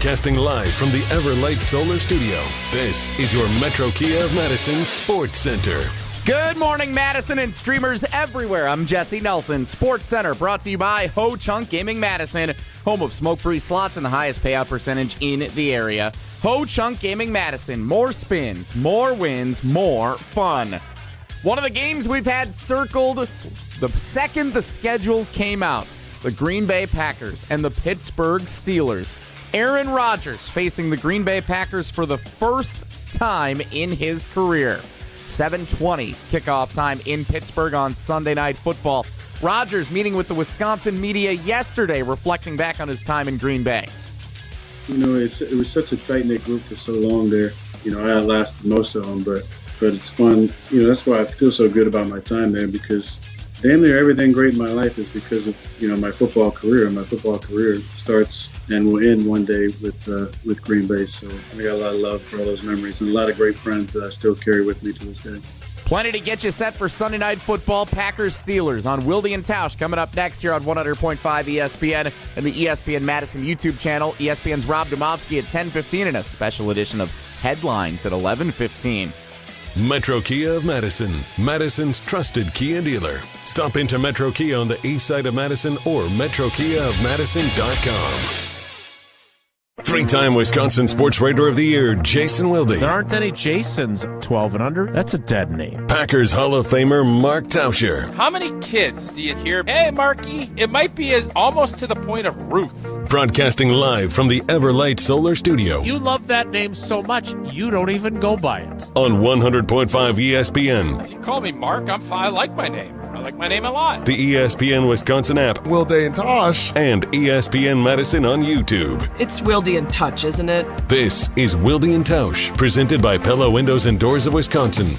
Casting live from the Everlight Solar Studio, this is your Metro Kia of Madison Sports Center. Good morning, Madison and streamers everywhere. I'm Jesse Nelson. Sports Center brought to you by Ho Chunk Gaming Madison, home of smoke-free slots and the highest payout percentage in the area. Ho Chunk Gaming Madison, more spins, more wins, more fun. One of the games we've had circled the second the schedule came out, the Green Bay Packers and the Pittsburgh Steelers. Aaron Rodgers facing the Green Bay Packers for the first time in his career. 7:20 kickoff time in Pittsburgh on Sunday Night Football. Rodgers meeting with the Wisconsin media yesterday, reflecting back on his time in Green Bay. You know, it was such a tight-knit group for so long there. You know, I outlasted most of them, but it's fun. You know, that's why I feel so good about my time there, because damn near everything great in my life is because of, you know, my football career. My football career starts and will end one day with Green Bay. So I got a lot of love for all those memories and a lot of great friends that I still carry with me to this day. Plenty to get you set for Sunday Night Football. Packers-Steelers on Wilde and Tausch coming up next here on 100.5 ESPN and the ESPN Madison YouTube channel. ESPN's Rob Demovsky at 10:15 and a special edition of Headlines at 11:15. Metro Kia of Madison, Madison's trusted Kia dealer. Stop into Metro Kia on the east side of Madison or metrokiaofmadison.com. Three-time Wisconsin Sports Writer of the Year, Jason Wilde. There aren't any Jasons 12 and under. That's a dead name. Packers Hall of Famer Mark Tauscher. How many kids do you hear, hey, Marky, it might be as almost to the point of Ruth? Broadcasting live from the Everlight Solar Studio. You love that name so much, you don't even go by it. On 100.5 ESPN. If you call me Mark, I like my name. I like my name a lot. The ESPN Wisconsin app. Wilde and Tausch. And ESPN Madison on YouTube. It's Wilde and Touch, isn't it? This is Wilde and Tausch, presented by Pella Windows and Doors of Wisconsin.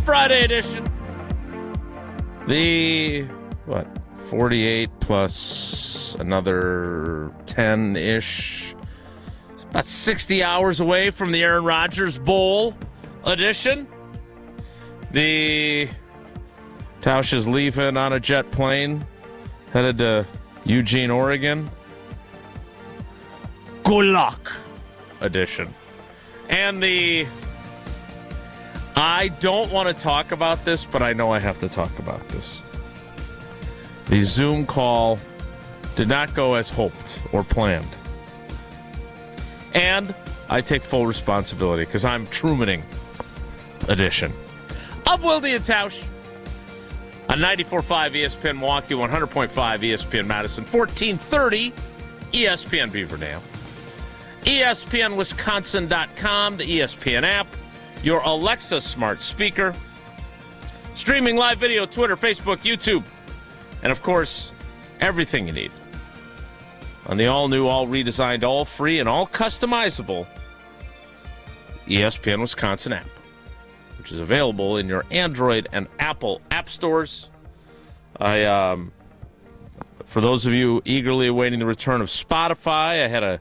Friday edition. The, 48 plus another 10-ish. It's about 60 hours away from the Aaron Rodgers Bowl edition. The Tausch is leaving on a jet plane, headed to Eugene, Oregon. Good luck edition. And the I don't want to talk about this, but I know I have to talk about this. The Zoom call did not go as hoped or planned. And I take full responsibility because I'm Trumaning edition of Wilde and Tausch on 94.5 ESPN Milwaukee, 100.5 ESPN Madison, 1430 ESPN Beaverdale, ESPNWisconsin.com, the ESPN app, your Alexa smart speaker, streaming live video, Twitter, Facebook, YouTube, and of course, everything you need on the all-new, all-redesigned, all-free, and all-customizable ESPN Wisconsin app, which is available in your Android and Apple app stores. For those of you eagerly awaiting the return of Spotify, I had a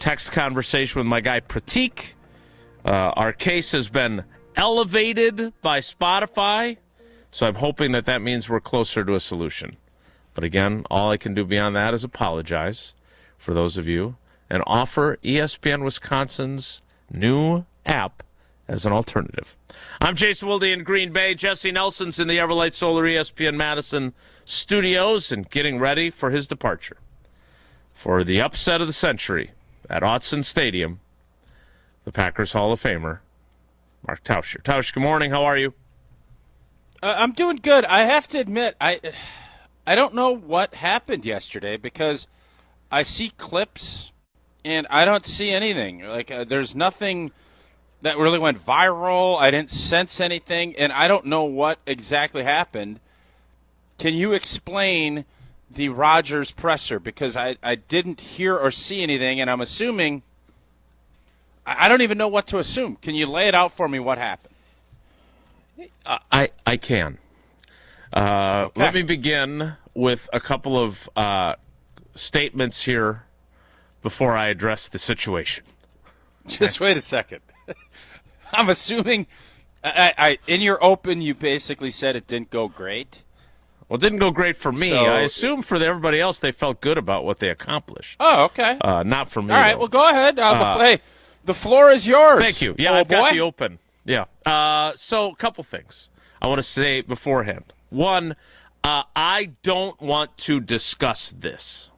text conversation with my guy Pratik. Our case has been elevated by Spotify. So I'm hoping that means we're closer to a solution. But again, all I can do beyond that is apologize for those of you and offer ESPN Wisconsin's new app as an alternative. I'm Jason Wilde in Green Bay. Jesse Nelson's in the Everlight Solar ESPN Madison studios and getting ready for his departure for the upset of the century at Autzen Stadium, the Packers Hall of Famer, Mark Tausch. Tausch, good morning. How are you? I'm doing good. I have to admit, I don't know what happened yesterday because I see clips and I don't see anything. There's nothing that really went viral. I didn't sense anything, and I don't know what exactly happened. Can you explain the Rodgers presser? Because I didn't hear or see anything, and I'm assuming – I don't even know what to assume. Can you lay it out for me what happened? I can. Okay. Let me begin with a couple of statements here before I address the situation. Just wait a second. I'm assuming in your open you basically said it didn't go great. Well, it didn't go great for me. So, I assume for everybody else they felt good about what they accomplished. Oh, okay. Not for me. All right, well, go ahead. Hey, the floor is yours. Thank you. Yeah, I've got the open. Yeah. So a couple things I want to say beforehand. One, I don't want to discuss this.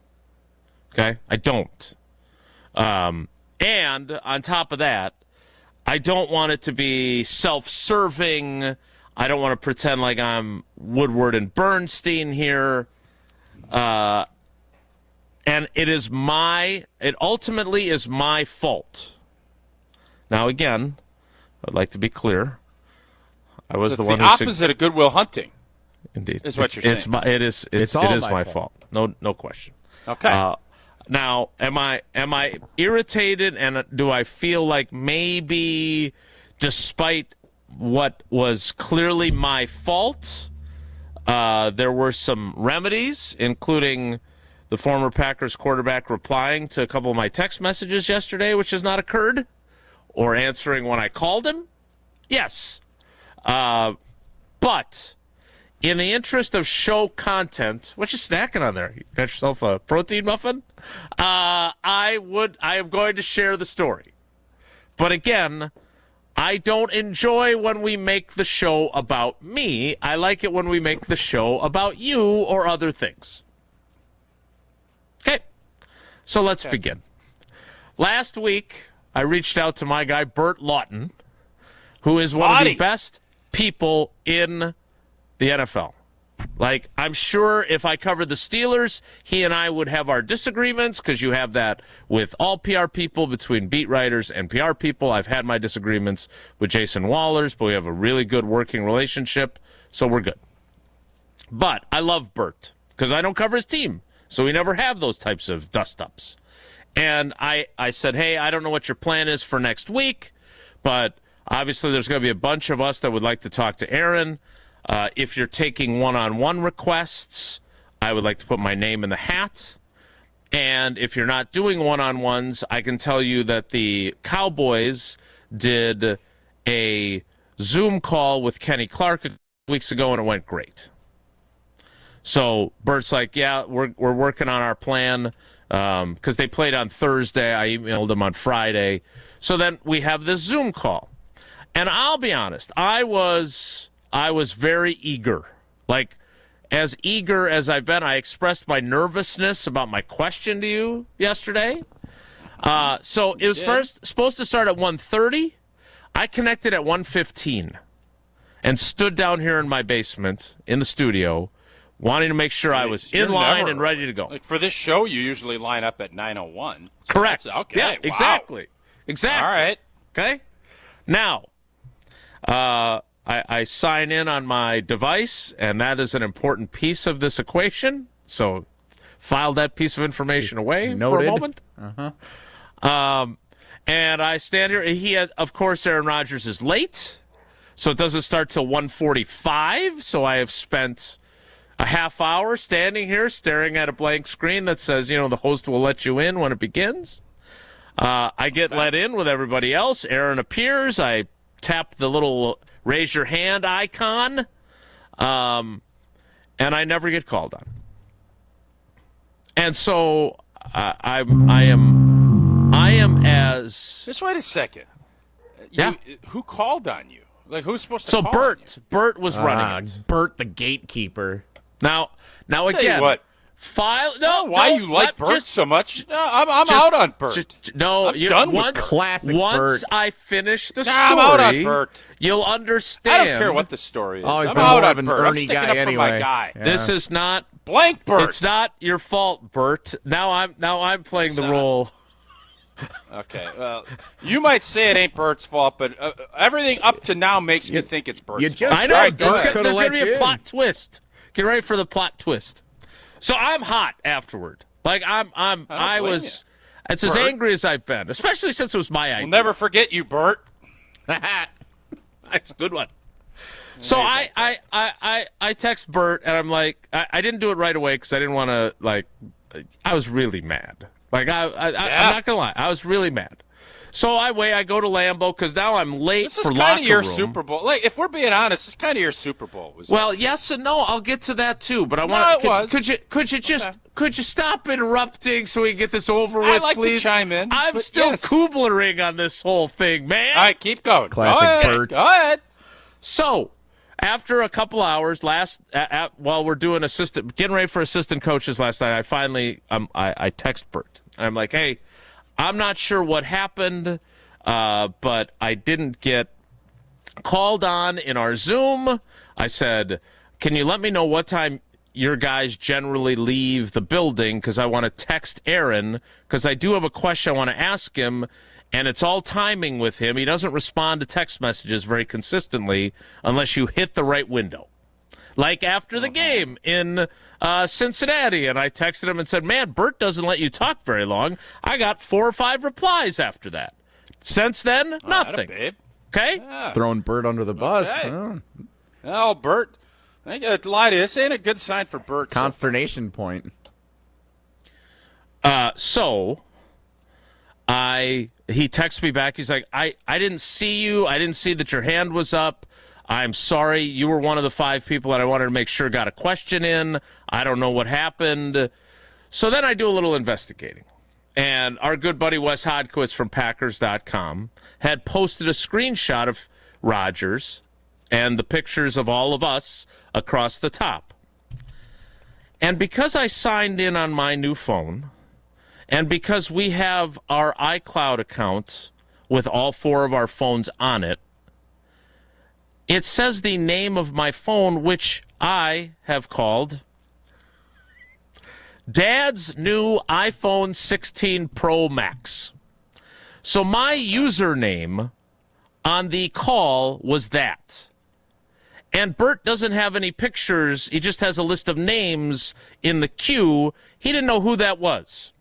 Okay? I don't. And on top of that, I don't want it to be self-serving. I don't want to pretend like I'm Woodward and Bernstein here. And it ultimately is my fault. Now, again, I'd like to be clear. I was the one who... It's the opposite of Goodwill Hunting. Indeed. Is what you're saying. It is my fault. No question. Okay. Now, am I irritated, and do I feel like maybe, despite what was clearly my fault, there were some remedies, including the former Packers quarterback replying to a couple of my text messages yesterday, which has not occurred, or answering when I called him? Yes. But in the interest of show content, what you snacking on there? You got yourself a protein muffin? I am going to share the story. But again, I don't enjoy when we make the show about me. I like it when we make the show about you or other things. Okay. So let's begin. Last week, I reached out to my guy, Bert Lawton, who is one of the best people in the NFL. Like, I'm sure if I covered the Steelers, he and I would have our disagreements, because you have that with all PR people, between beat writers and PR people. I've had my disagreements with Jason Wallers, but we have a really good working relationship, so we're good. But I love Bert, because I don't cover his team, so we never have those types of dust-ups. And I said, hey, I don't know what your plan is for next week, but obviously there's going to be a bunch of us that would like to talk to Aaron. If you're taking one-on-one requests, I would like to put my name in the hat. And if you're not doing one-on-ones, I can tell you that the Cowboys did a Zoom call with Kenny Clark a couple weeks ago, and it went great. So Bert's like, yeah, we're working on our plan, because they played on Thursday. I emailed them on Friday. So then we have this Zoom call. And I'll be honest, I was very eager. Like, as eager as I've been, I expressed my nervousness about my question to you yesterday. So it was first supposed to start at 1:30. I connected at 1:15 and stood down here in my basement in the studio, wanting to make sure I was in line and ready to go. Like, for this show, you usually line up at 9:01. So correct. Okay. Yeah, wow. Exactly. All right. Okay. Now, I sign in on my device, and that is an important piece of this equation. So file that piece of information away for a moment. And I stand here. Of course, Aaron Rodgers is late, so it doesn't start till 1:45. So I have spent a half hour standing here staring at a blank screen that says, the host will let you in when it begins. I get let in with everybody else. Aaron appears. I tap the little raise your hand icon, and I never get called on. And so I am as. Just wait a second. Yeah. Who called on you? Like, who's supposed to So call Bert was running it. Bert the gatekeeper. Now Tell again, you what. Why you like Bert so much? No, I'm out on Bert. I'm done with Bert. Classic Once Bert. I finish the story, I'm out on Bert. You'll understand. I don't care what the story is. Always I'm been out more on of an Bert. I'm Ernie sticking guy up for my anyway. guy. Yeah. This is not Blank Bert. It's not your fault, Bert. Now I'm playing the role. Okay, well, you might say it ain't Bert's fault, but everything up to now makes me think it's Bert's fault. just I know. said Bert There's coulda going to let be you a in. plot twist. Get ready for the plot twist. So I'm hot afterward. Like I was. It's as Bert. angry as I've been, especially since it was my idea. We'll never forget you, Bert. That's a good one. So I text Bert and I'm like, I didn't do it right away because I didn't want to, like, I was really mad. Like I'm not gonna lie, I was really mad. So I go to Lambeau because now I'm late This is for kind locker of your room. Super Bowl. Like, if we're being honest, it's kind of your Super Bowl. Well, yes and no. I'll get to that too, but I want. Could you just stop interrupting so we can get this over with, I'd like please? to chime in. I'm but still yes. Kublering on this whole thing, man. All right, keep going. Classic Go ahead. Bert. Go ahead. So, after a couple hours, while we're doing getting ready for assistant coaches last night, I finally I text Bert and I'm like, hey, I'm not sure what happened, but I didn't get called on in our Zoom. I said, can you let me know what time your guys generally leave the building? Because I want to text Aaron, because I do have a question I want to ask him, and it's all timing with him. He doesn't respond to text messages very consistently unless you hit the right window. Like after the game in Cincinnati, and I texted him and said, man, Bert doesn't let you talk very long. I got 4 or 5 replies after that. Since then, nothing. Babe. Okay? Yeah. Throwing Bert under the bus. Okay. Huh? Oh, Bert. I got to lie to you. This ain't a good sign for Bert. Consternation point. So he texts me back. He's like, I didn't see you. I didn't see that your hand was up. I'm sorry. You were one of the 5 people that I wanted to make sure got a question in. I don't know what happened. So then I do a little investigating. And our good buddy Wes Hodkowitz from Packers.com had posted a screenshot of Rodgers and the pictures of all of us across the top. And because I signed in on my new phone, and because we have our iCloud account with all 4 of our phones on it, it says the name of my phone, which I have called Dad's new iPhone 16 Pro Max. So my username on the call was that. And Bert doesn't have any pictures. He just has a list of names in the queue. He didn't know who that was.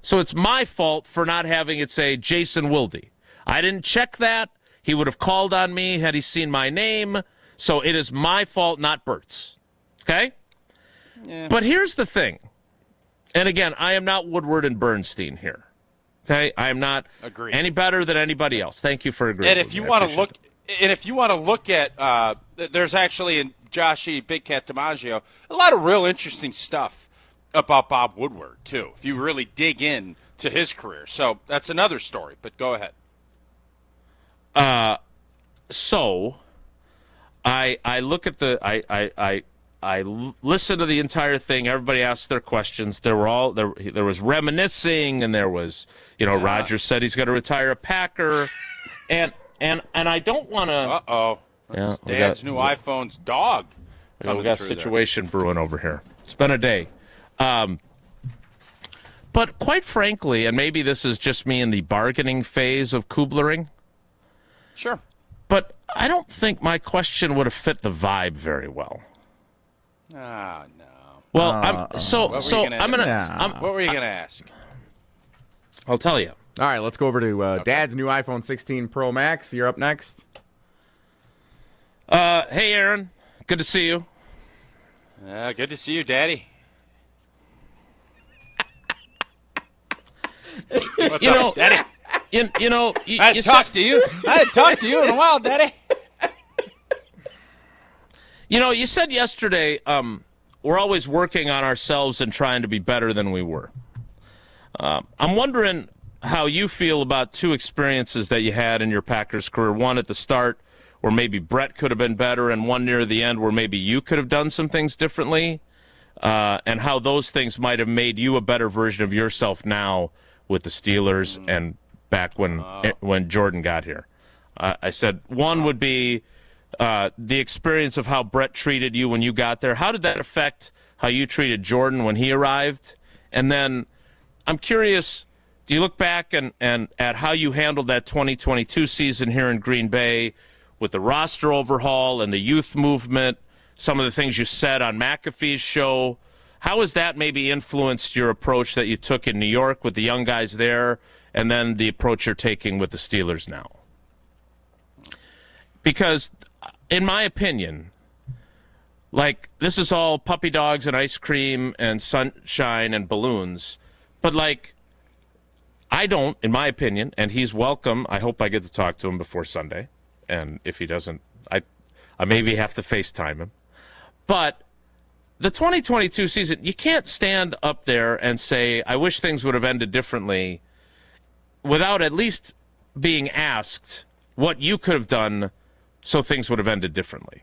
So it's my fault for not having it say Jason Wilde. I didn't check that. He would have called on me had he seen my name. So it is my fault, not Bert's. Okay? Yeah. But here's the thing. And again, I am not Woodward and Bernstein here. Okay? I am not any better than anybody else. Thank you for agreeing. And if you want to look, at, there's actually in Josh E. Big Cat DiMaggio a lot of real interesting stuff about Bob Woodward too. If you really dig in to his career, so that's another story. But go ahead. So I look at I listened to the entire thing. Everybody asked their questions. There was reminiscing, and there was, Rodgers said he's going to retire a Packer, and I don't want to. That's Dad's new iPhone's dog. We got a situation brewing over here. It's been a day. But quite frankly, and maybe this is just me in the bargaining phase of Kublering. Sure. But I don't think my question would have fit the vibe very well. No. Well, what were you gonna ask? I'll tell you. All right, let's go over to Dad's new iPhone 16 Pro Max. You're up next. Hey, Aaron. Good to see you. Good to see you, Daddy. What's up, Daddy? You know, I hadn't talked to you in a while, Daddy. You know, you said yesterday we're always working on ourselves and trying to be better than we were. I'm wondering how you feel about two experiences that you had in your Packers career. One at the start where maybe Brett could have been better, and one near the end where maybe you could have done some things differently, and how those things might have made you a better version of yourself now with the Steelers and back when Jordan got here. I said one would be the experience of how Brett treated you when you got there. How did that affect how you treated Jordan when he arrived? And then I'm curious, do you look back and at how you handled that 2022 season here in Green Bay with the roster overhaul and the youth movement, some of the things you said on McAfee's show? How has that maybe influenced your approach that you took in New York with the young guys there, and then the approach you're taking with the Steelers now? Because, in my opinion, like, this is all puppy dogs and ice cream and sunshine and balloons, but, like, I don't, in my opinion, and he's welcome. I hope I get to talk to him before Sunday, and if he doesn't, I maybe have to FaceTime him. But the 2022 season, you can't stand up there and say, I wish things would have ended differently, without at least being asked what you could have done so things would have ended differently.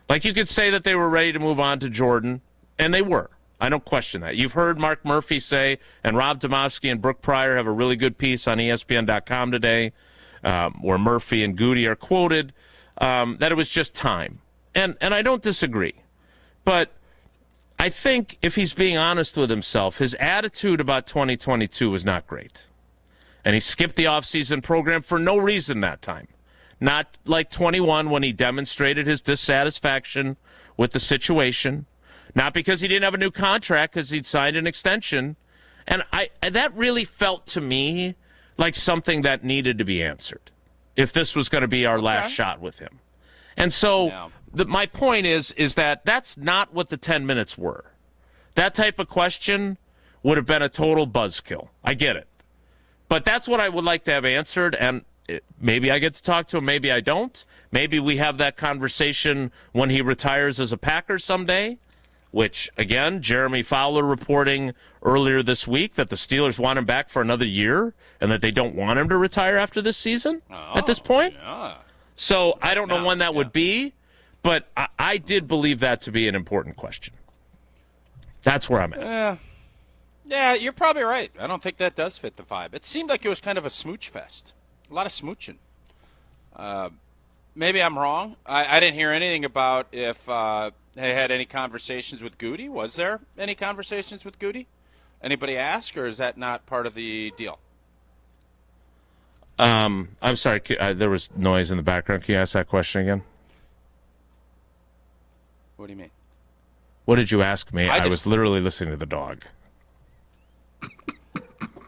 Like, you could say that they were ready to move on to Jordan, and they were. I don't question that. You've heard Mark Murphy say, and Rob Demovsky and Brooke Pryor have a really good piece on ESPN.com today, where Murphy and Goody are quoted, that it was just time. And I don't disagree. But I think if he's being honest with himself, his attitude about 2022 was not great. And he skipped the offseason program for no reason that time. Not like 21 when he demonstrated his dissatisfaction with the situation. Not because he didn't have a new contract, because he'd signed an extension. And that really felt to me like something that needed to be answered if this was going to be our last shot with him. And so my point is that that's not what the 10 minutes were. That type of question would have been a total buzzkill. I get it. But that's what I would like to have answered, and maybe I get to talk to him, maybe I don't. Maybe we have that conversation when he retires as a Packer someday, which, again, Jeremy Fowler reporting earlier this week that the Steelers want him back for another year and that they don't want him to retire after this season at this point. Yeah. So I don't know when that would be, but I did believe that to be an important question. That's where I'm at. Yeah, you're probably right. I don't think that does fit the vibe. It seemed like it was kind of a smooch fest. A lot of smooching. Maybe I'm wrong. I didn't hear anything about if they had any conversations with Goody. Was there any conversations with Goody? Anybody ask, or is that not part of the deal? I'm sorry. There was noise in the background. Can you ask that question again? What do you mean? What did you ask me? I was literally listening to the dog.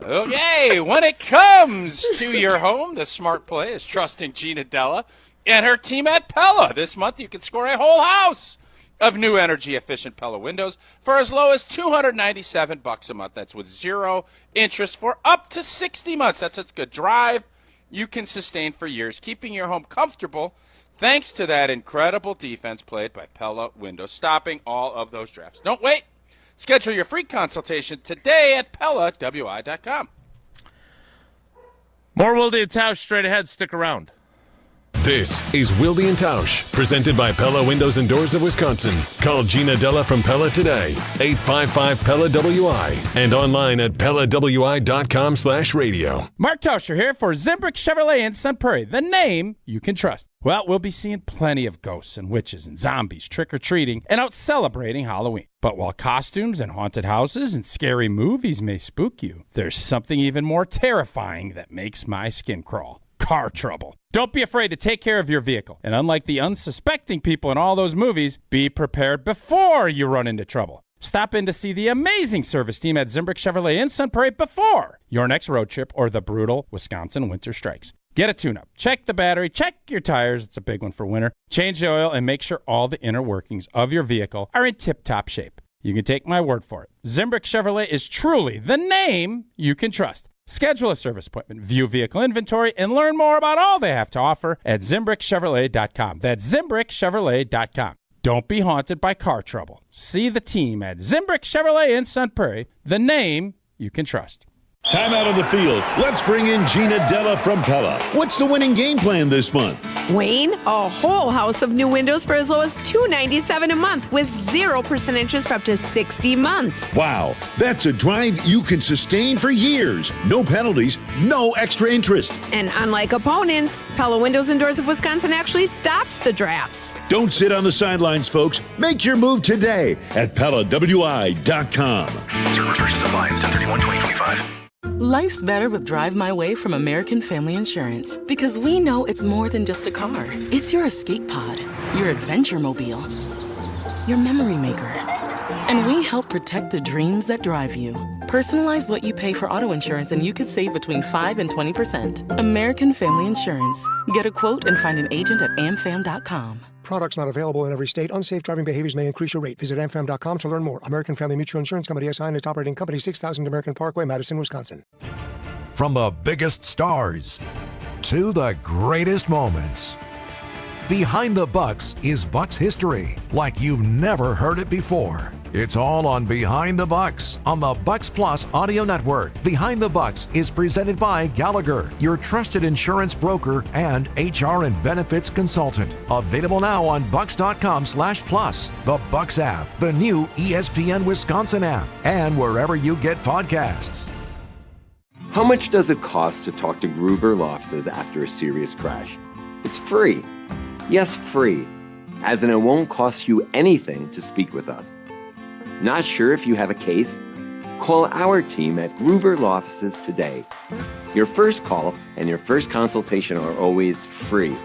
Okay, when it comes to your home, the smart play is trusting Gina Della and her team at Pella. This month, you can score a whole house of new energy-efficient Pella windows for as low as $297 a month. That's with zero interest for up to 60 months. That's a good drive you can sustain for years, keeping your home comfortable thanks to that incredible defense played by Pella Windows, stopping all of those drafts. Don't wait. Schedule your free consultation today at PellaWI.com. More Wilde and Tausch straight ahead. Stick around. This is Wilde and Tausch, presented by Pella Windows and Doors of Wisconsin. Call Gina Della from Pella today, 855-PELLA-WI, and online at PellaWI.com/radio. Mark Tauscher here for Zimbrick Chevrolet in Sun Prairie, the name you can trust. Well, we'll be seeing plenty of ghosts and witches and zombies trick-or-treating and out celebrating Halloween. But while costumes and haunted houses and scary movies may spook you, there's something even more terrifying that makes my skin crawl. Car trouble. Don't be afraid to take care of your vehicle. And unlike the unsuspecting people in all those movies, be prepared before you run into trouble. Stop in to see the amazing service team at Zimbrick Chevrolet in Sun Prairie before your next road trip or the brutal Wisconsin winter strikes. Get a tune-up. Check the battery. Check your tires. It's a big one for winter. Change the oil and make sure all the inner workings of your vehicle are in tip-top shape. You can take my word for it. Zimbrick Chevrolet is truly the name you can trust. Schedule a service appointment, view vehicle inventory, and learn more about all they have to offer at ZimbrickChevrolet.com. That's ZimbrickChevrolet.com. Don't be haunted by car trouble. See the team at Zimbrick Chevrolet in Sun Prairie, the name you can trust. Time out on the field. Let's bring in Gina Della from Pella. What's the winning game plan this month? Wayne, a whole house of new windows for as low as $297 a month with 0% interest for up to 60 months. Wow, that's a drive you can sustain for years. No penalties, no extra interest. And unlike opponents, Pella Windows and Doors of Wisconsin actually stops the drafts. Don't sit on the sidelines, folks. Make your move today at PellaWI.com. Zero restrictions apply. It's 1031-2025. Life's better with Drive My Way from American Family Insurance because we know it's more than just a car. It's your escape pod, your adventure mobile, your memory maker. And we help protect the dreams that drive you. Personalize what you pay for auto insurance and you could save between 5 and 20%. American Family Insurance. Get a quote and find an agent at amfam.com. Products not available in every state. Unsafe driving behaviors may increase your rate. Visit amfam.com to learn more. American Family Mutual Insurance Company SI and its operating company 6000 American Parkway, Madison, Wisconsin. From the biggest stars to the greatest moments, Behind the Bucks is Bucks history like you've never heard it before. It's all on Behind the Bucks on the Bucks Plus audio network. Behind the Bucks is presented by Gallagher, your trusted insurance broker and HR and benefits consultant. Available now on bucks.com/plus, the Bucks app, the new ESPN Wisconsin app, and wherever you get podcasts. How much does it cost to talk to Gruber Law Offices after a serious crash? It's free. Yes, free. As in, it won't cost you anything to speak with us. Not sure if you have a case? Call our team at Gruber Law Offices today. Your first call and your first consultation are always free.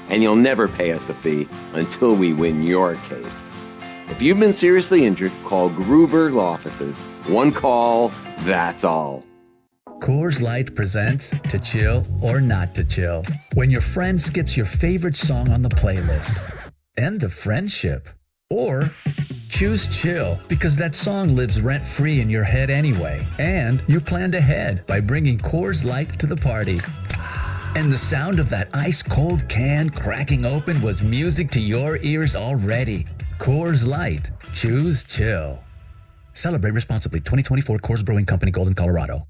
And you'll never pay us a fee until we win your case. If you've been seriously injured, call Gruber Law Offices. One call, that's all. Coors Light presents To Chill or Not to Chill. When your friend skips your favorite song on the playlist. End the friendship. Or choose chill because that song lives rent-free in your head anyway. And you planned ahead by bringing Coors Light to the party. And the sound of that ice-cold can cracking open was music to your ears already. Coors Light. Choose chill. Celebrate responsibly. 2024 Coors Brewing Company, Golden, Colorado.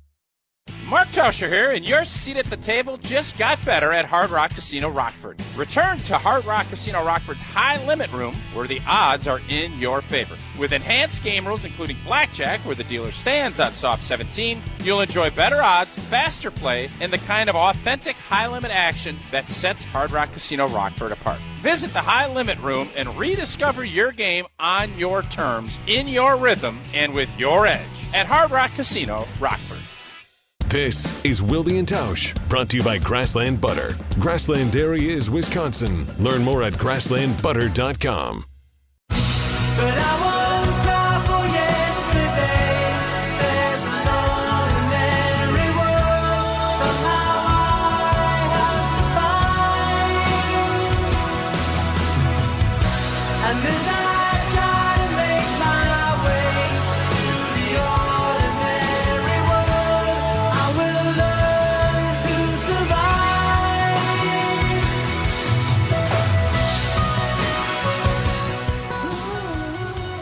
Mark Tausch here, and your seat at the table just got better at Hard Rock Casino Rockford. Return to Hard Rock Casino Rockford's high-limit room, where the odds are in your favor. With enhanced game rules, including blackjack, where the dealer stands on soft 17, you'll enjoy better odds, faster play, and the kind of authentic high-limit action that sets Hard Rock Casino Rockford apart. Visit the high-limit room and rediscover your game on your terms, in your rhythm, and with your edge at Hard Rock Casino Rockford. This is Wilde and Tausch, brought to you by Grassland Butter. Grassland Dairy is Wisconsin. Learn more at grasslandbutter.com.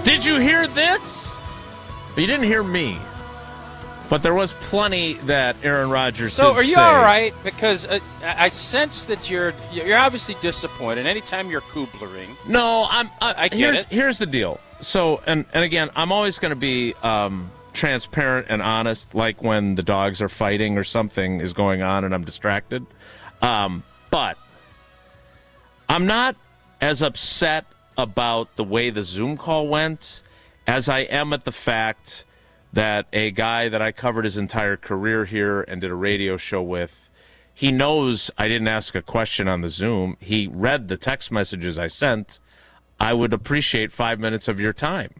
Did you hear this? You didn't hear me. But there was plenty that Aaron Rodgers So did are you say. all right? Because I sense that you're obviously disappointed anytime you're Kublering. No, I get it. Here's the deal. So, and again, I'm always going to be transparent and honest, like when the dogs are fighting or something is going on and I'm distracted. But I'm not as upset about the way the Zoom call went as I am at the fact that a guy that I covered his entire career here and did a radio show with, he knows I didn't ask a question on the Zoom. He read the text messages I sent. I would appreciate 5 minutes of your time.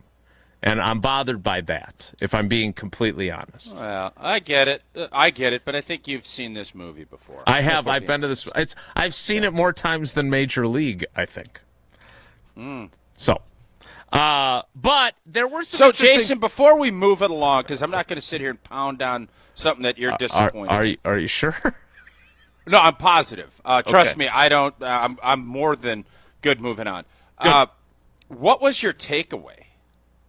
And I'm bothered by that, if I'm being completely honest. Well, I get it, but I think you've seen this movie before. I have. I've been to this. I've seen it more times than Major League, I think. So, But there were some. So, interesting... Jason, before we move it along, because I'm not going to sit here and pound on something that you're disappointed. Are you sure? No, I'm positive. Trust Okay. me, I don't. I'm more than good moving on. Good. What was your takeaway?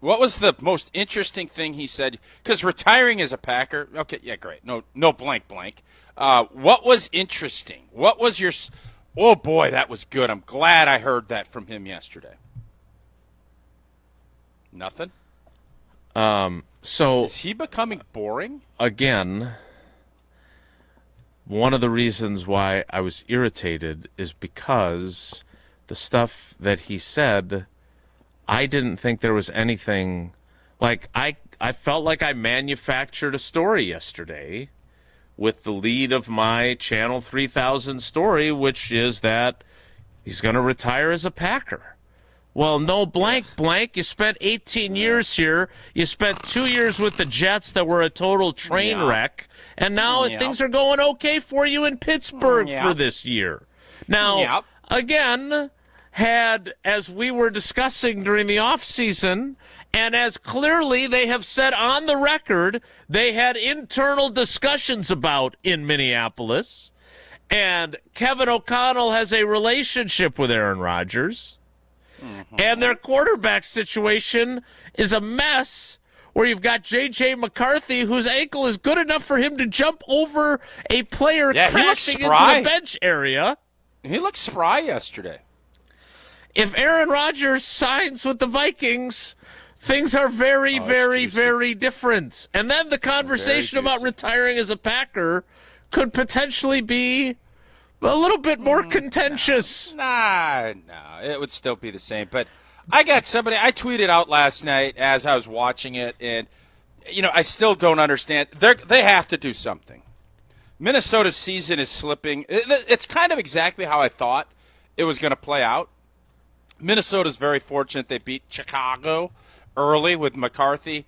What was the most interesting thing he said? Because retiring as a Packer, okay, yeah, great. No blank. What was interesting? What was your? Oh boy, that was good. I'm glad I heard that from him yesterday. Nothing. So is he becoming boring again? One of the reasons why I was irritated is because the stuff that he said, I didn't think there was anything. Like, I felt like I manufactured a story yesterday with the lead of my Channel 3000 story, which is that he's going to retire as a Packer. Well, no blank. You spent 18 years here. You spent 2 years with the Jets that were a total train wreck. And now things are going okay for you in Pittsburgh for this year. Now, again, as we were discussing during the offseason, and as clearly they have said on the record, they had internal discussions about in Minneapolis. And Kevin O'Connell has a relationship with Aaron Rodgers. And their quarterback situation is a mess where you've got J.J. McCarthy, whose ankle is good enough for him to jump over a player crashing into the bench area. He looked spry yesterday. If Aaron Rodgers signs with the Vikings, things are very, very different. And then the conversation about retiring as a Packer could potentially be a little bit more contentious. Nah, it would still be the same. But I got somebody, I tweeted out last night as I was watching it, and, I still don't understand. They have to do something. Minnesota's season is slipping. It's kind of exactly how I thought it was going to play out. Minnesota's very fortunate they beat Chicago early with McCarthy.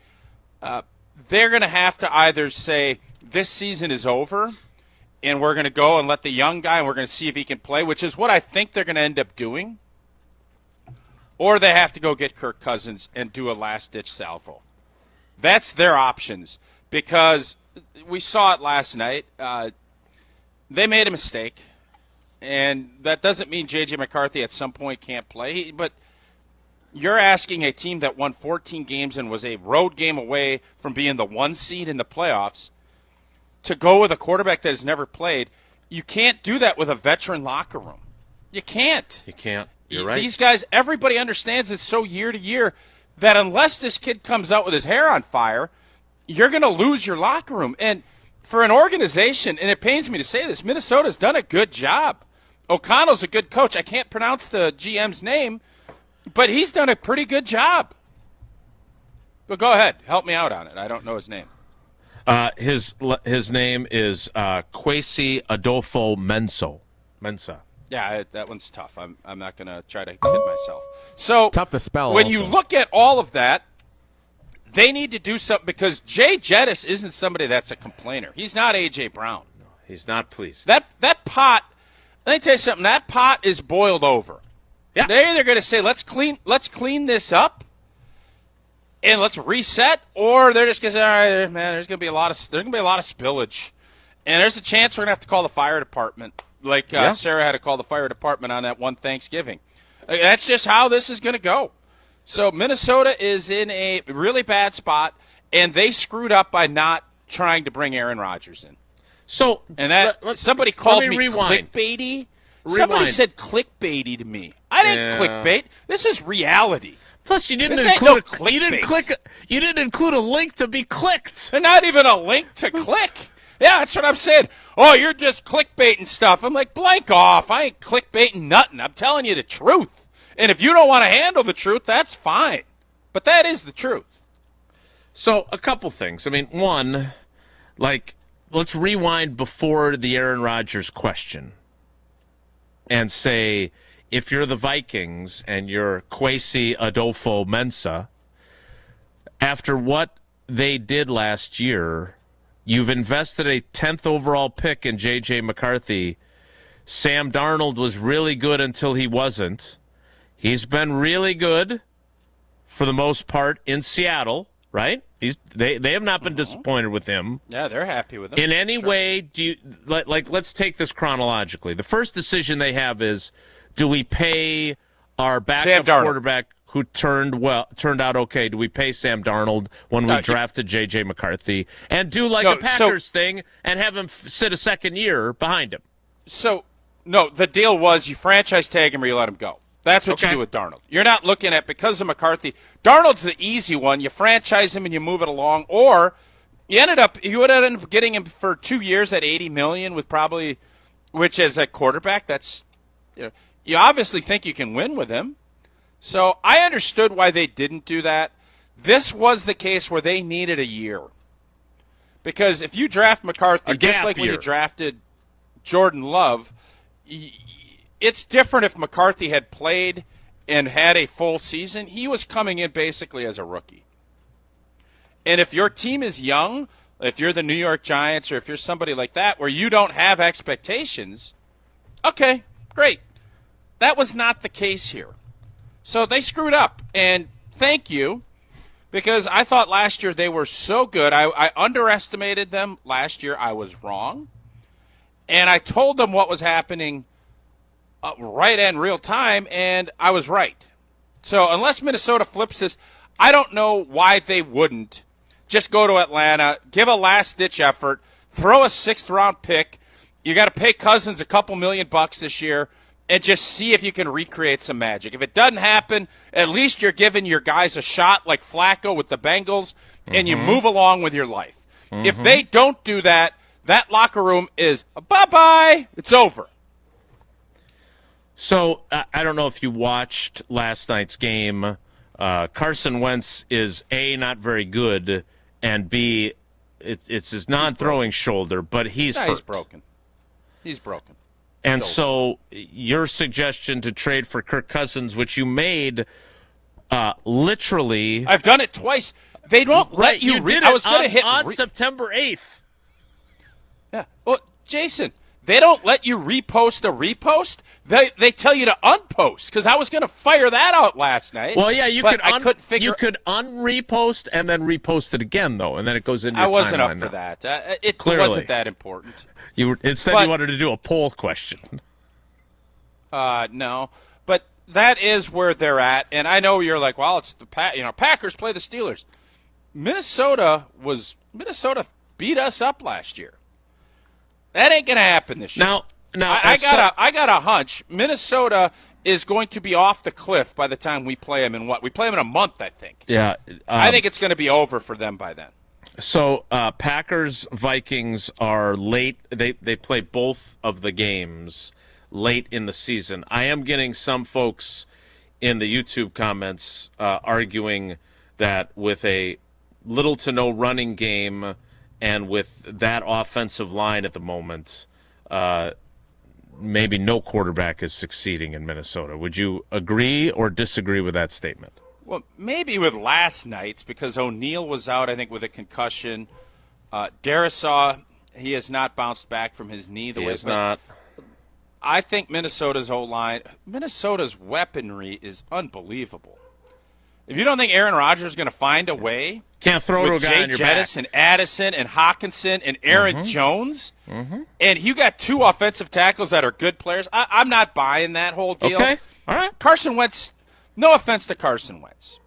They're going to have to either say this season is over, and we're going to go and let the young guy, and we're going to see if he can play, which is what I think they're going to end up doing. Or they have to go get Kirk Cousins and do a last-ditch salvo. That's their options, because we saw it last night. They made a mistake, and that doesn't mean J.J. McCarthy at some point can't play. But you're asking a team that won 14 games and was a road game away from being the 1 seed in the playoffs to go with a quarterback that has never played. You can't do that with a veteran locker room. You can't. You can't. You're right. These guys, everybody understands it's so year to year that unless this kid comes out with his hair on fire, you're going to lose your locker room. And for an organization, and it pains me to say this, Minnesota's done a good job. O'Connell's a good coach. I can't pronounce the GM's name, but he's done a pretty good job. But go ahead. Help me out on it. I don't know his name. His name is Kwesi Adolfo Mensa. Yeah, that one's tough. I'm not going to try to kid myself. So tough to spell. When also. you look at all of that, they need to do something, because Jay Jettis isn't somebody that's a complainer. He's not A.J. Brown. No, he's not pleased. That pot, let me tell you something, that pot is boiled over. Yeah. They're either going to say, let's clean this up and let's reset, or they're just going to say, all right, man, there's going to be a lot of spillage. And there's a chance we're going to have to call the fire department, like Sarah had to call the fire department on that one Thanksgiving. That's just how this is going to go. So Minnesota is in a really bad spot, and they screwed up by not trying to bring Aaron Rodgers in. So, and somebody called me rewind. clickbaity. Somebody said clickbaity to me. I didn't clickbait. This is reality. Plus, you didn't include a link to be clicked. And not even a link to click. Yeah, that's what I'm saying. Oh, you're just clickbaiting stuff. I'm like, blank off. I ain't clickbaiting nothing. I'm telling you the truth. And if you don't want to handle the truth, that's fine. But that is the truth. So, a couple things. I mean, one, let's rewind before the Aaron Rodgers question and say, if you're the Vikings and you're Kwesi Adolfo Mensa, after what they did last year, you've invested a 10th overall pick in J.J. McCarthy. Sam Darnold was really good until he wasn't. He's been really good for the most part in Seattle, right? They have not been disappointed with him. Yeah, they're happy with him. In any way, do you let's take this chronologically. The first decision they have is, do we pay our backup quarterback who turned out okay? Do we pay Sam Darnold when we drafted J.J. McCarthy and do a Packers thing and have him sit a second year behind him? So, no, the deal was you franchise tag him or you let him go. That's what you do with Darnold. You're not looking at, because of McCarthy, Darnold's the easy one. You franchise him and you move it along, or you would end up getting him for 2 years at $80 million which is a quarterback. That's, you obviously think you can win with him. So I understood why they didn't do that. This was the case where they needed a year. Because if you draft McCarthy, just like when you drafted Jordan Love, it's different if McCarthy had played and had a full season. He was coming in basically as a rookie. And if your team is young, if you're the New York Giants or if you're somebody like that where you don't have expectations, okay, great. That was not the case here. So they screwed up, and thank you, because I thought last year they were so good. I underestimated them last year. I was wrong. And I told them what was happening right in real time, and I was right. So unless Minnesota flips this, I don't know why they wouldn't just go to Atlanta, give a last-ditch effort, throw a 6th-round pick. You got to pay Cousins a couple $1 million this year, and just see if you can recreate some magic. If it doesn't happen, at least you're giving your guys a shot like Flacco with the Bengals, and you move along with your life. If they don't do that, that locker room is bye-bye. It's over. So I don't know if you watched last night's game. Carson Wentz is, A, not very good, and B, it's his non-throwing shoulder, but he's hurt. He's broken. And so your suggestion to trade for Kirk Cousins, which you made literally. I've done it twice. They don't let you did I was going to hit on September 8th. Yeah. Well, Jason, they don't let you repost a repost. They tell you to unpost, because I was going to fire that out last night. Well, yeah, you could you could unrepost and then repost it again, though, and then it goes into your I wasn't up timeline for now. that. It Clearly. wasn't that important. Instead you wanted to do a poll question. No, but that is where they're at, and I know you're like, well, it's the Packers play the Steelers. Minnesota beat us up last year. That ain't gonna happen this year. Now I got a hunch. Minnesota is going to be off the cliff by the time we play them we play them in a month, I think. Yeah, I think it's going to be over for them by then. So Packers Vikings are late. They play both of the games late in the season. I am getting some folks in the YouTube comments arguing that with a little to no running game and with that offensive line at the moment, maybe no quarterback is succeeding in Minnesota. Would you agree or disagree with that statement? Well, maybe with last night's, because O'Neal was out, I think, with a concussion. Darisaw, he has not bounced back from his knee. He has not. I think Minnesota's O-line, Minnesota's weaponry is unbelievable. If you don't think Aaron Rodgers is going to find a way, can't throw to a guy on your back. Jettis and Addison and Hawkinson and Aaron Jones, and you got 2 offensive tackles that are good players. I'm not buying that whole deal. Okay, all right. Carson Wentz, no offense to Carson Wentz,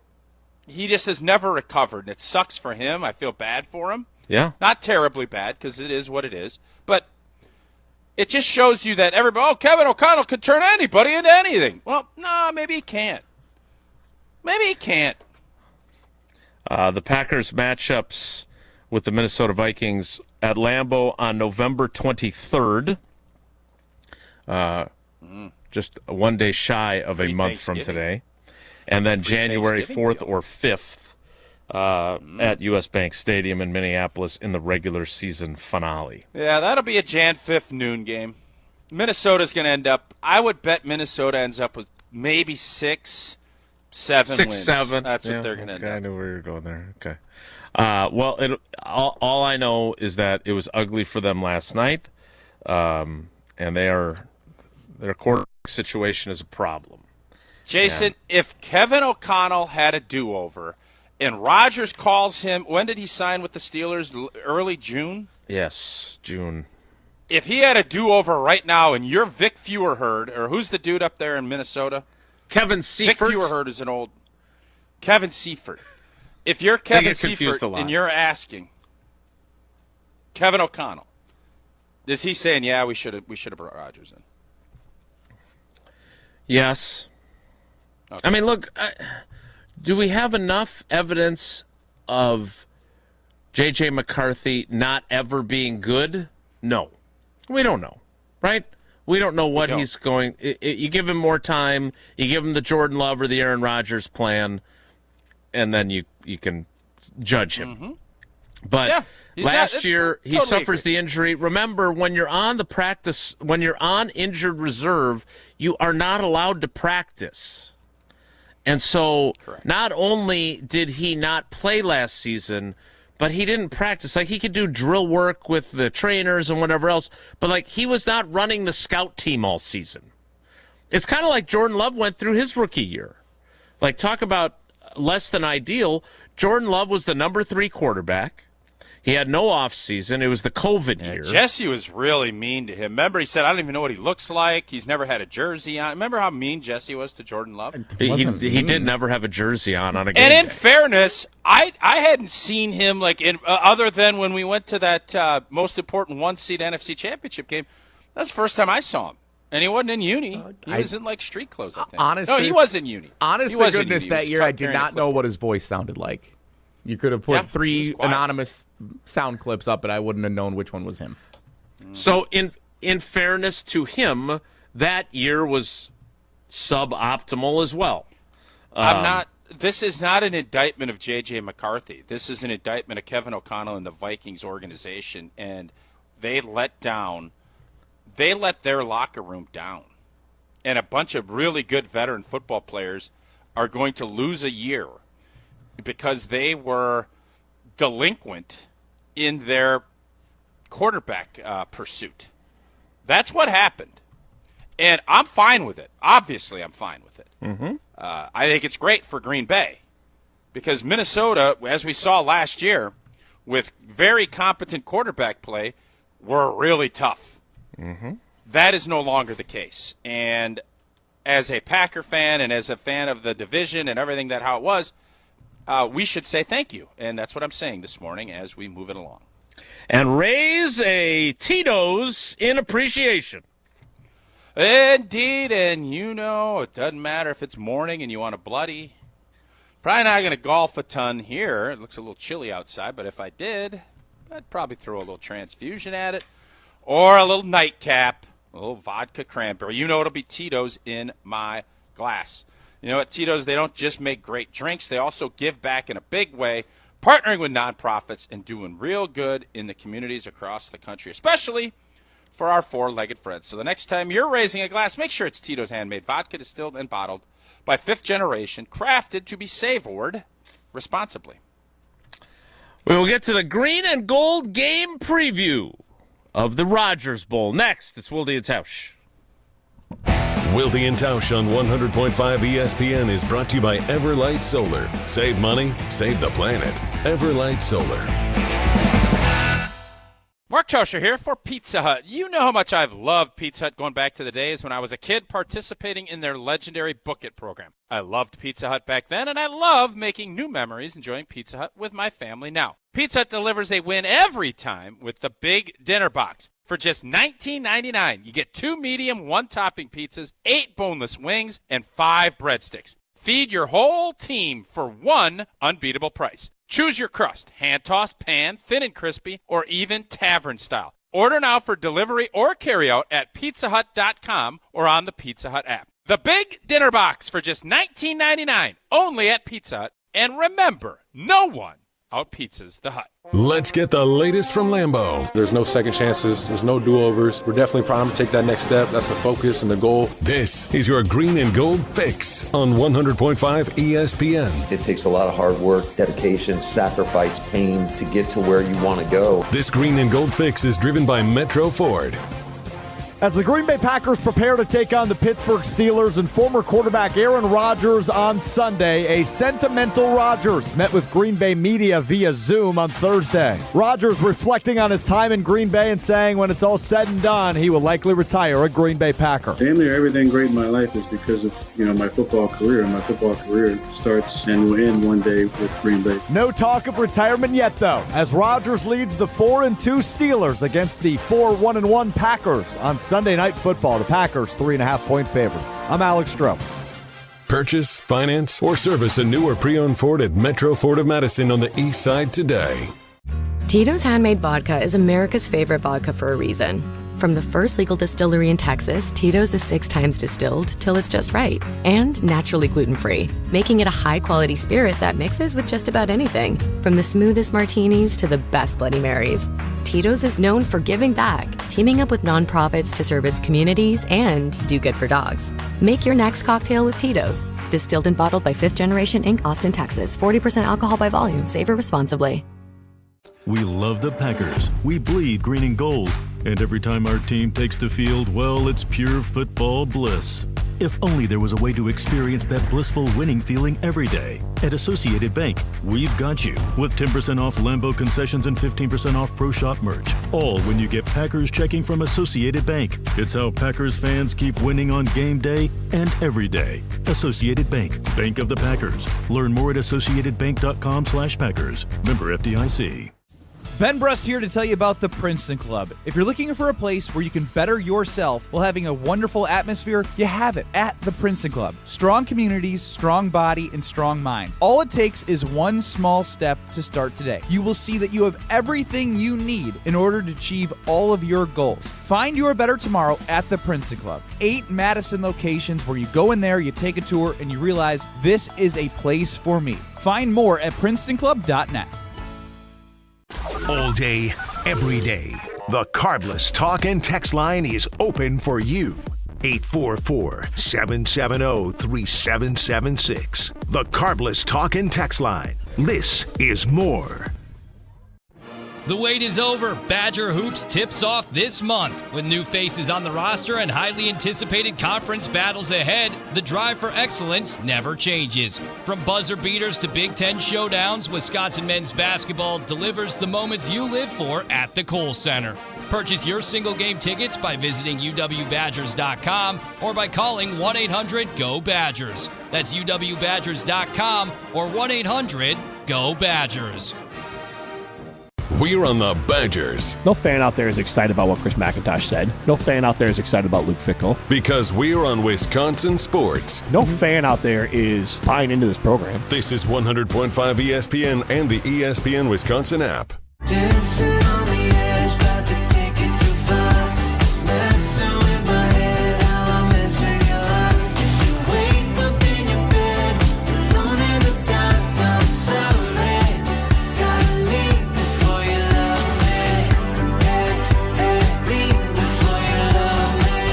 he just has never recovered, and it sucks for him. I feel bad for him. Yeah, not terribly bad, because it is what it is, but it just shows you that everybody, Kevin O'Connell could turn anybody into anything. Well, no, maybe he can't. Maybe he can't. The Packers matchups with the Minnesota Vikings at Lambeau on November 23rd. Just one day shy of a month from today. And then January 4th or 5th at U.S. Bank Stadium in Minneapolis in the regular season finale. Yeah, that'll be a Jan 5th noon game. Minnesota's going to end up, I would bet Minnesota ends up with maybe 6-7 wins. 6-7. That's what they're going to end up. I knew where you were going there. Okay. Well, all I know is that it was ugly for them last night, and their quarterback situation is a problem. Jason, if Kevin O'Connell had a do-over and Rodgers calls him, when did he sign with the Steelers? Early June? Yes, June. If he had a do-over right now and you're Vic Feuerherd, or who's the dude up there in Minnesota? Kevin Seifert. Vic Feuerherd is an old Kevin Seifert. If you're Kevin Seifert and you're asking Kevin O'Connell, is he saying, yeah, we should have brought Rodgers in? Yes. Okay. I mean, look, do we have enough evidence of J.J. McCarthy not ever being good? No. We don't know, right? We don't know what he's going. You give him more time, you give him the Jordan Love or the Aaron Rodgers plan, and then you can judge him. Mm-hmm. But last year he suffers the injury. Remember, when you're on the practice, when you're on injured reserve, you are not allowed to practice. And so not only did he not play last season, but he didn't practice. Like, he could do drill work with the trainers and whatever else, but, like, he was not running the scout team all season. It's kind of like Jordan Love went through his rookie year. Like, talk about less than ideal. Jordan Love was the number 3 quarterback. He had no offseason. It was the COVID year. Jesse was really mean to him. Remember, he said, I don't even know what he looks like. He's never had a jersey on. Remember how mean Jesse was to Jordan Love? He did never have a jersey on a game And in day. fairness, I hadn't seen him, like, other than when we went to that most important one-seed NFC championship game. That's the first time I saw him. And he wasn't in uni. He was in, like, street clothes, I think. Honestly, no, he was in uni. Honest to goodness, that year I did not know what his voice sounded like. You could have put 3 anonymous sound clips up, but I wouldn't have known which one was him. So in fairness to him, that year was suboptimal as well. This is not an indictment of J.J. McCarthy. This is an indictment of Kevin O'Connell and the Vikings organization, and they let their locker room down. And a bunch of really good veteran football players are going to lose a year because they were delinquent in their quarterback pursuit. That's what happened. And I'm fine with it. Obviously, I'm fine with it. Mm-hmm. I think it's great for Green Bay because Minnesota, as we saw last year, with very competent quarterback play, were really tough. Mm-hmm. That is no longer the case. And as a Packer fan and as a fan of the division and everything how it was, we should say thank you. And that's what I'm saying this morning as we move it along. And raise a Tito's in appreciation. Indeed, and it doesn't matter if it's morning and you want a bloody. Probably not going to golf a ton here. It looks a little chilly outside, but if I did, I'd probably throw a little transfusion at it. Or a little nightcap, a little vodka cranberry. It'll be Tito's in my glass. At Tito's, they don't just make great drinks. They also give back in a big way, partnering with nonprofits and doing real good in the communities across the country, especially for our four-legged friends. So the next time you're raising a glass, make sure it's Tito's handmade vodka, distilled and bottled by fifth generation, crafted to be savored responsibly. We will get to the green and gold game preview of the Rodgers Bowl. Next, it's Wilde and Tausch. Wilde and Tausch on 100.5 ESPN is brought to you by Everlight Solar. Save money, save the planet. Everlight Solar. Mark Tauscher here for Pizza Hut. You know how much I've loved Pizza Hut going back to the days when I was a kid participating in their legendary Book It program. I loved Pizza Hut back then, and I love making new memories enjoying Pizza Hut with my family now. Pizza Hut delivers a win every time with the Big Dinner Box. For just $19.99, you get 2 medium, 1-topping pizzas, 8 boneless wings, and 5 breadsticks. Feed your whole team for one unbeatable price. Choose your crust, hand-tossed, pan, thin and crispy, or even tavern style. Order now for delivery or carryout at pizzahut.com or on the Pizza Hut app. The Big Dinner Box for just $19.99, only at Pizza Hut. And remember, no one out-pizzas the Hut. Let's get the latest from Lambeau. There's no second chances. There's no do-overs. We're definitely primed to take that next step. That's the focus and the goal. This is your green and gold fix on 100.5 ESPN. It takes a lot of hard work, dedication, sacrifice, pain to get to where you want to go. This green and gold fix is driven by Metro Ford. As the Green Bay Packers prepare to take on the Pittsburgh Steelers and former quarterback Aaron Rodgers on Sunday, a sentimental Rodgers met with Green Bay media via Zoom on Thursday. Rodgers reflecting on his time in Green Bay and saying when it's all said and done, he will likely retire a Green Bay Packer. Damn near everything great in my life is because of, my football career. My football career starts and will end one day with Green Bay. No talk of retirement yet, though, as Rodgers leads the 4-2 Steelers against the 4-1-1 Packers on Sunday Night Football. The Packers 3.5-point favorites. I'm Alex Stroh. Purchase, finance, or service a new or pre-owned Ford at Metro Ford of Madison on the east side today. Tito's Handmade Vodka is America's favorite vodka for a reason. From the first legal distillery in Texas, Tito's is 6 times distilled till it's just right. And naturally gluten-free, making it a high-quality spirit that mixes with just about anything. From the smoothest martinis to the best Bloody Marys. Tito's is known for giving back, teaming up with nonprofits to serve its communities and do good for dogs. Make your next cocktail with Tito's. Distilled and bottled by 5th Generation Inc., Austin, Texas. 40% alcohol by volume. Savor responsibly. We love the Packers. We bleed green and gold. And every time our team takes the field, well, it's pure football bliss. If only there was a way to experience that blissful winning feeling every day. At Associated Bank, we've got you with 10% off Lambeau concessions and 15% off Pro Shop merch. All when you get Packers checking from Associated Bank. It's how Packers fans keep winning on game day and every day. Associated Bank, Bank of the Packers. Learn more at associatedbank.com/Packers. Member FDIC. Ben Brust here to tell you about the Princeton Club. If you're looking for a place where you can better yourself while having a wonderful atmosphere, you have it at the Princeton Club. Strong communities, strong body, and strong mind. All it takes is one small step to start today. You will see that you have everything you need in order to achieve all of your goals. Find your better tomorrow at the Princeton Club. 8 Madison locations where you go in there, you take a tour, and you realize this is a place for me. Find more at PrincetonClub.net. All day, every day, the Carbless Talk and Text line is open for you. 844-770-3776. The Carbless Talk and Text line. This is more. The wait is over. Badger Hoops tips off this month. With new faces on the roster and highly anticipated conference battles ahead, the drive for excellence never changes. From buzzer beaters to Big Ten showdowns, Wisconsin men's basketball delivers the moments you live for at the Kohl Center. Purchase your single game tickets by visiting uwbadgers.com or by calling 1-800-GO-BADGERS. That's uwbadgers.com or 1-800-GO-BADGERS. We're on the Badgers. No fan out there is excited about what Chris McIntosh said. No fan out there is excited about Luke Fickell. Because we're on Wisconsin sports. No fan out there is buying into this program. This is 100.5 ESPN and the ESPN Wisconsin app. Dancing on the edge, about to take it too far. Messing with my head, how I mess with your heart. If you wake up in your bed, alone in the dark, I'm sorry. Gotta leave before you love me. Leave before you love me.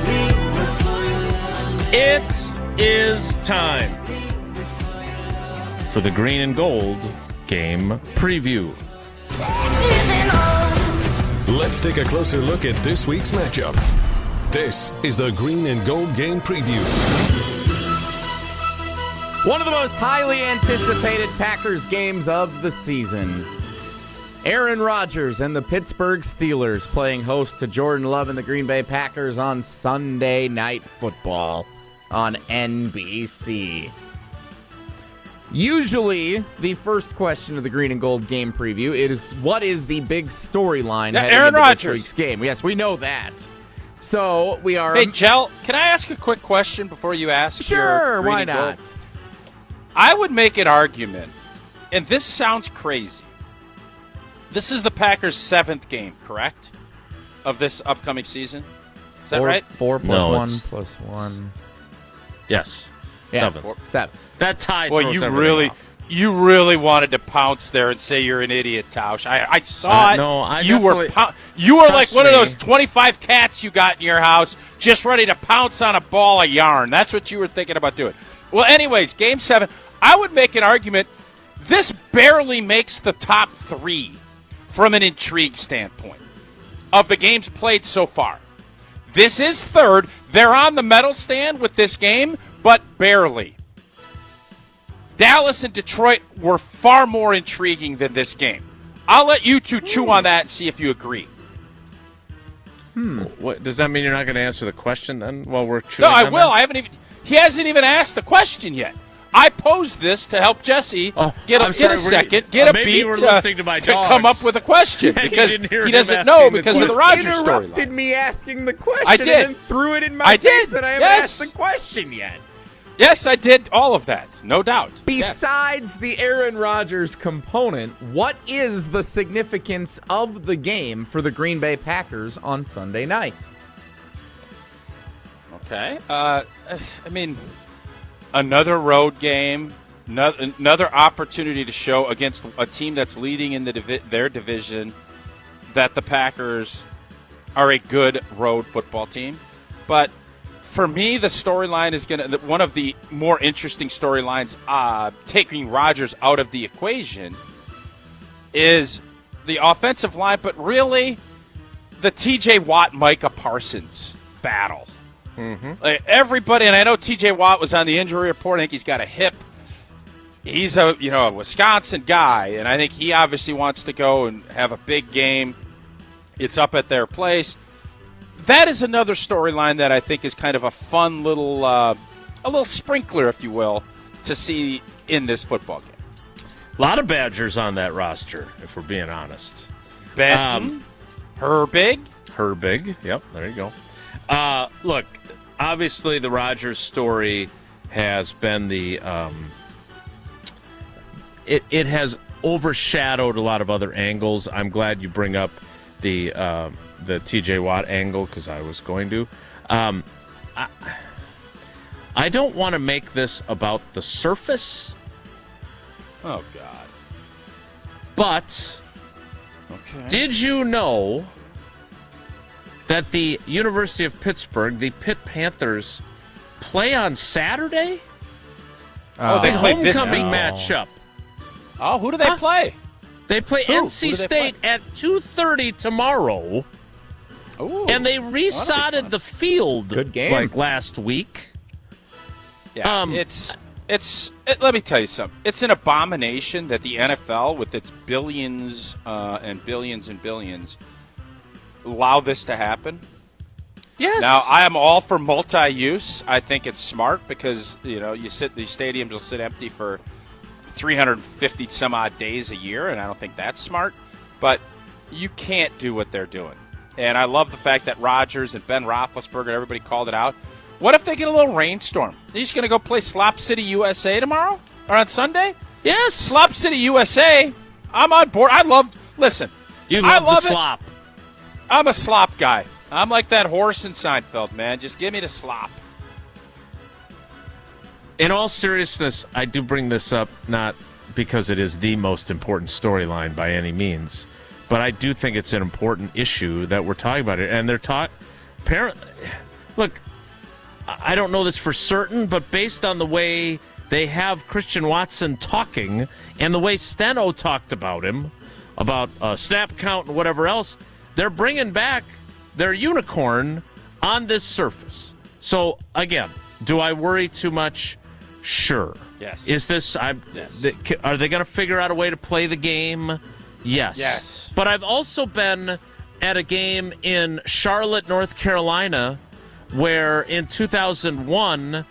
Leave before you love me. It is time for the green and gold game preview. Let's take a closer look at this week's matchup. This is the Green and Gold Game Preview. One of the most highly anticipated Packers games of the season. Aaron Rodgers and the Pittsburgh Steelers playing host to Jordan Love and the Green Bay Packers on Sunday Night Football on NBC. Usually, the first question of the Green and Gold Game Preview is, what is the big storyline heading Aaron into Rodgers. this week's game? Yes, we know that. So, we are... Hey, Jell, can I ask a quick question before you ask? Sure, why not? I would make an argument, and this sounds crazy. This is the Packers' 7th game, correct? Of this upcoming season? Is that right? 4 plus 1 plus 1. Yes. Yeah, 7. 7. That tie Well, throws you everything off. really wanted to pounce there and say you're an idiot, Tausch. I saw it. No, I you were like one of those 25 cats you got in your house, just ready to pounce on a ball of yarn. That's what you were thinking about doing. Well, anyways, Game 7, I would make an argument. This barely makes the top 3 from an intrigue standpoint. of the games played so far. This is third. They're on the medal stand with this game, but barely. Dallas and Detroit were far more intriguing than this game. I'll let you two chew on that and see if you agree. What, does that mean you're not going to answer the question then while we're chewing? No, I on will. that? He hasn't even asked the question yet. I posed this to help Jesse get a beat to come up with a question because he doesn't know because of the Rodgers story. Interrupted me asking the question I did. and then threw it in my face that I haven't asked the question yet. Yes, I did all of that, no doubt. Besides the Aaron Rodgers component, what is the significance of the game for the Green Bay Packers on Sunday night? Okay. I mean, another road game, another opportunity to show against a team that's leading in their division that the Packers are a good road football team. But for me, the storyline is one of the more interesting storylines, taking Rodgers out of the equation, is the offensive line, but really the T.J. Watt, Micah Parsons battle. Like everybody, and I know T.J. Watt was on the injury report. I think he's got a hip. He's a Wisconsin guy, and I think he obviously wants to go and have a big game. It's up at their place. That is another storyline that I think is kind of a fun little, a little sprinkler, if you will, to see in this football game. A lot of Badgers on that roster, if we're being honest. Herbig. Yep, there you go. Look, obviously the Rodgers story has been the it has overshadowed a lot of other angles. I'm glad you bring up the T.J. Watt angle because I was going to. I don't want to make this about the surface. Oh, God. But did you know that the University of Pittsburgh, the Pitt Panthers, play on Saturday? They play this homecoming matchup. Oh, who do they play? They play Who? NC Who do they State at 2:30 tomorrow. Ooh, and they resodded the field Good game. like last week. Yeah, let me tell you something. It's an abomination that the NFL, with its billions and billions and billions, allow this to happen. Yes. Now, I am all for multi-use. I think it's smart because, these stadiums will sit empty for 350 some odd days a year, and I don't think that's smart. But you can't do what they're doing. And I love the fact that Rodgers and Ben Roethlisberger, everybody called it out. What if they get a little rainstorm? Are you just going to go play Slop City, USA tomorrow? Or on Sunday? Yes. Slop City, USA. I'm on board. Listen. You love the it. slop. I'm a slop guy. I'm like that horse in Seinfeld, man. Just give me the slop. In all seriousness, I do bring this up not because it is the most important storyline by any means, but I do think it's an important issue that we're talking about it. And they're apparently, look, I don't know this for certain, but based on the way they have Christian Watson talking and the way Steno talked about him, about snap count and whatever else, they're bringing back their unicorn on this surface. So, again, do I worry too much? Sure. Yes. Is this? Yes. Are they going to figure out a way to play the game? Yes. Yes. But I've also been at a game in Charlotte, North Carolina, where in 2001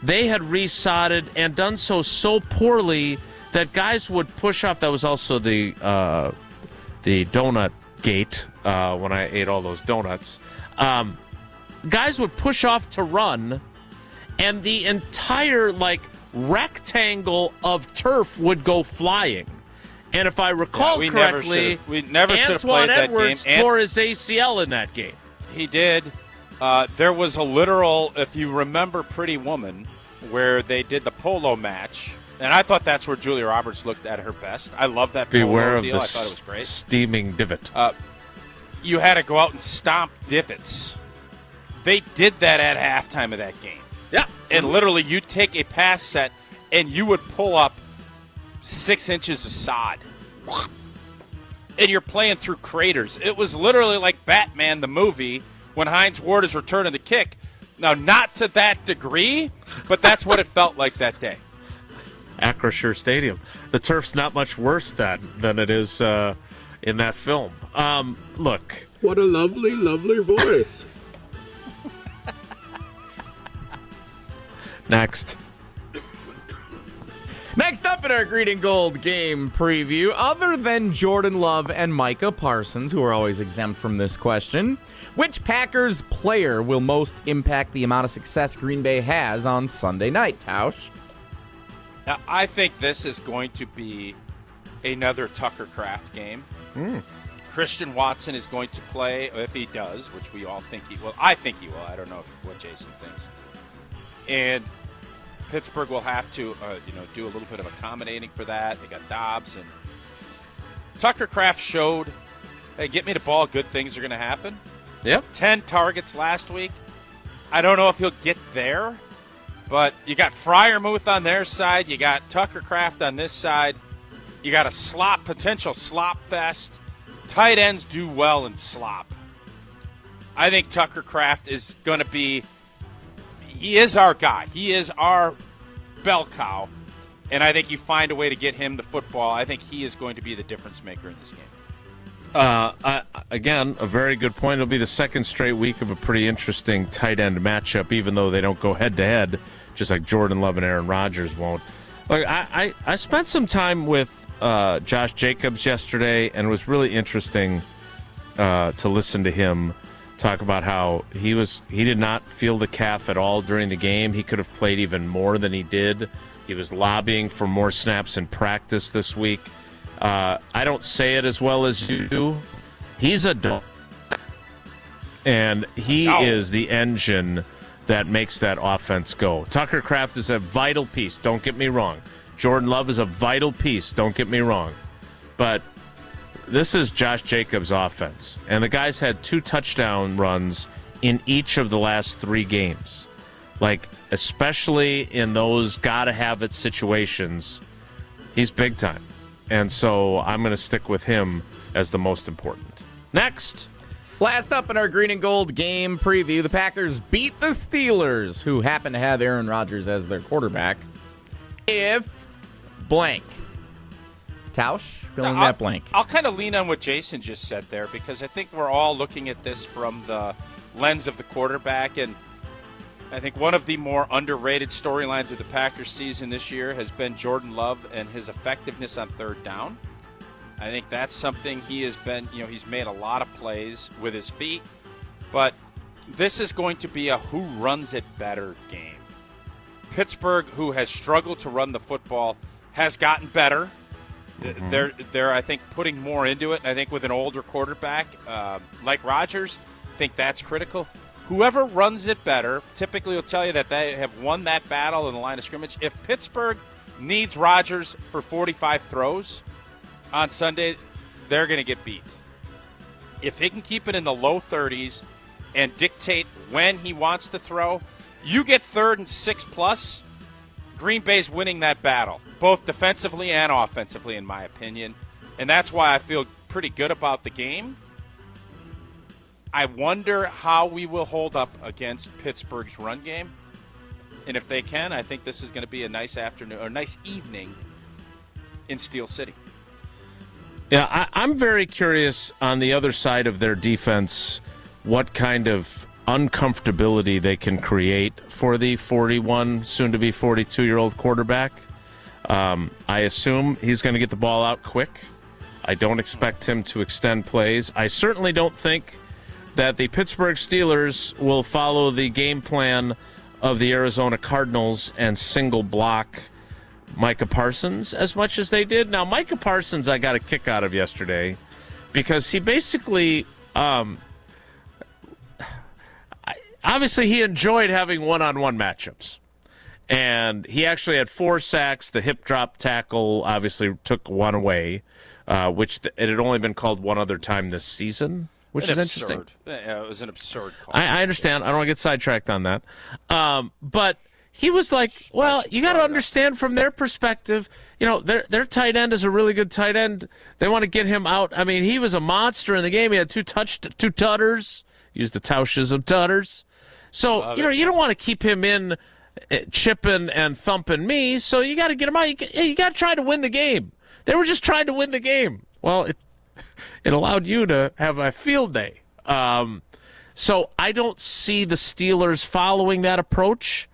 they had resodded and done so poorly that guys would push off. That was also the donut gate when I ate all those donuts. Guys would push off to run, and the entire rectangle of turf would go flying. And if I recall correctly, we never should have played Antoine that Edwards game. tore his ACL in that game. He did. There was a literal, if you remember Pretty Woman, where they did the polo match, and I thought that's where Julia Roberts looked at her best. I love that Beware polo of deal. the I thought it was great. steaming divot. You had to go out and stomp divots. They did that at halftime of that game. Yeah. And literally, you'd take a pass set, and you would pull up 6 inches of sod. and you're playing through craters. It was literally like Batman the movie when Hines Ward is returning the kick. Now, not to that degree, but that's what it felt like that day. Acrisure Stadium. The turf's not much worse than it is in that film. Look. What a lovely, lovely voice. Next. Next up in our Green and Gold game preview, other than Jordan Love and Micah Parsons, who are always exempt from this question, which Packers player will most impact the amount of success Green Bay has on Sunday night, Tausch? Now, I think this is going to be another Tucker Kraft game. Christian Watson is going to play, if he does, which we all think he will. I think he will. I don't know what Jason thinks. And Pittsburgh will have to, do a little bit of accommodating for that. They got Dobbs, and Tucker Kraft showed, hey, get me the ball, good things are going to happen. Yep. 10 targets last week. I don't know if he'll get there, but you got Freiermuth on their side. You got Tucker Kraft on this side. You got a potential slop fest. Tight ends do well in slop. I think Tucker Kraft is going to be, he is our guy. He is our bell cow. And I think you find a way to get him the football. I think he is going to be the difference maker in this game. Again, a very good point. It'll be the second straight week of a pretty interesting tight end matchup, even though they don't go head-to-head, just like Jordan Love and Aaron Rodgers won't. Look, I spent some time with Josh Jacobs yesterday, and it was really interesting to listen to him talk about how he did not feel the calf at all during the game. He could have played even more than he did. He was lobbying for more snaps in practice this week. I don't say it as well as you do. He's a dog, and he is the engine that makes that offense go. Tucker Kraft is a vital piece, don't get me wrong. Jordan Love is a vital piece, don't get me wrong. But this is Josh Jacobs' offense, and the guy's had 2 touchdown runs in each of the last 3 games. Like, especially in those gotta-have-it situations, he's big time. And so I'm going to stick with him as the most important. Next. Last up in our Green and Gold game preview, the Packers beat the Steelers, who happen to have Aaron Rodgers as their quarterback, if blank. Tausch, fill in that blank. I'll kind of lean on what Jason just said there, because I think we're all looking at this from the lens of the quarterback, and I think one of the more underrated storylines of the Packers season this year has been Jordan Love and his effectiveness on third down. I think that's something he has been, he's made a lot of plays with his feet, but this is going to be a who runs it better game. Pittsburgh, who has struggled to run the football, has gotten better. They're, I think, putting more into it. And I think with an older quarterback like Rodgers, I think that's critical. Whoever runs it better typically will tell you that they have won that battle in the line of scrimmage. If Pittsburgh needs Rodgers for 45 throws on Sunday, they're going to get beat. If he can keep it in the low 30s and dictate when he wants to throw, you get 3rd and 6+, Green Bay's winning that battle, both defensively and offensively, in my opinion. And that's why I feel pretty good about the game. I wonder how we will hold up against Pittsburgh's run game. And if they can, I think this is going to be a nice afternoon or nice evening in Steel City. Yeah, I'm very curious on the other side of their defense what kind of uncomfortability they can create for the 41, soon-to-be 42-year-old quarterback. I assume he's going to get the ball out quick. I don't expect him to extend plays. I certainly don't think that the Pittsburgh Steelers will follow the game plan of the Arizona Cardinals and single block Micah Parsons as much as they did. Now, Micah Parsons I got a kick out of yesterday because he basically obviously he enjoyed having one-on-one matchups. And he actually had 4 sacks. The hip drop tackle obviously took one away, which it had only been called one other time this season, which is interesting. Yeah, it was an absurd call. I understand. I don't want to get sidetracked on that. But he was like, well, you got to understand from their perspective, their tight end is a really good tight end. They want to get him out. I mean, he was a monster in the game. He had two tutters. Used the Tausches tutters. So, you don't want to keep him in chipping and thumping me. So you got to get him out. You got to try to win the game. They were just trying to win the game. Well, it allowed you to have a field day. So I don't see the Steelers following that approach.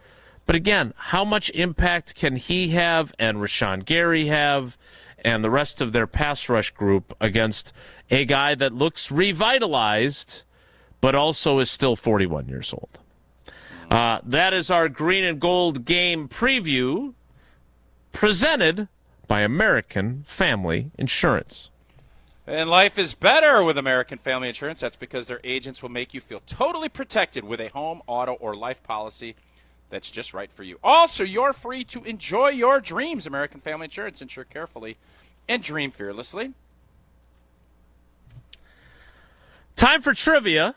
But again, how much impact can he have and Rashawn Gary have and the rest of their pass rush group against a guy that looks revitalized but also is still 41 years old? That is our green and gold game preview presented by American Family Insurance. And life is better with American Family Insurance. That's because their agents will make you feel totally protected with a home, auto, or life policy that's just right for you. Also, you're free to enjoy your dreams. American Family Insurance. Insure carefully and dream fearlessly. Time for trivia.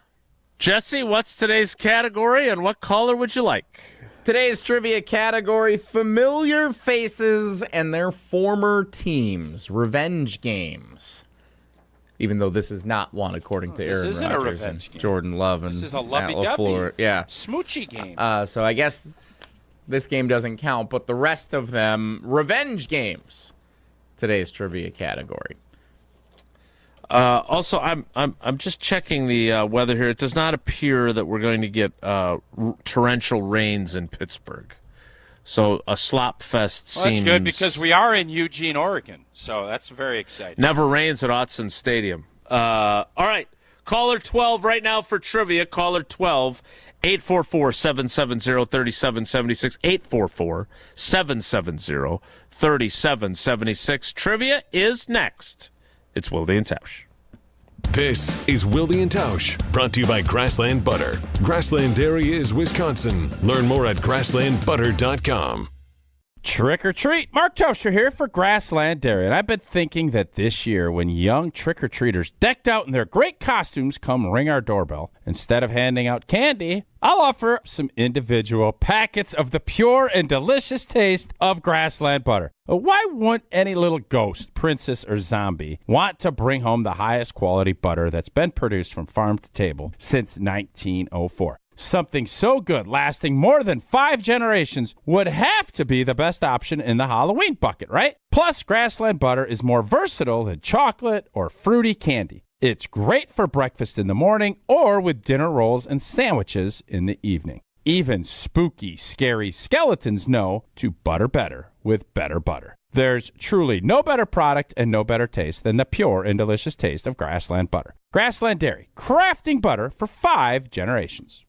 Jesse, what's today's category and what caller would you like? Today's trivia category, familiar faces and their former teams, revenge games. Even though this is not one, according to Aaron Rodgers and Jordan Love and this is a Matt LaFleur. Yeah. Smoochy game. So I guess this game doesn't count, but the rest of them, revenge games. Today's trivia category. Also, I'm just checking the weather here. It does not appear that we're going to get torrential rains in Pittsburgh. So a slop fest seems... That's good because we are in Eugene, Oregon. So that's very exciting. Never rains at Autzen Stadium. All right. Caller 12 right now for trivia. Caller 12, 844-770-3776. 844-770-3776. Trivia is next. It's Wilde and Tausch. This is Wilde and Tausch, brought to you by Grassland Butter. Grassland Dairy is Wisconsin. Learn more at grasslandbutter.com. Trick or treat. Mark Toscher here for Grassland Dairy. And I've been thinking that this year, when young trick-or-treaters decked out in their great costumes come ring our doorbell, instead of handing out candy, I'll offer some individual packets of the pure and delicious taste of Grassland Butter. Why wouldn't any little ghost, princess, or zombie want to bring home the highest quality butter that's been produced from farm to table since 1904? Something so good, lasting more than 5 generations, would have to be the best option in the Halloween bucket, right? Plus, Grassland Butter is more versatile than chocolate or fruity candy. It's great for breakfast in the morning or with dinner rolls and sandwiches in the evening. Even spooky, scary skeletons know to butter better with better butter. There's truly no better product and no better taste than the pure and delicious taste of Grassland Butter. Grassland Dairy, crafting butter for 5 generations.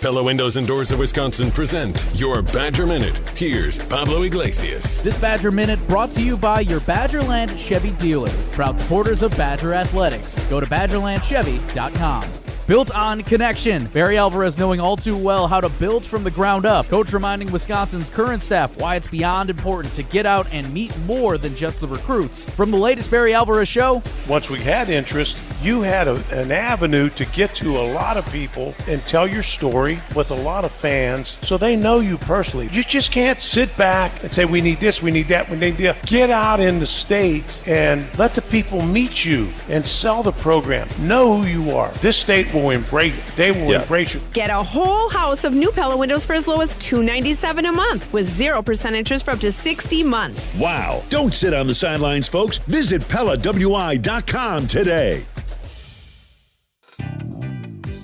Pella Windows and Doors of Wisconsin present your Badger Minute. Here's Pablo Iglesias. This Badger Minute brought to you by your Badgerland Chevy dealers, proud supporters of Badger Athletics. Go to BadgerlandChevy.com. Built on connection. Barry Alvarez knowing all too well how to build from the ground up. Coach reminding Wisconsin's current staff why it's beyond important to get out and meet more than just the recruits. From the latest Barry Alvarez show. Once we had interest, you had an avenue to get to a lot of people and tell your story with a lot of fans so they know you personally. You just can't sit back and say, we need this, we need that, we need that. Get out in the state and let the people meet you and sell the program. Know who you are. This state will embrace it. They will embrace you. Get a whole house of new Pella windows for as low as $297 a month with 0% interest for up to 60 months. Wow. Don't sit on the sidelines, folks. Visit PellaWI.com today.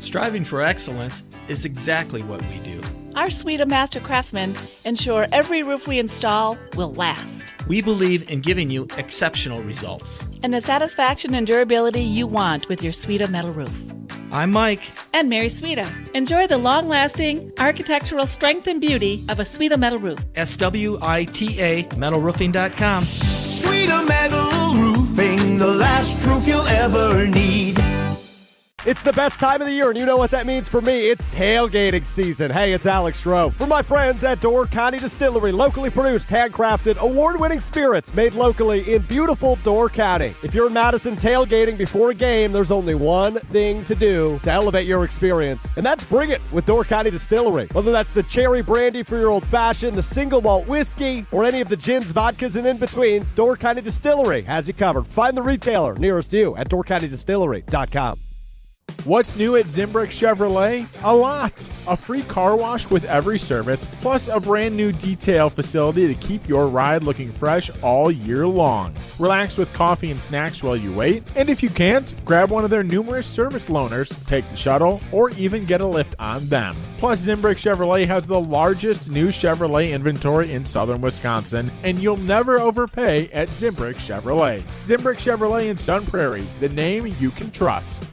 Striving for excellence is exactly what we do. Our suite of master craftsmen ensure every roof we install will last. We believe in giving you exceptional results. And the satisfaction and durability you want with your suite of metal roof. I'm Mike. And Mary Suita. Enjoy the long-lasting architectural strength and beauty of a Suita metal roof. SWITA metalroofing.com. Suita Metal Roofing, the last roof you'll ever need. It's the best time of the year, and you know what that means for me. It's tailgating season. Hey, it's Alex Stroh. For my friends at Door County Distillery, locally produced, handcrafted, award-winning spirits made locally in beautiful Door County. If you're in Madison tailgating before a game, there's only one thing to do to elevate your experience, and that's bring it with Door County Distillery. Whether that's the cherry brandy for your old-fashioned, the single malt whiskey, or any of the gins, vodkas, and in-betweens, Door County Distillery has you covered. Find the retailer nearest you at doorcountydistillery.com. What's new at Zimbrick Chevrolet? A lot. A free car wash with every service, plus a brand new detail facility to keep your ride looking fresh all year long. Relax with coffee and snacks while you wait, and if you can't, grab one of their numerous service loaners, take the shuttle, or even get a lift on them. Plus, Zimbrick Chevrolet has the largest new Chevrolet inventory in southern Wisconsin, and you'll never overpay at Zimbrick Chevrolet. Zimbrick Chevrolet in Sun Prairie, the name you can trust.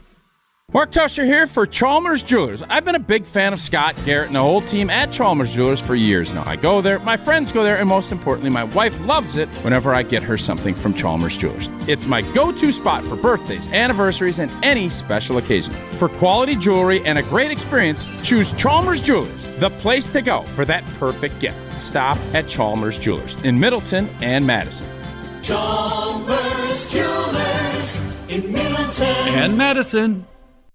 Mark Tauscher here for Chalmers Jewelers. I've been a big fan of Scott, Garrett, and the whole team at Chalmers Jewelers for years now. I go there, my friends go there, and most importantly, my wife loves it whenever I get her something from Chalmers Jewelers. It's my go-to spot for birthdays, anniversaries, and any special occasion. For quality jewelry and a great experience, choose Chalmers Jewelers, the place to go for that perfect gift. Stop at Chalmers Jewelers in Middleton and Madison. Chalmers Jewelers in Middleton and Madison.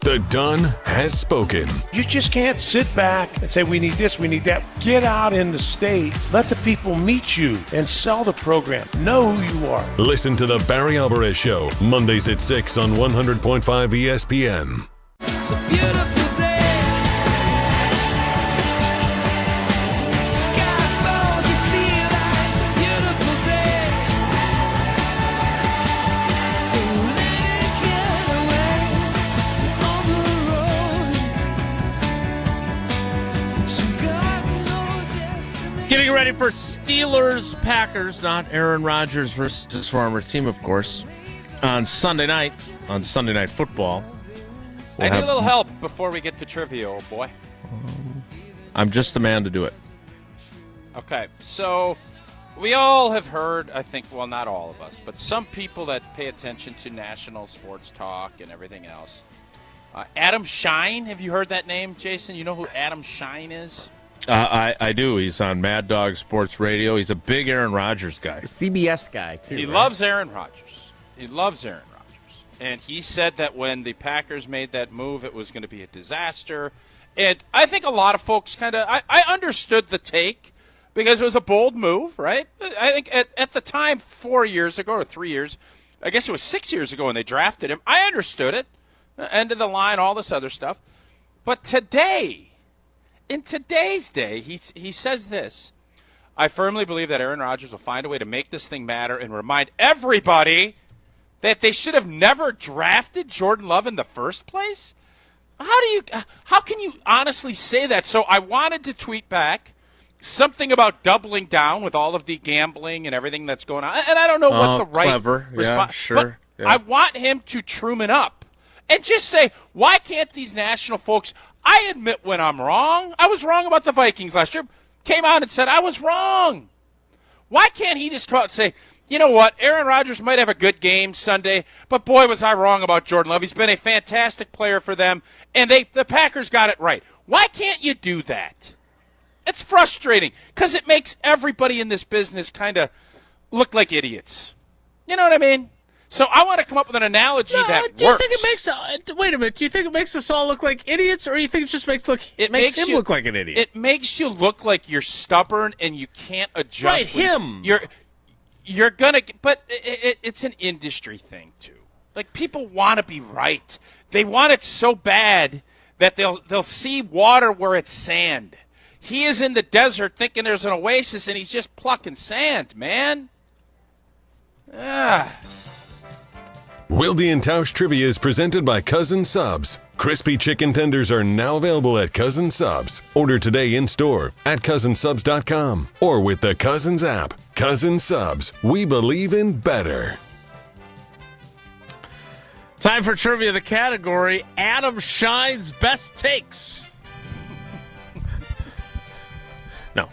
The Don has spoken. You just can't sit back and say, we need this, we need that. Get out in the state. Let the people meet you and sell the program. Know who you are. Listen to The Barry Alvarez Show, Mondays at 6 on 100.5 ESPN. It's a beautiful day. Sky falls, you feel like it's a beautiful day. So let it get away on the road. You got no destiny. Getting ready for Steelers Packers, not Aaron Rodgers versus his former team, of course, on Sunday night football. I need a little help before we get to trivia, old boy. I'm just the man to do it. Okay, so we all have heard, I think, well, not all of us, but some people that pay attention to national sports talk and everything else. Adam Shine, have you heard that name, Jason? You know who Adam Shine is? I do. He's on Mad Dog Sports Radio. He's a big Aaron Rodgers guy. CBS guy, too. He right? loves Aaron Rodgers. He loves Aaron Rodgers. And he said that when the Packers made that move, it was going to be a disaster. And I think a lot of folks kind of, I understood the take because it was a bold move, right? I think at the time, 4 years ago or 3 years, I guess it was 6 years ago when they drafted him, I understood it. End of the line, all this other stuff. But today, in today's day, he says this. I firmly believe that Aaron Rodgers will find a way to make this thing matter and remind everybody that they should have never drafted Jordan Love in the first place? How can you honestly say that? So I wanted to tweet back something about doubling down with all of the gambling and everything that's going on. And I don't know what the right response. Sure. But I want him to Truman up and just say, why can't these national folks, I admit when I'm wrong. I was wrong about the Vikings last year. Came out and said I was wrong. Why can't he just come out and say, you know what, Aaron Rodgers might have a good game Sunday, but boy, was I wrong about Jordan Love. He's been a fantastic player for them, and the Packers got it right. Why can't you do that? It's frustrating because it makes everybody in this business kind of look like idiots. You know what I mean? So I want to come up with an analogy that works. Do you think it makes? Wait a minute. Do you think it makes us all look like idiots, or do you think it just makes him look like an idiot? It makes you look like you're stubborn and you can't adjust. Right, him. You're gonna, but it's an industry thing too. Like people want to be right. They want it so bad that they'll see water where it's sand. He is in the desert thinking there's an oasis, and he's just plucking sand, man. Wilde and Tausch Trivia is presented by Cousin Subs. Crispy chicken tenders are now available at Cousin Subs. Order today in store at cousinsubs.com or with the Cousins app. Cousin Subs, we believe in better. Time for trivia. The category: Adam Shine's best takes. No.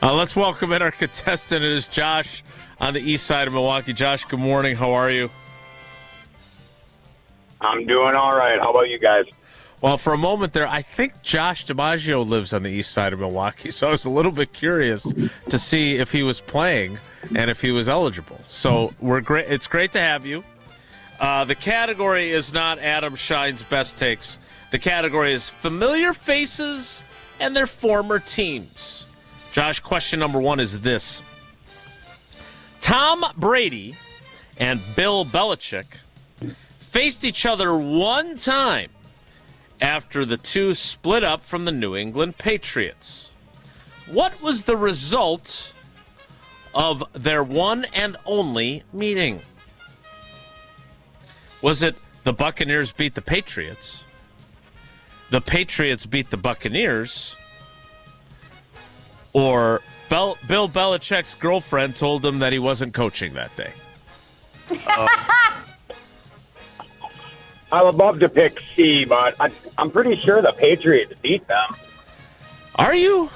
Let's welcome in our contestant. It is Josh on the east side of Milwaukee. Josh, good morning. How are you? I'm doing all right. How about you guys? Well, for a moment there, I think Josh DiMaggio lives on the east side of Milwaukee, so I was a little bit curious to see if he was playing and if he was eligible. So we're great. It's great to have you. The category is not Adam Schein's best takes. The category is familiar faces and their former teams. Josh, question number 1 is this. Tom Brady and Bill Belichick faced each other one time after the two split up from the New England Patriots. What was the result of their one and only meeting? Was it the Buccaneers beat the Patriots? The Patriots beat the Buccaneers? Or Bill Belichick's girlfriend told him that he wasn't coaching that day? I would love to pick C, but I'm pretty sure the Patriots beat them. Are you?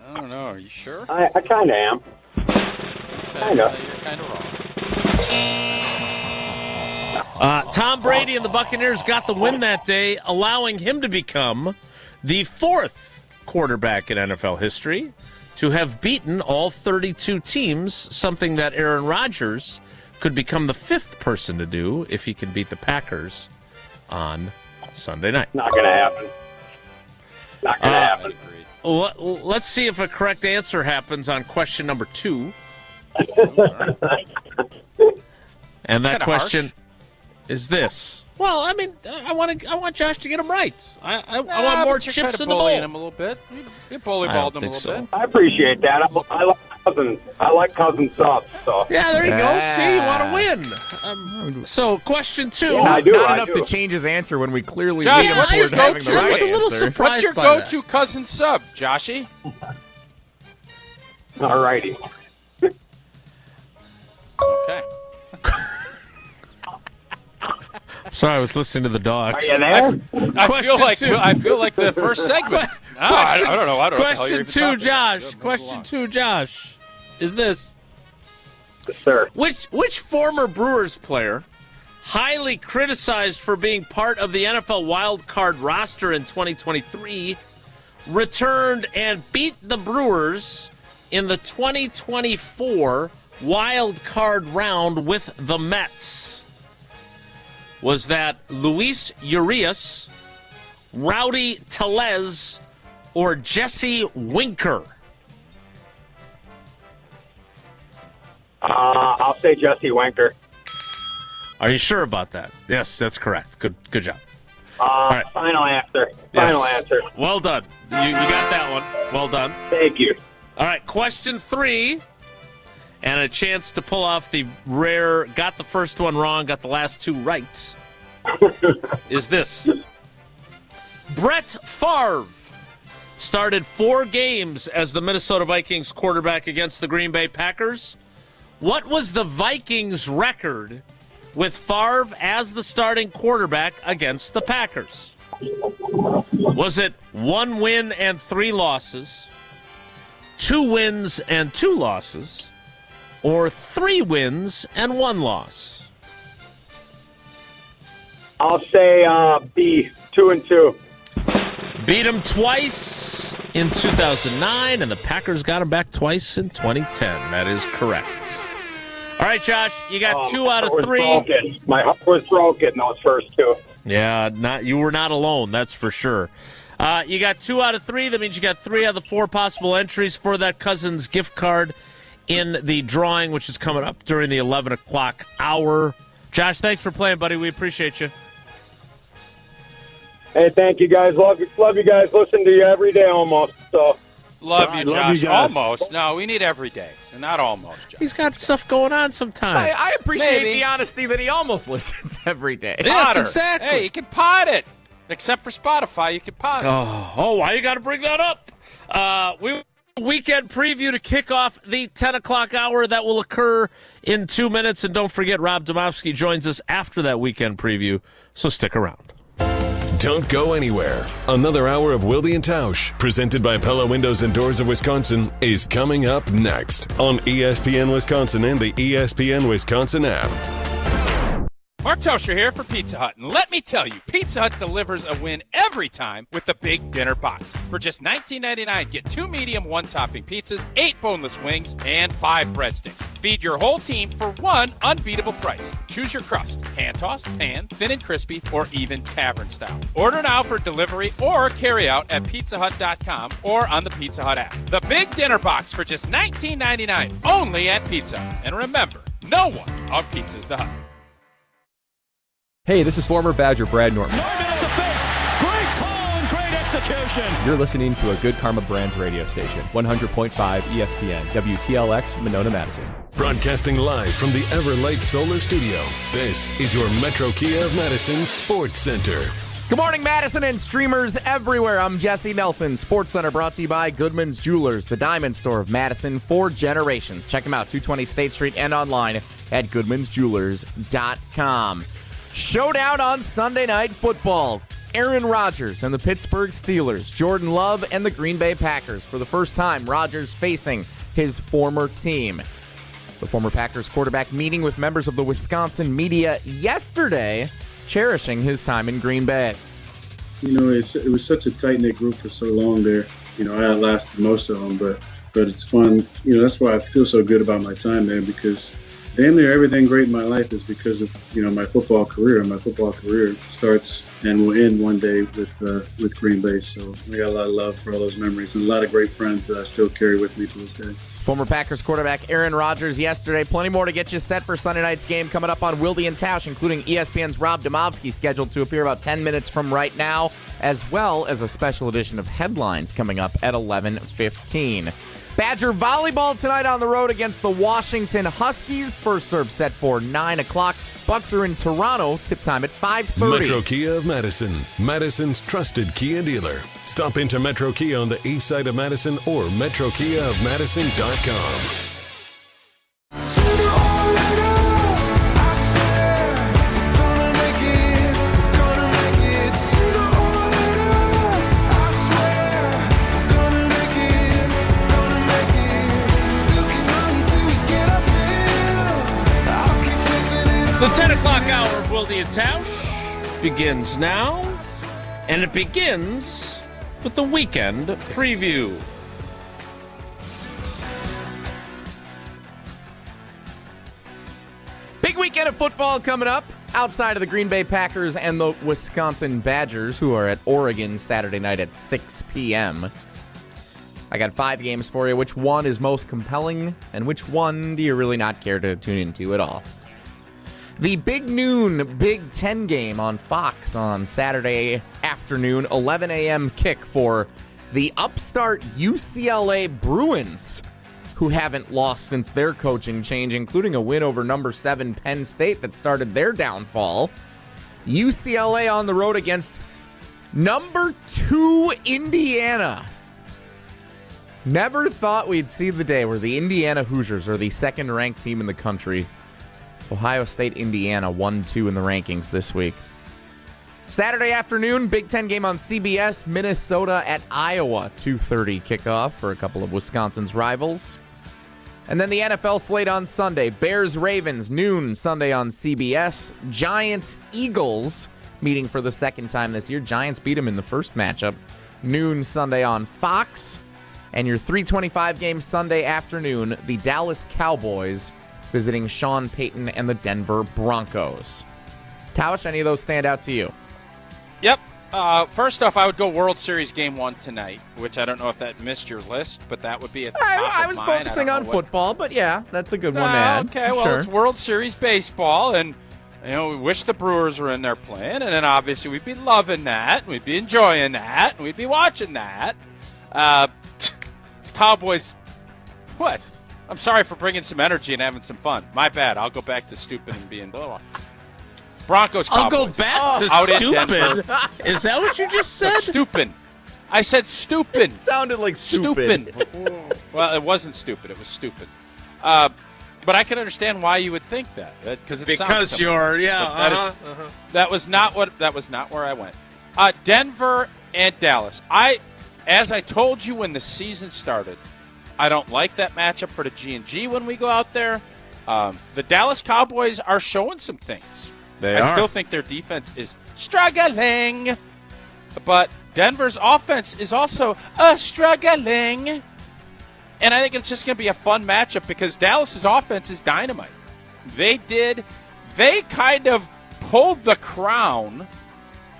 I don't know. Are you sure? I kind of am. Kind of. You're kind of wrong. Tom Brady and the Buccaneers got the win that day, allowing him to become the 4th quarterback in NFL history to have beaten all 32 teams, something that Aaron Rodgers could become the 5th person to do if he can beat the Packers on Sunday night. Not going to happen. Not going to happen. Let's see if a correct answer happens on question number 2. And that question is this. Well, I mean, I want Josh to get him right. I want more chips in the bowl. Him a little bit. You bullyballed him a little bit. I appreciate that. I like cousin subs. So. Yeah, there you go. See, you want to win. So, question 2. Yeah, not enough to change his answer when we clearly Josh, lead him what's your toward having the go-to? right I was a little answer. surprised. What's your go-to cousin sub, Joshy? All righty. Okay. Sorry, I was listening to the dogs. Are you there? I feel like the first segment. I don't know. Question 2, Josh. Question 2, Josh, is this. Sir. Which former Brewers player, highly criticized for being part of the NFL wild card roster in 2023, returned and beat the Brewers in the 2024 wild card round with the Mets? Was that Luis Urias, Rowdy Tellez, or Jesse Winker? I'll say Jesse Winker. Are you sure about that? Yes, that's correct. Good job. Right. Final answer. Final answer. Well done. You got that one. Well done. Thank you. All right, question 3. And a chance to pull off the rare, got the first one wrong, got the last 2 right, is this. Brett Favre started 4 games as the Minnesota Vikings quarterback against the Green Bay Packers. What was the Vikings' record with Favre as the starting quarterback against the Packers? Was it 1 win and 3 losses, 2 wins and 2 losses, or 3 wins and 1 loss? I'll say B, 2-2. Beat him twice in 2009, and the Packers got him back twice in 2010. That is correct. All right, Josh, you got 2 out of 3. Broken. My heart was broken those first 2. Yeah, you were not alone, that's for sure. You got 2 out of 3. That means you got 3 out of the 4 possible entries for that Cousins gift card in the drawing, which is coming up during the 11 o'clock hour. Josh, thanks for playing, buddy. We appreciate you. Hey, thank you, guys. Love you guys. Listen to you every day almost. So. Love you, Josh. Almost. No, we need every day. Not almost, Josh. He's got stuff going on sometimes. I appreciate the honesty that he almost listens every day. Yes, exactly. Hey, you can pod it. Except for Spotify, you can pod it. Oh, why you got to bring that up? Weekend preview to kick off the 10 o'clock hour. That will occur in 2 minutes. And don't forget, Rob Demovsky joins us after that weekend preview, so stick around. Don't go anywhere. Another hour of Wilde and Tausch, presented by Pella Windows and Doors of Wisconsin, is coming up next on ESPN Wisconsin and the ESPN Wisconsin app. Mark Tausch here for Pizza Hut, and let me tell you, Pizza Hut delivers a win every time with the Big Dinner Box. For just $19.99, get 2 medium, 1-topping pizzas, 8 boneless wings, and 5 breadsticks. Feed your whole team for one unbeatable price. Choose your crust, hand-tossed, pan, thin and crispy, or even tavern style. Order now for delivery or carry out at pizzahut.com or on the Pizza Hut app. The Big Dinner Box for just $19.99, only at Pizza Hut. And remember, no one on Pizza's the Hut. Hey, this is former Badger Brad Norton. It's a fake. Great call and great execution. You're listening to a Good Karma Brands radio station, 100.5 ESPN, WTLX, Monona, Madison. Broadcasting live from the Everlight Solar Studio, this is your Metro Kia of Madison Sports Center. Good morning, Madison and streamers everywhere. I'm Jesse Nelson. Sports Center brought to you by Goodman's Jewelers, the diamond store of Madison for generations. Check them out, 220 State Street and online at goodmansjewelers.com. Showdown on Sunday Night Football. Aaron Rodgers and the Pittsburgh Steelers. Jordan Love and the Green Bay Packers. For the first time, Rodgers facing his former team. The former Packers quarterback meeting with members of the Wisconsin media yesterday, cherishing his time in Green Bay. You know, it was such a tight-knit group for so long there. You know, I outlasted most of them, but it's fun. You know, that's why I feel so good about my time there, because damn near everything great in my life is because of, you know, my football career. My football career starts and will end one day with Green Bay. So I got a lot of love for all those memories and a lot of great friends that I still carry with me to this day. Former Packers quarterback Aaron Rodgers yesterday. Plenty more to get you set for Sunday night's game coming up on Wilde and Tausch, including ESPN's Rob Demovsky, scheduled to appear about 10 minutes from right now, as well as a special edition of Headlines coming up at 11:15. Badger volleyball tonight on the road against the Washington Huskies. First serve set for 9 o'clock. Bucks are in Toronto. Tip time at 5:30. Metro Kia of Madison, Madison's trusted Kia dealer. Stop into Metro Kia on the east side of Madison or metrokiaofmadison.com. The 10 o'clock hour of Wilde and Tausch begins now, and it begins with the weekend preview. Big weekend of football coming up outside of the Green Bay Packers and the Wisconsin Badgers, who are at Oregon Saturday night at 6 p.m. I got 5 games for you. Which one is most compelling, and which one do you really not care to tune into at all? The big noon Big Ten game on Fox on Saturday afternoon, 11 a.m. kick for the upstart UCLA Bruins, who haven't lost since their coaching change, including a win over number 7 Penn State that started their downfall. UCLA on the road against number 2 Indiana. Never thought we'd see the day where the Indiana Hoosiers are the second-ranked team in the country. Ohio State, Indiana, 1-2 in the rankings this week. Saturday afternoon, Big Ten game on CBS, Minnesota at Iowa, 2:30 kickoff for a couple of Wisconsin's rivals. And then the NFL slate on Sunday, Bears-Ravens, noon Sunday on CBS. Giants-Eagles, meeting for the second time this year. Giants beat them in the first matchup. Noon Sunday on Fox. And your 3:25 game Sunday afternoon, the Dallas Cowboys visiting Sean Payton and the Denver Broncos. Tausch, any of those stand out to you? Yep. First off, I would go World Series Game 1 tonight, which I don't know if that missed your list, but that would be at the top I was of mine. focusing on football, but yeah, that's a good one to add. Okay, well, sure. It's World Series Baseball, and you know we wish the Brewers were in there playing, and then obviously we'd be loving that, we'd be enjoying that, and we'd be watching that. Cowboys, what? I'm sorry for bringing some energy and having some fun. My bad. I'll go back to stupid and being Broncos. Cowboys. I'll go back to stupid. Is that what you just said? Stupid. I said stupid. It sounded like stupid. Well, it wasn't stupid. It was stupid. But I can understand why you would think that because you're that was not where I went. Denver and Dallas. As I told you when the season started, I don't like that matchup for the G&G when we go out there. The Dallas Cowboys are showing some things. I still think their defense is struggling, but Denver's offense is also struggling. And I think it's just going to be a fun matchup because Dallas's offense is dynamite. They kind of pulled the crown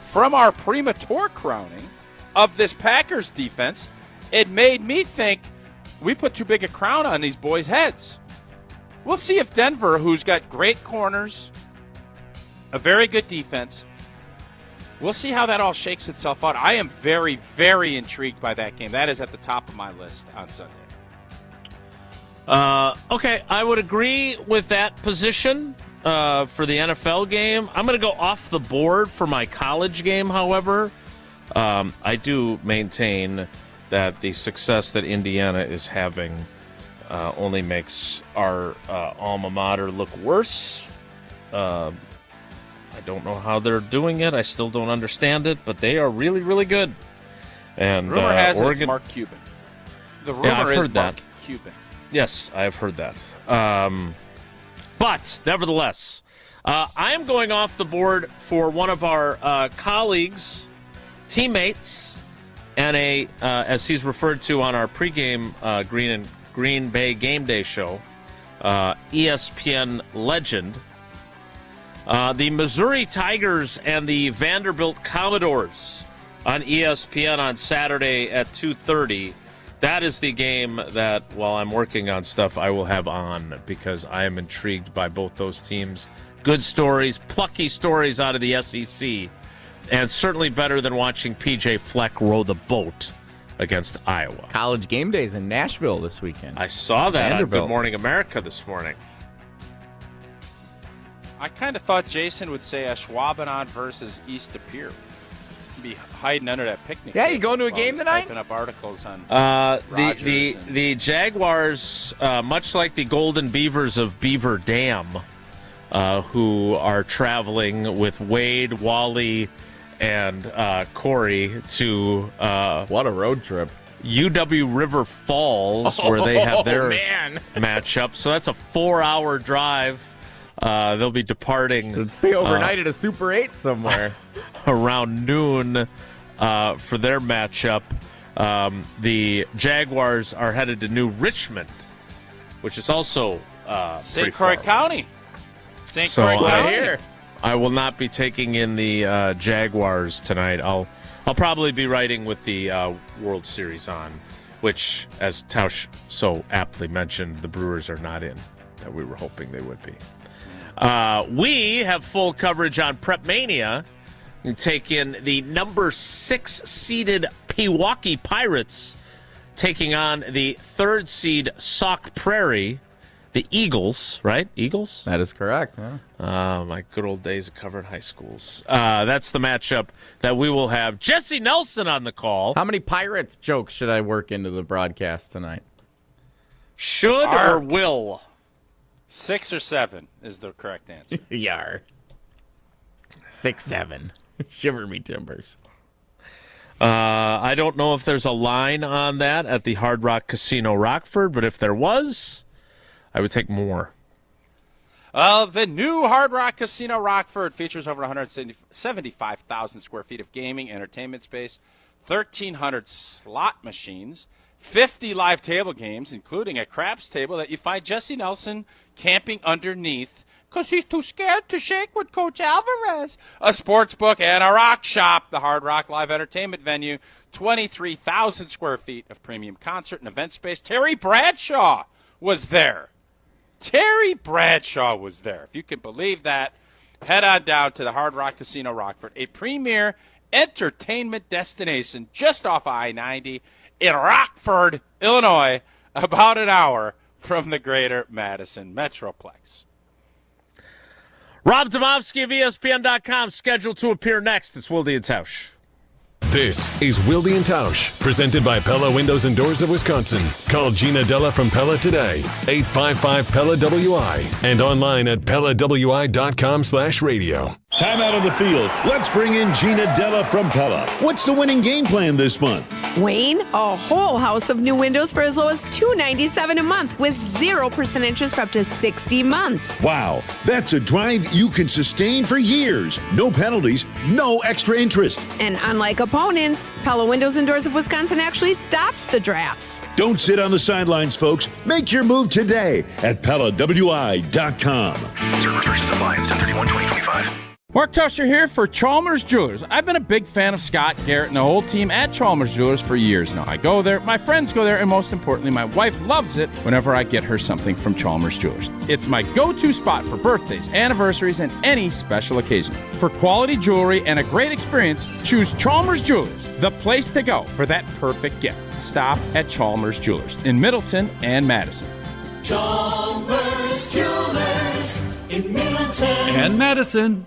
from our premature crowning of this Packers defense. It made me think we put too big a crown on these boys' heads. We'll see if Denver, who's got great corners, a very good defense, we'll see how that all shakes itself out. I am very, very intrigued by that game. That is at the top of my list on Sunday. Okay, I would agree with that position for the NFL game. I'm going to go off the board for my college game, however. I do maintain that the success that Indiana is having only makes our alma mater look worse. I don't know how they're doing it. I still don't understand it, but they are really, really good. And rumor has Oregon, it's Mark Cuban. The rumor is Mark Cuban. Yes, I have heard that. But, nevertheless, I am going off the board for one of our colleagues, teammates, and as he's referred to on our pregame Green Bay Game Day show, ESPN legend, the Missouri Tigers and the Vanderbilt Commodores on ESPN on Saturday at 2:30. That is the game that, while I'm working on stuff, I will have on because I am intrigued by both those teams. Good stories, plucky stories out of the SEC, and certainly better than watching P.J. Fleck row the boat against Iowa. College game days in Nashville this weekend. I saw that Vanderbilt. on Good Morning America this morning. I kind of thought Jason would say Schwabenon versus East of Pier. Be hiding under that picnic. Yeah, you going to a game tonight? Typing up articles on the Jaguars, much like the Golden Beavers of Beaver Dam, who are traveling with Wade, Wally, and Corey to what a road trip. UW River Falls, where they have their matchup. So that's a 4-hour drive. They'll be departing. Let's stay overnight at a Super 8 somewhere. Around noon for their matchup. The Jaguars are headed to New Richmond, which is also St. Croix County. St. So Croix County. I will not be taking in the Jaguars tonight. I'll probably be writing with the World Series on, which, as Tausch so aptly mentioned, the Brewers are not in. That we were hoping they would be. We have full coverage on Prep Mania. You take in the number 6 seeded Pewaukee Pirates taking on the 3rd seed Sauk Prairie, the Eagles, right? Eagles? That is correct. Yeah. My good old days of covering high schools. That's the matchup that we will have. Jesse Nelson on the call. How many Pirates jokes should I work into the broadcast tonight? Should or will? 6 or 7 is the correct answer. Yar. 6-7. Shiver me timbers. I don't know if there's a line on that at the Hard Rock Casino Rockford, but if there was, I would take more. The new Hard Rock Casino Rockford features over 175,000 square feet of gaming, entertainment space, 1,300 slot machines, 50 live table games, including a craps table that you find Jesse Nelson camping underneath because he's too scared to shake with Coach Alvarez. A sports book and a rock shop, the Hard Rock Live Entertainment venue, 23,000 square feet of premium concert and event space. Terry Bradshaw was there. Terry Bradshaw was there. If you can believe that, head on down to the Hard Rock Casino Rockford, a premier entertainment destination just off I-90 in Rockford, Illinois, about an hour from the greater Madison Metroplex. Rob Demovsky of ESPN.com scheduled to appear next. It's Wilde and Tausch. This is Wilde and Tausch, presented by Pella Windows and Doors of Wisconsin. Call Gina Della from Pella today, 855-PELLA-WI, and online at PellaWI.com/radio. Time out on the field. Let's bring in Gina Della from Pella. What's the winning game plan this month? Wayne, a whole house of new windows for as low as $297 a month with 0% interest for up to 60 months. Wow, that's a drive you can sustain for years. No penalties, no extra interest. And unlike opponents, Pella Windows and Doors of Wisconsin actually stops the drafts. Don't sit on the sidelines, folks. Make your move today at PellaWI.com. Certain restrictions apply. It's 10/31/2025. Mark Tausch here for Chalmers Jewelers. I've been a big fan of Scott, Garrett, and the whole team at Chalmers Jewelers for years now. I go there, my friends go there, and most importantly, my wife loves it whenever I get her something from Chalmers Jewelers. It's my go-to spot for birthdays, anniversaries, and any special occasion. For quality jewelry and a great experience, choose Chalmers Jewelers, the place to go for that perfect gift. Stop at Chalmers Jewelers in Middleton and Madison. Chalmers Jewelers in Middleton and Madison.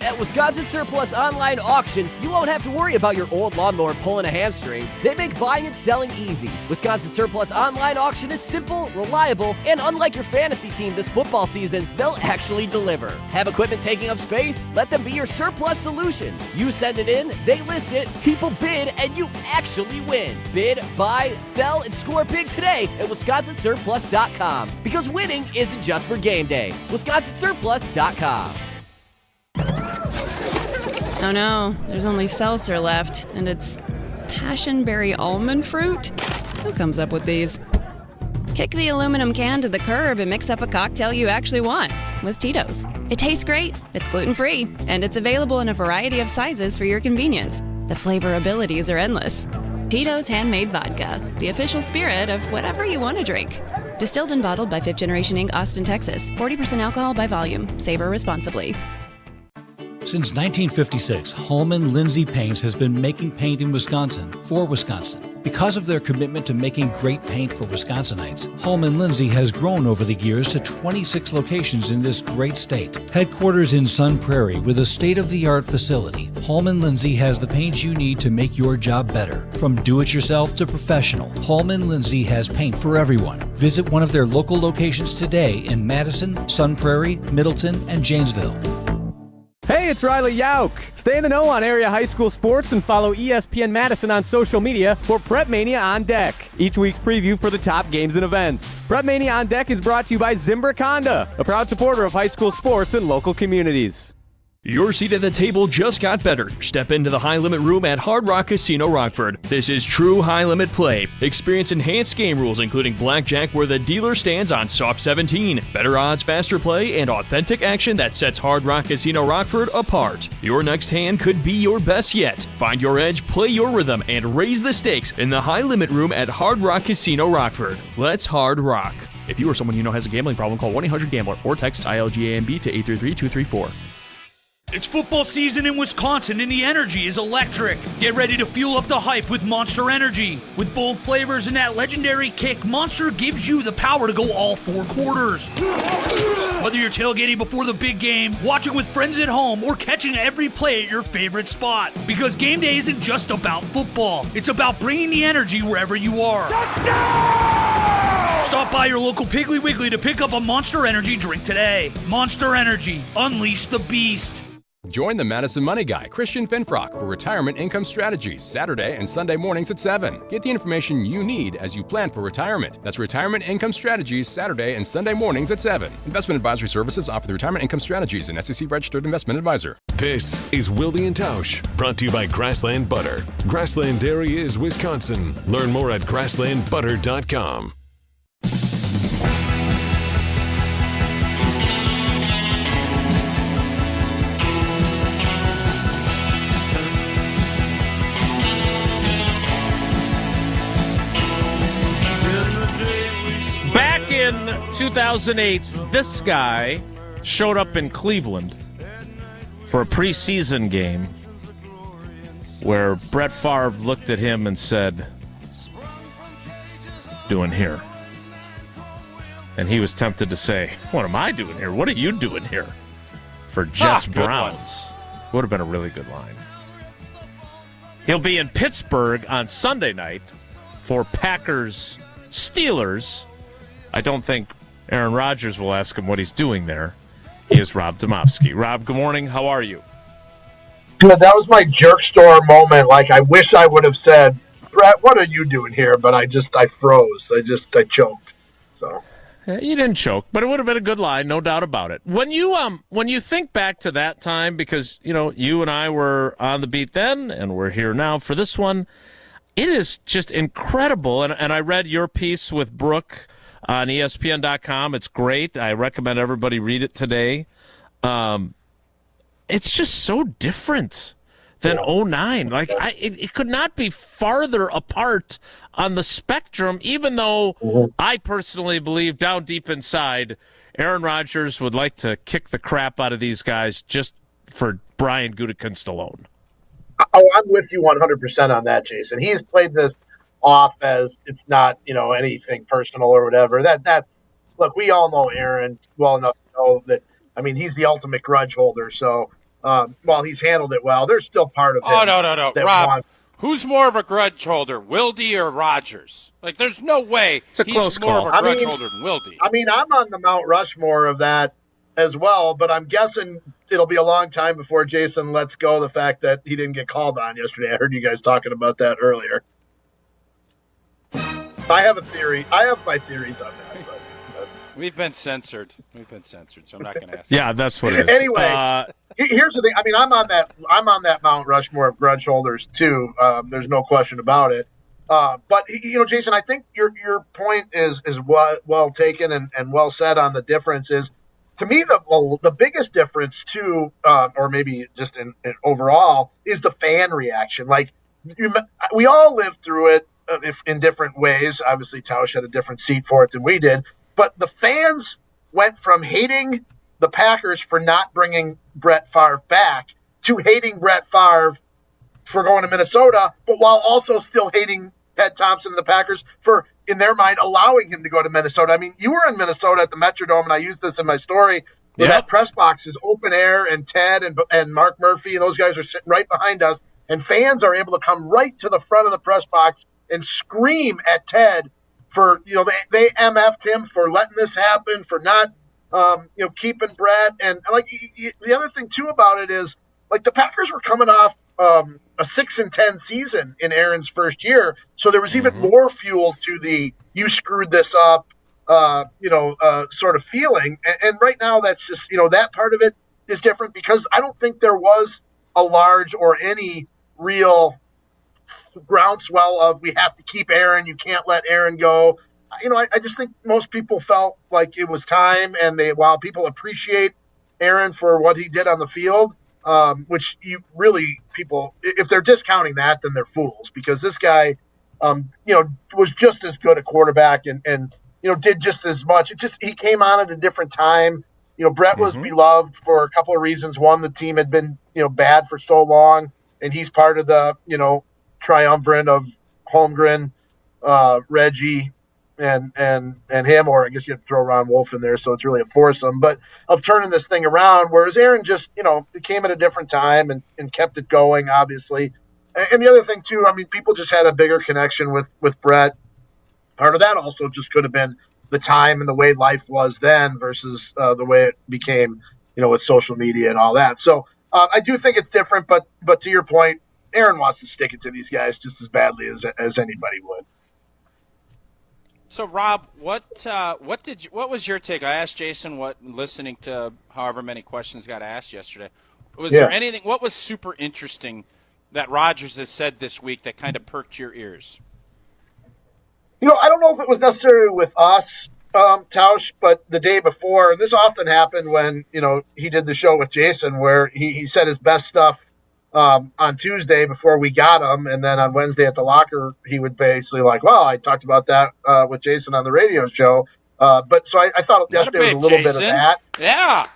At Wisconsin Surplus Online Auction, you won't have to worry about your old lawnmower pulling a hamstring. They make buying and selling easy. Wisconsin Surplus Online Auction is simple, reliable, and unlike your fantasy team this football season, they'll actually deliver. Have equipment taking up space? Let them be your surplus solution. You send it in, they list it, people bid, and you actually win. Bid, buy, sell, and score big today at WisconsinSurplus.com. Because winning isn't just for game day. WisconsinSurplus.com. Oh no, there's only seltzer left, and it's passionberry almond fruit? Who comes up with these? Kick the aluminum can to the curb and mix up a cocktail you actually want with Tito's. It tastes great, it's gluten-free, and it's available in a variety of sizes for your convenience. The flavor abilities are endless. Tito's Handmade Vodka, the official spirit of whatever you want to drink. Distilled and bottled by 5th Generation Inc., Austin, Texas. 40% alcohol by volume. Savor responsibly. Since 1956, Holman Lindsay Paints has been making paint in Wisconsin for Wisconsin. Because of their commitment to making great paint for Wisconsinites, Holman Lindsay has grown over the years to 26 locations in this great state. Headquarters in Sun Prairie with a state-of-the-art facility, Holman Lindsay has the paint you need to make your job better. From do-it-yourself to professional, Holman Lindsay has paint for everyone. Visit one of their local locations today in Madison, Sun Prairie, Middleton, and Janesville. Hey, it's Riley Yauk. Stay in the know on area high school sports and follow ESPN Madison on social media for Prep Mania on Deck, each week's preview for the top games and events. Prep Mania on Deck is brought to you by Zimbrick Honda, a proud supporter of high school sports and local communities. Your seat at the table just got better. Step into the high limit room at Hard Rock Casino Rockford. This is true high limit play. Experience enhanced game rules, including blackjack where the dealer stands on soft 17. Better odds, faster play, and authentic action that sets Hard Rock Casino Rockford apart. Your next hand could be your best yet. Find your edge, play your rhythm, and raise the stakes in the high limit room at Hard Rock Casino Rockford. Let's hard rock. If you or someone you know has a gambling problem, call 1-800-GAMBLER or text ILGAMB to 833-234. It's football season in Wisconsin and the energy is electric. Get ready to fuel up the hype with Monster Energy. With bold flavors and that legendary kick, Monster gives you the power to go all 4 quarters. Whether you're tailgating before the big game, watching with friends at home, or catching every play at your favorite spot. Because game day isn't just about football. It's about bringing the energy wherever you are. Stop by your local Piggly Wiggly to pick up a Monster Energy drink today. Monster Energy. Unleash the beast. Join the Madison Money Guy, Christian Finfrock, for Retirement Income Strategies, Saturday and Sunday mornings at 7. Get the information you need as you plan for retirement. That's Retirement Income Strategies, Saturday and Sunday mornings at 7. Investment advisory services offered through Retirement Income Strategies, an SEC-registered investment advisor. This is Wilde and Tausch, brought to you by Grassland Butter. Grassland Dairy is Wisconsin. Learn more at grasslandbutter.com. Back in 2008, this guy showed up in Cleveland for a preseason game where Brett Favre looked at him and said, "Doing here?" And he was tempted to say, "What am I doing here? What are you doing here?" For Jets Browns. Would have been a really good line. He'll be in Pittsburgh on Sunday night for Packers Steelers. I don't think Aaron Rodgers will ask him what he's doing there. He is Rob Demovsky. Rob, good morning. How are you? Good. That was my jerk store moment. Like, I wish I would have said, Brett, what are you doing here? But I froze. I choked. So. You didn't choke, but it would have been a good line, no doubt about it. When you think back to that time, because you and I were on the beat then, and we're here now for this one, it is just incredible. And I read your piece with Brooke on ESPN.com. It's great. I recommend everybody read it today. It's just so different than 09. Like it could not be farther apart on the spectrum, even though I personally believe down deep inside Aaron Rodgers would like to kick the crap out of these guys just for Brian Gutekunst alone. Oh, I'm with you 100% on that, Jason. He's played this off as it's not, anything personal or whatever. That's look, we all know Aaron well enough to know that. I mean, he's the ultimate grudge holder. So while he's handled it well, there's still part of him. Oh, no. Rob, who's more of a grudge holder, Wilde or Rodgers? Like, there's no way he's more of a grudge holder than Wilde. I mean, I'm on the Mount Rushmore of that as well, but I'm guessing it'll be a long time before Jason lets go of the fact that he didn't get called on yesterday. I heard you guys talking about that earlier. I have a theory. I have my theories on that. But We've been censored, so I'm not going to ask. Yeah, that's what it is. Anyway, here's the thing. I mean, I'm on that Mount Rushmore of grudge holders too. There's no question about it. But Jason, I think your point is well taken and well said on the differences. To me, the biggest difference too, or maybe just in overall, is the fan reaction. Like we all lived through it in different ways. Obviously, Tausch had a different seat for it than we did. But the fans went from hating the Packers for not bringing Brett Favre back to hating Brett Favre for going to Minnesota, but while also still hating Ted Thompson and the Packers for, in their mind, allowing him to go to Minnesota. I mean, you were in Minnesota at the Metrodome, and I used this in my story, where that press box is open air, and Ted and Mark Murphy and those guys are sitting right behind us, and fans are able to come right to the front of the press box and scream at Ted for, they MF'd him for letting this happen, for not, keeping Brett. And like the other thing too about it is, like, the Packers were coming off a 6-10 season in Aaron's first year. So there was even more fuel to the, you screwed this up, sort of feeling. And right now that's just, that part of it is different because I don't think there was a large or any real groundswell of we have to keep Aaron, you can't let Aaron go. I just think most people felt like it was time, and while people appreciate Aaron for what he did on the field, which people, if they're discounting that, then they're fools, because this guy, was just as good a quarterback and did just as much. He came on at a different time. Brett was beloved for a couple of reasons. One, the team had been, bad for so long, and he's part of the, triumvirate of Holmgren, Reggie, and him, or I guess you have to throw Ron Wolf in there, so it's really a foursome, but of turning this thing around, whereas Aaron just, it came at a different time and kept it going, obviously. And the other thing, too, I mean, people just had a bigger connection with Brett. Part of that also just could have been the time and the way life was then versus the way it became, with social media and all that. So I do think it's different, but to your point, Aaron wants to stick it to these guys just as badly as anybody would. So, Rob, what was your take? I asked Jason listening to however many questions got asked yesterday. Was there anything? What was super interesting that Rodgers has said this week that kind of perked your ears? I don't know if it was necessarily with us, Tausch, but the day before, and this often happened when he did the show with Jason, where he said his best stuff on Tuesday before we got him, and then on Wednesday at the locker, he would basically I talked about that with Jason on the radio show. But so I thought yesterday was a little bit of that. Yeah.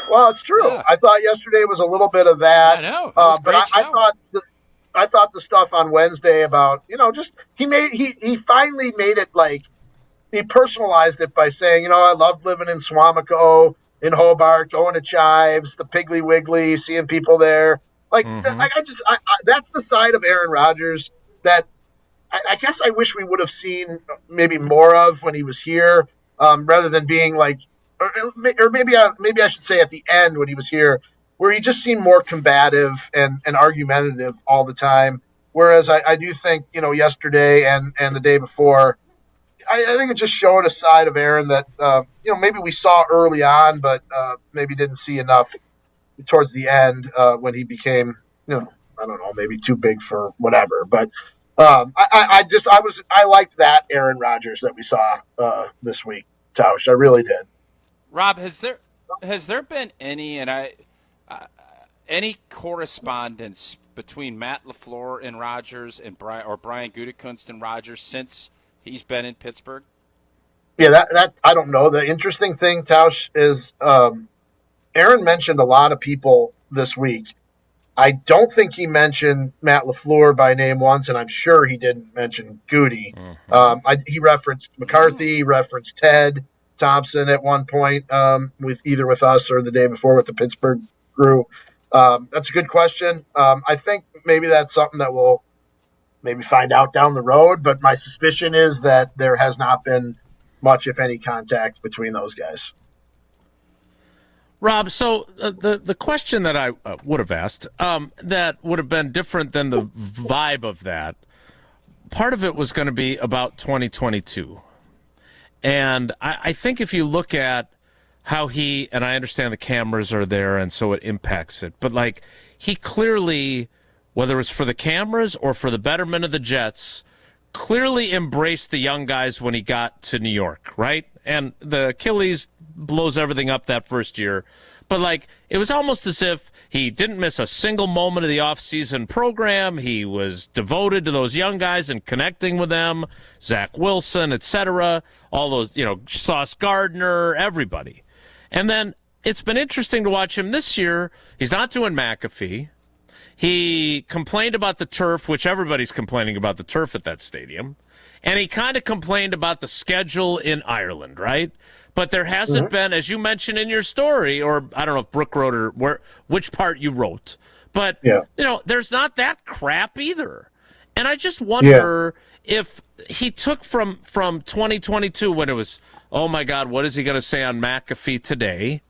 Well, it's true. Yeah. I thought yesterday was a little bit of that. I know. But I thought the stuff on Wednesday about just he finally made it like he personalized it by saying I loved living in Swamico, in Hobart, going to Chives, the Piggly Wiggly, seeing people there. That's the side of Aaron Rodgers that I guess I wish we would have seen maybe more of when he was here, rather than being like, or maybe I should say at the end when he was here, where he just seemed more combative and argumentative all the time. Whereas I do think, yesterday and the day before, I think it just showed a side of Aaron that, maybe we saw early on, but maybe didn't see enough towards the end when he became, I don't know, maybe too big for whatever. But I liked that Aaron Rodgers that we saw this week, Tausch. I really did. Rob, has there been any correspondence between Matt LaFleur and Rodgers and Brian Gutekunst and Rodgers since he's been in Pittsburgh? Yeah, that I don't know. The interesting thing, Tausch, is Aaron mentioned a lot of people this week. I don't think he mentioned Matt LaFleur by name once, and I'm sure he didn't mention Goody. He referenced McCarthy, he referenced Ted Thompson at one point with us or the day before with the Pittsburgh crew. That's a good question. I think maybe that's something that we'll maybe find out down the road, but my suspicion is that there has not been much, if any, contact between those guys. Rob, so the question that I would have asked that would have been different than the vibe of that, part of it was going to be about 2022. And I think if you look at how and I understand the cameras are there and so it impacts it, but he clearly, whether it was for the cameras or for the betterment of the Jets, clearly embraced the young guys when he got to New York, right? And the Achilles blows everything up that first year. But, it was almost as if he didn't miss a single moment of the offseason program. He was devoted to those young guys and connecting with them, Zach Wilson, etc., all those, Sauce Gardner, everybody. And then it's been interesting to watch him this year. He's not doing McAfee. He complained about the turf, which everybody's complaining about the turf at that stadium. And he kind of complained about the schedule in Ireland, right? But there hasn't been, as you mentioned in your story, or I don't know if Brooke wrote or which part you wrote, but, there's not that crap either. And I just wonder if he took from 2022 when it was, oh, my God, what is he going to say on McAfee today?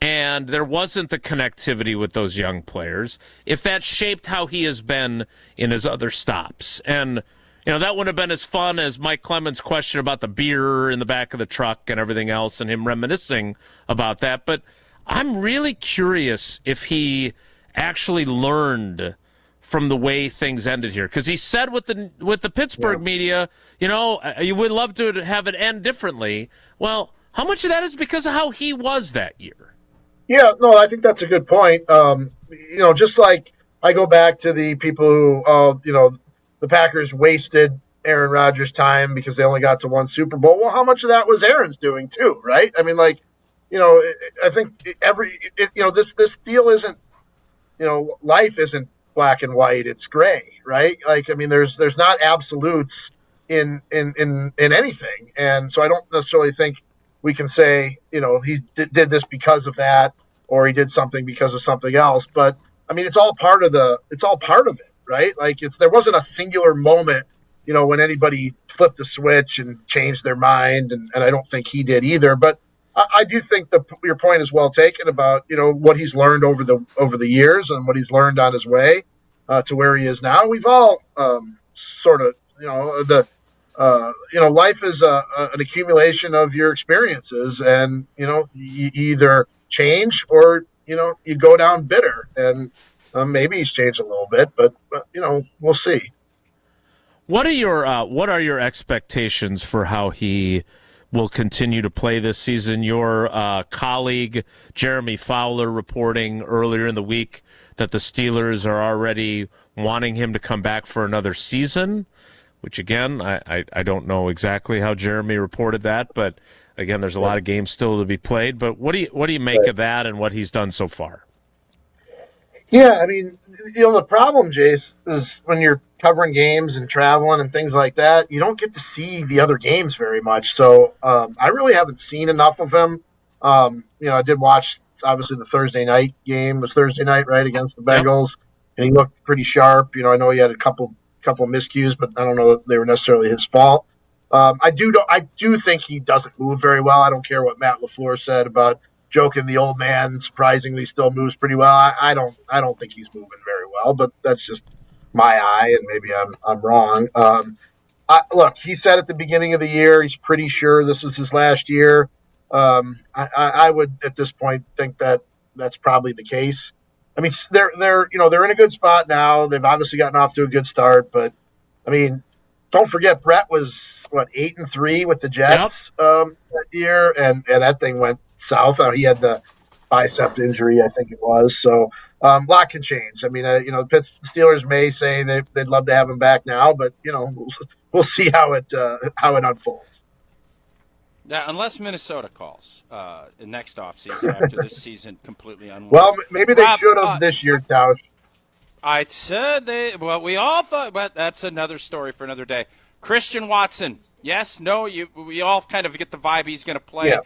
And there wasn't the connectivity with those young players, if that shaped how he has been in his other stops. And, that wouldn't have been as fun as Mike Clemens' question about the beer in the back of the truck and everything else and him reminiscing about that. But I'm really curious if he actually learned from the way things ended here. Because he said with the Pittsburgh media, you would love to have it end differently. Well, how much of that is because of how he was that year? Yeah, no, I think that's a good point. Just like I go back to the people who, the Packers wasted Aaron Rodgers' time because they only got to one Super Bowl. Well, how much of that was Aaron's doing too, right? I mean, I think this deal isn't, life isn't black and white; it's gray, right? There's not absolutes in anything, and so I don't necessarily think we can say, he did this because of that, or he did something because of something else. But it's all part of it, right? There wasn't a singular moment, when anybody flipped the switch and changed their mind, and I don't think he did either. But I do think your point is well taken about, what he's learned over the years and what he's learned on his way to where he is now. We've all sort of, life is an accumulation of your experiences, and you either change or you go down bitter. And maybe he's changed a little bit, but we'll see. What are your expectations for how he will continue to play this season? Your colleague Jeremy Fowler reporting earlier in the week that the Steelers are already wanting him to come back for another season. Which, again, I don't know exactly how Jeremy reported that, but, again, there's a lot of games still to be played. But what do you make of that and what he's done so far? Yeah, the problem, Jace, is when you're covering games and traveling and things like that, you don't get to see the other games very much. So I really haven't seen enough of him. I did watch, obviously, the Thursday night game. It was Thursday night, right, against the Bengals, and he looked pretty sharp. I know he had a couple of miscues, but I don't know that they were necessarily his fault. I do think he doesn't move very well. I don't care what Matt LaFleur said about joking the old man surprisingly still moves pretty well. I don't think he's moving very well, but that's just my eye, and maybe I'm wrong. Look, he said at the beginning of the year he's pretty sure this is his last year. I would at this point think that that's probably the case. I mean, they're in a good spot now. They've obviously gotten off to a good start, but I mean, don't forget Brett was 8-3 with the Jets that year, and that thing went south. He had the bicep injury, I think it was. So a lot can change. I mean, the Steelers may say they'd love to have him back now, but we'll see how it unfolds. Now, unless Minnesota calls next offseason after this season completely unwinds. Well, maybe they should have this year, Tausch. I said we all thought, but that's another story for another day. Christian Watson, yes, no, we all kind of get the vibe he's going to play. Yeah.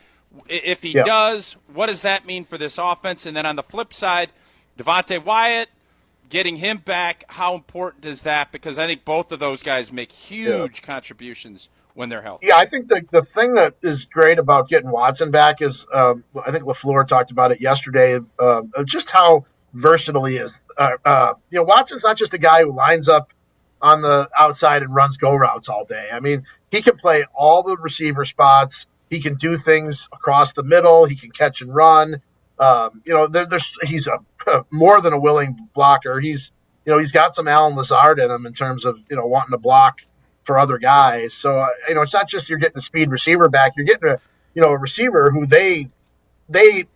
If he does, what does that mean for this offense? And then on the flip side, Devontae Wyatt, getting him back, how important is that? Because I think both of those guys make huge contributions when they're healthy. Yeah, I think the thing that is great about getting Watson back is I think LaFleur talked about it yesterday, just how versatile he is. Watson's not just a guy who lines up on the outside and runs go routes all day. I mean, he can play all the receiver spots. He can do things across the middle. He can catch and run. He's more than a willing blocker. He's got some Alan Lazard in him in terms of wanting to block for other guys. So it's not just you're getting a speed receiver back. You're getting a receiver who they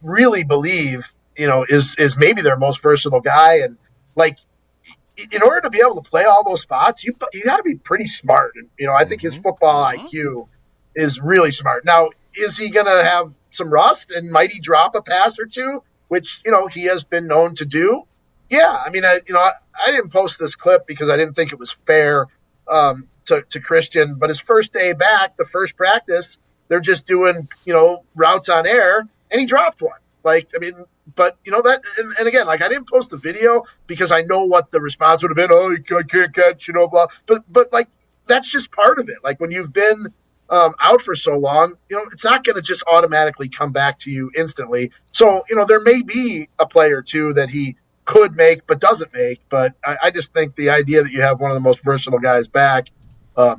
really believe is maybe their most versatile guy. And like, in order to be able to play all those spots, you got to be pretty smart. And I think his football IQ is really smart. Now, is he going to have some rust and might he drop a pass or two, which he has been known to do? Yeah, I mean, I didn't post this clip because I didn't think it was fair to Christian, but his first day back, the first practice, they're just doing routes on air, and he dropped one. Like, I mean, but that, and again, like, I didn't post the video because I know what the response would have been. Oh, I can't catch, blah. But like, that's just part of it. Like, when you've been out for so long, it's not going to just automatically come back to you instantly. So, there may be a play or two that he could make but doesn't make. But I just think the idea that you have one of the most versatile guys back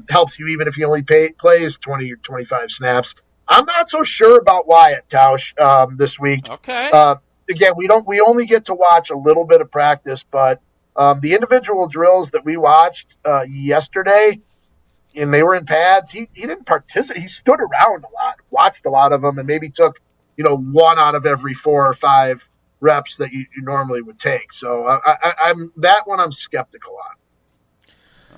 helps you, even if he only plays 20 or 25 snaps. I'm not so sure about Wyatt, Tausch, this week. Okay. Again, we only get to watch a little bit of practice, but the individual drills that we watched yesterday, and they were in pads, he didn't participate. He stood around a lot, watched a lot of them, and maybe took one out of every 4 or 5 reps that you normally would take. So I'm that one I'm skeptical on.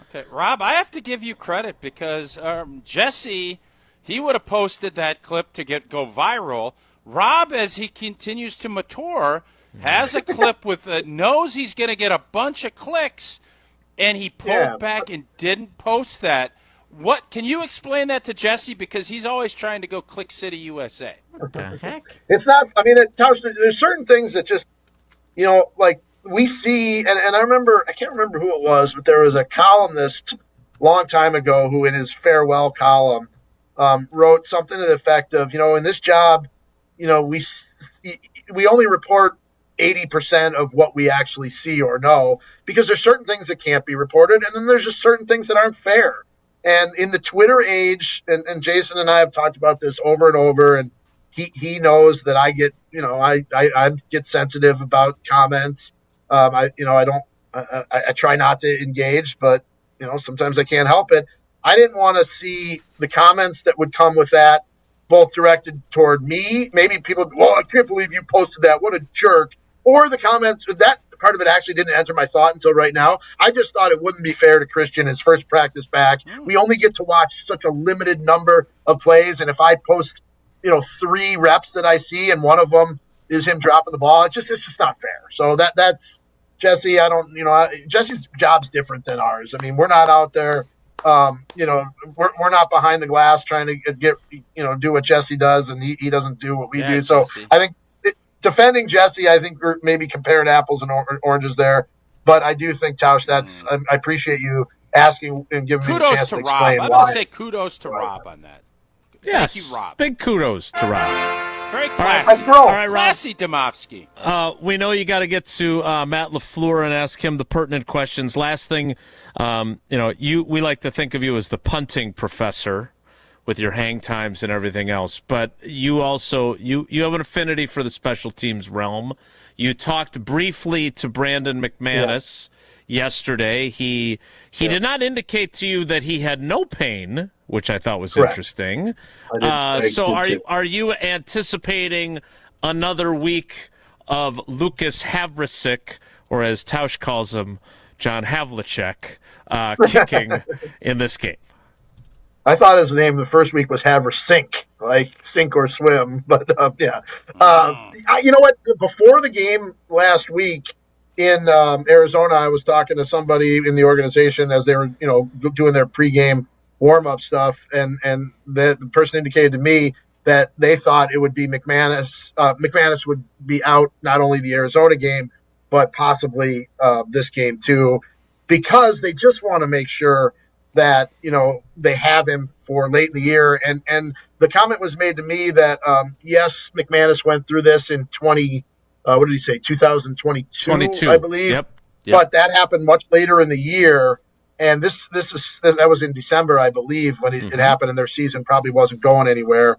Okay, Rob, I have to give you credit because Jesse, he would have posted that clip to go viral. Rob, as he continues to mature, has a clip with knows he's going to get a bunch of clicks, and he pulled back and didn't post that. What can you explain that to Jesse, because he's always trying to go Click City USA? What the heck? It's not. I mean, there's certain things that just like we see, and I remember, I can't remember who it was, but there was a columnist a long time ago who, in his farewell column, wrote something to the effect of, in this job, we only report 80% of what we actually see or know, because there's certain things that can't be reported, and then there's just certain things that aren't fair. And in the Twitter age, and Jason and I have talked about this over and over, and he knows that I get, I get sensitive about comments. I try not to engage, but sometimes I can't help it. I didn't want to see the comments that would come with that, both directed toward me. Maybe people, well, I can't believe you posted that. What a jerk. Or the comments, that part of it actually didn't enter my thought until right now. I just thought it wouldn't be fair to Christian, his first practice back. We only get to watch such a limited number of plays. And if I post, 3 reps that I see and one of them is him dropping the ball, it's just not fair. So that's Jesse. Jesse's job's different than ours. I mean, we're not out there. We're not behind the glass trying to get, do what Jesse does, and he doesn't do what we do. So Jesse. I think defending Jesse, I think we're maybe comparing apples and oranges there. But I do think, Tausch, I appreciate you asking and giving me a chance to explain why. I'm going to say kudos to Rob on that. Yes, thank you, Rob. Big kudos to Rob. Very classy. All right, Rob. Classy Demovsky. We know you got to get to Matt LaFleur and ask him the pertinent questions. Last thing, we like to think of you as the punting professor with your hang times and everything else, but you also you have an affinity for the special teams realm. You talked briefly to Brandon McManus yesterday. He did not indicate to you that he had no pain, which I thought was interesting. Are you anticipating another week of Lucas Havlicek, or as Tausch calls him, John Havlicek, kicking in this game? I thought his name the first week was Haversink, like sink or swim. But you know what? Before the game last week in Arizona, I was talking to somebody in the organization as they were, doing their pregame warm-up stuff, and the person indicated to me that they thought it would be McManus. McManus would be out not only the Arizona game, but possibly this game too, because they just want to make sure that they have him for late in the year. And the comment was made to me that yes, McManus went through this in 2022, I believe. Yep. But that happened much later in the year. And that was in December, I believe, when it happened, and their season probably wasn't going anywhere.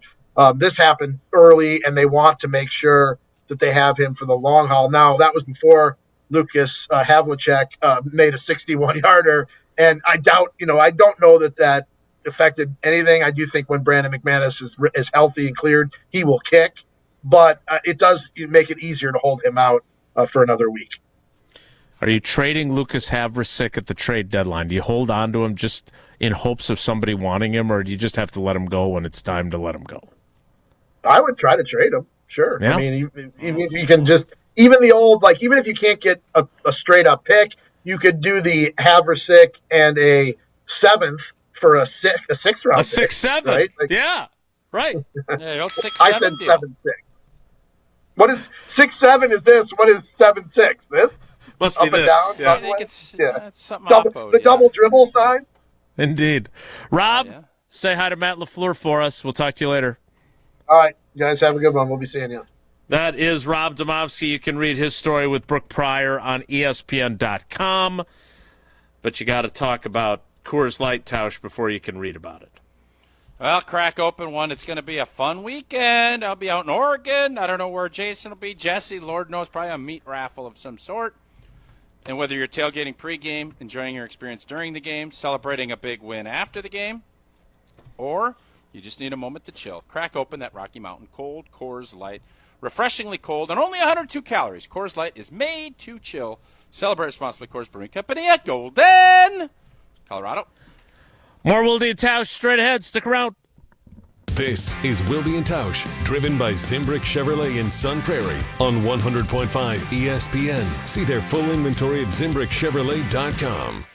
This happened early, and they want to make sure that they have him for the long haul. Now, that was before Lucas Havlicek made a 61-yarder, and I don't know that affected anything. I do think when Brandon McManus is healthy and cleared, he will kick, but it does make it easier to hold him out for another week. Are you trading Lucas Havlicek at the trade deadline? Do you hold on to him just in hopes of somebody wanting him, or do you just have to let him go when it's time to let him go? I would try to trade him, sure. Yeah. I mean, even if you can even if you can't get a straight-up pick, you could do the Havlicek and a 7th for a 6th round. A 6-7, right? Yeah, right. Yeah, 6-7 I said 7-6. What is 6-7? Is this? What is 7-6? This? Must Up be and this. down. Yeah. I think it's something double dribble sign. Indeed. Rob, say hi to Matt LaFleur for us. We'll talk to you later. All right, guys, have a good one. We'll be seeing you. That is Rob Demovsky. You can read his story with Brooke Pryor on ESPN.com. But you got to talk about Coors Light, Tausch, before you can read about it. Well, crack open one. It's going to be a fun weekend. I'll be out in Oregon. I don't know where Jason will be. Jesse, Lord knows, probably a meat raffle of some sort. And whether you're tailgating pregame, enjoying your experience during the game, celebrating a big win after the game, or you just need a moment to chill, crack open that Rocky Mountain Cold Coors Light. Refreshingly cold and only 102 calories. Coors Light is made to chill. Celebrate responsibly. Coors Brewing Company at Golden, Colorado. More Wilde and Tausch straight ahead. Stick around. This is Wilde and Tausch, driven by Zimbrick Chevrolet in Sun Prairie on 100.5 ESPN. See their full inventory at ZimbrickChevrolet.com.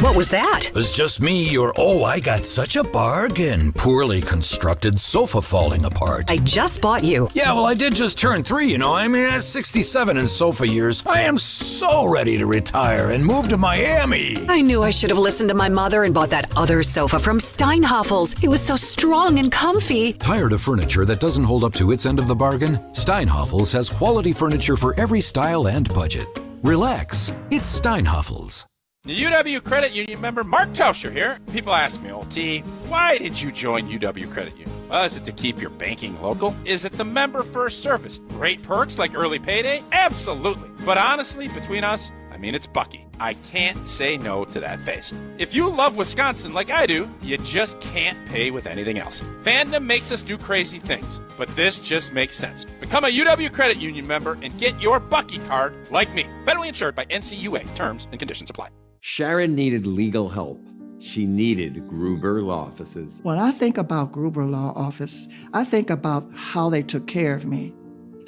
What was that? It was just me, or I got such a bargain. Poorly constructed sofa falling apart. I just bought you. Yeah, well, I did just turn 3, I mean, at 67 in sofa years, I am so ready to retire and move to Miami. I knew I should have listened to my mother and bought that other sofa from Steinhoff's. It was so strong and comfy. Tired of furniture that doesn't hold up to its end of the bargain? Steinhoff's has quality furniture for every style and budget. Relax, it's Steinhoff's. The UW Credit Union member Mark Tauscher here. People ask me, T, why did you join UW Credit Union? Well, is it to keep your banking local? Is it the member first service? Great perks like early payday? Absolutely. But honestly, between us, it's Bucky. I can't say no to that face. If you love Wisconsin like I do, you just can't pay with anything else. Fandom makes us do crazy things, but this just makes sense. Become a UW Credit Union member and get your Bucky card like me. Federally insured by NCUA. Terms and conditions apply. Sharon needed legal help. She needed Gruber Law Offices. When I think about Gruber Law Office, I think about how they took care of me,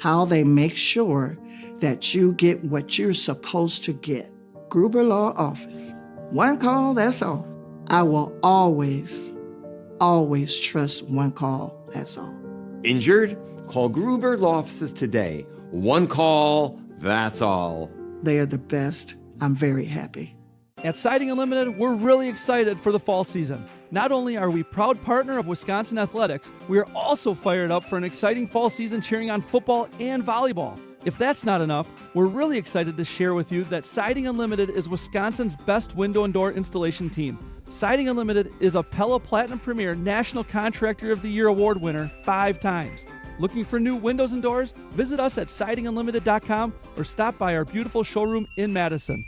how they make sure that you get what you're supposed to get. Gruber Law Office. One call, that's all. I will always trust one call, that's all. Injured? Call Gruber Law Offices today. One call, that's all. They are the best. I'm very happy. At Siding Unlimited, we're really excited for the fall season. Not only are we proud partner of Wisconsin Athletics, we are also fired up for an exciting fall season cheering on football and volleyball. If that's not enough, we're really excited to share with you that Siding Unlimited is Wisconsin's best window and door installation team. Siding Unlimited is a Pella Platinum Premier National Contractor of the Year award winner 5 times. Looking for new windows and doors? Visit us at sidingunlimited.com or stop by our beautiful showroom in Madison.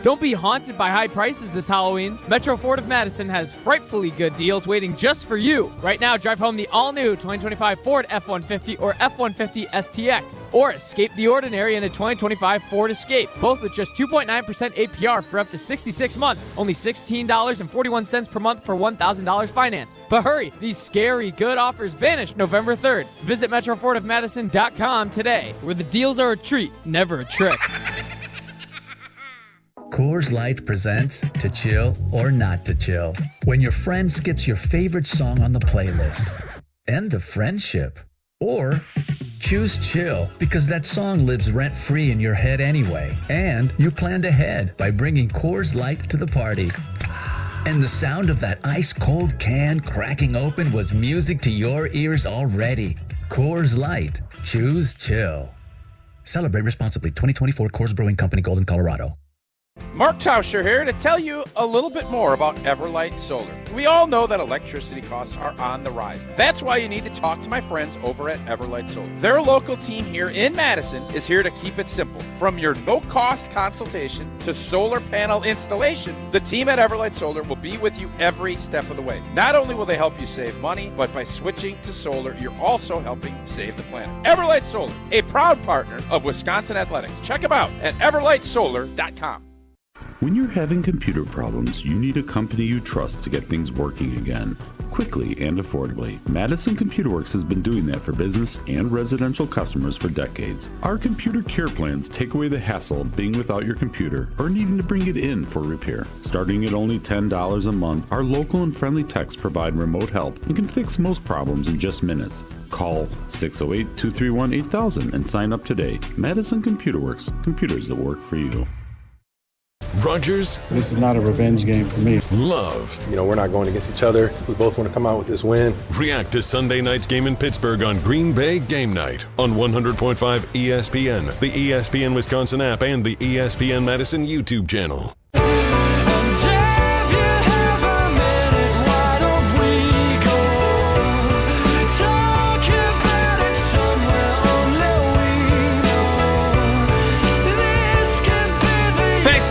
Don't be haunted by high prices this Halloween. Metro Ford of Madison has frightfully good deals waiting just for you. Right now, drive home the all-new 2025 Ford F-150 or F-150 STX, or escape the ordinary in a 2025 Ford Escape, both with just 2.9% APR for up to 66 months, only $16.41 per month for $1,000 finance. But hurry, these scary good offers vanish November 3rd. Visit MetroFordOfMadison.com today, where the deals are a treat, never a trick. Coors Light presents To Chill or Not to Chill. When your friend skips your favorite song on the playlist. End the friendship. Or choose chill because that song lives rent-free in your head anyway. And you planned ahead by bringing Coors Light to the party. And the sound of that ice-cold can cracking open was music to your ears already. Coors Light. Choose chill. Celebrate responsibly. 2024 Coors Brewing Company, Golden, Colorado. Mark Tauscher here to tell you a little bit more about Everlight Solar. We all know that electricity costs are on the rise. That's why you need to talk to my friends over at Everlight Solar. Their local team here in Madison is here to keep it simple. From your no-cost consultation to solar panel installation, the team at Everlight Solar will be with you every step of the way. Not only will they help you save money, but by switching to solar, you're also helping save the planet. Everlight Solar, a proud partner of Wisconsin Athletics. Check them out at everlightsolar.com. When you're having computer problems, you need a company you trust to get things working again, quickly and affordably. Madison Computer Works has been doing that for business and residential customers for decades. Our computer care plans take away the hassle of being without your computer or needing to bring it in for repair. Starting at only $10 a month, our local and friendly techs provide remote help and can fix most problems in just minutes. Call 608-231-8000 and sign up today. Madison Computer Works, computers that work for you. Rodgers. This is not a revenge game for me. Love. You know, we're not going against each other. We both want to come out with this win. React to Sunday night's game in Pittsburgh on Green Bay Game Night on 100.5 ESPN, the ESPN Wisconsin app, and the ESPN Madison YouTube channel.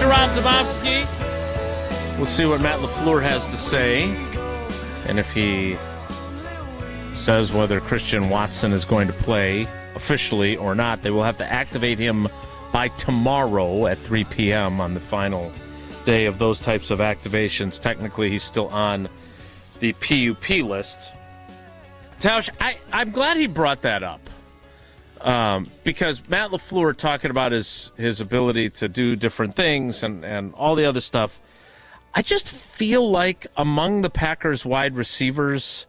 Rob Demovsky. We'll see what Matt LaFleur has to say. And if he says whether Christian Watson is going to play officially or not, they will have to activate him by tomorrow at 3 p.m. on the final day of those types of activations. Technically, he's still on the PUP list. Tausch, I'm glad he brought that up. Because Matt LaFleur talking about his ability to do different things and all the other stuff, I just feel like among the Packers wide receivers,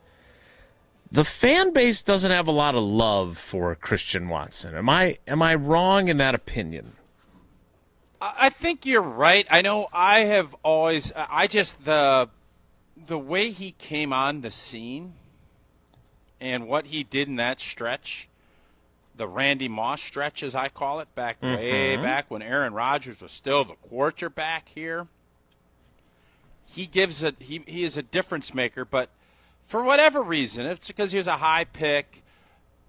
the fan base doesn't have a lot of love for Christian Watson. Am I wrong in that opinion? I think you're right. I know I have always the way he came on the scene and what he did in that stretch, the Randy Moss stretch, as I call it, way back when Aaron Rodgers was still the quarterback here. He is a difference maker, but for whatever reason, if it's because he was a high pick,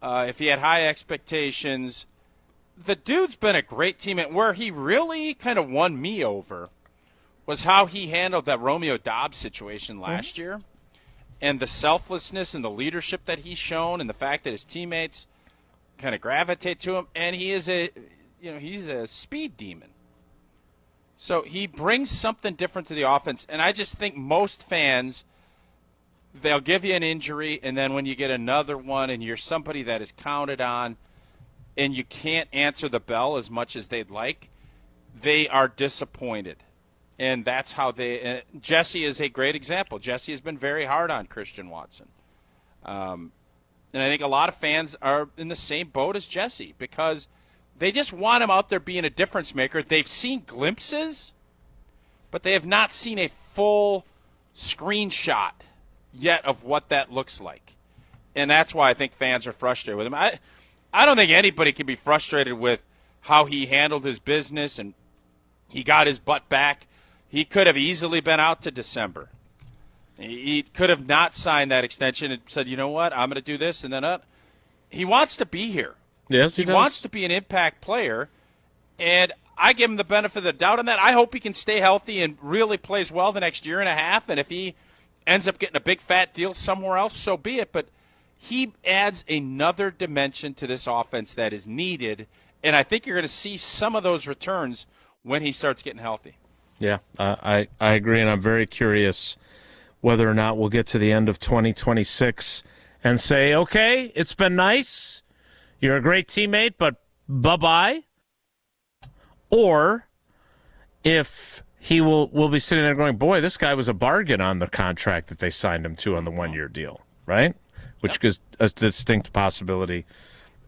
if he had high expectations, the dude's been a great teammate. Where he really kind of won me over was how he handled that Romeo Doubs situation last year, and the selflessness and the leadership that he's shown, and the fact that his teammates kind of gravitate to him, and he's a speed demon. So he brings something different to the offense, and I just think most fans, they'll give you an injury, and then when you get another one and you're somebody that is counted on and you can't answer the bell as much as they'd like, they are disappointed. And that's how Jesse is a great example. Jesse has been very hard on Christian Watson. And I think a lot of fans are in the same boat as Jesse because they just want him out there being a difference maker. They've seen glimpses but they have not seen a full screenshot yet of what that looks like. And that's why I think fans are frustrated with him. I don't think anybody can be frustrated with how he handled his business and he got his butt back. He could have easily been out to December. He could have not signed that extension and said, you know what, I'm going to do this and then he wants to be here. Yes, he does. Wants to be an impact player, and I give him the benefit of the doubt on that. I hope he can stay healthy and really plays well the next year and a half, and if he ends up getting a big fat deal somewhere else, so be it. But he adds another dimension to this offense that is needed, and I think you're going to see some of those returns when he starts getting healthy. Yeah, I agree, and I'm very curious whether or not we'll get to the end of 2026 and say, okay, it's been nice, you're a great teammate, but bye-bye. Or if he will be sitting there going, boy, this guy was a bargain on the contract that they signed him to on the one-year deal, right? Which is a distinct possibility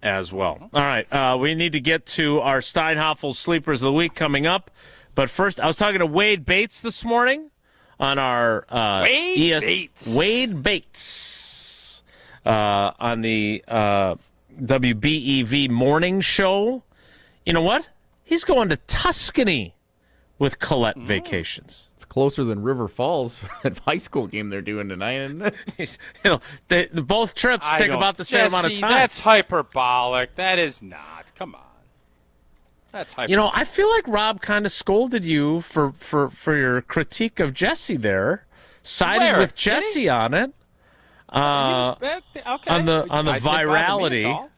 as well. All right, we need to get to our Steinhoff Sleepers of the Week coming up. But first, I was talking to Wade Bates this morning on our Wade Bates on the WBEV morning show. You know what? He's going to Tuscany with Colette Vacations. It's closer than River Falls at high school game they're doing tonight, isn't it? Both trips take about the same amount of time. That's hyperbolic. That is not. Come on. That's hyperbolic. I feel like Rob kind of scolded you for your critique of Jesse there, siding with Jesse on it. On the virality.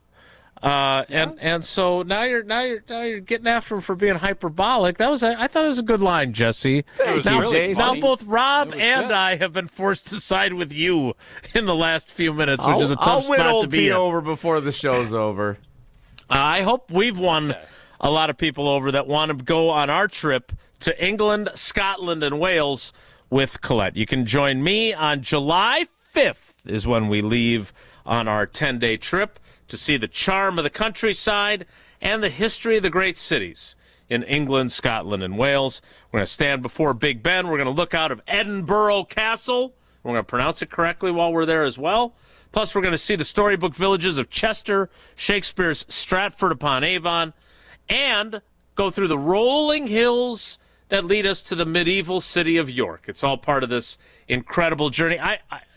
And so now you're getting after him for being hyperbolic. I thought it was a good line, Jesse. Now both Rob and I have been forced to side with you in the last few minutes, which is a tough spot to be in. I'll win over before the show's over. I hope we've won a lot of people over that want to go on our trip to England, Scotland, and Wales with Colette. You can join me on July 5th is when we leave on our 10-day trip to see the charm of the countryside and the history of the great cities in England, Scotland, and Wales. We're going to stand before Big Ben. We're going to look out of Edinburgh Castle. We're going to pronounce it correctly while we're there as well. Plus, we're going to see the storybook villages of Chester, Shakespeare's Stratford-upon-Avon, and go through the rolling hills that lead us to the medieval city of York. It's all part of this incredible journey.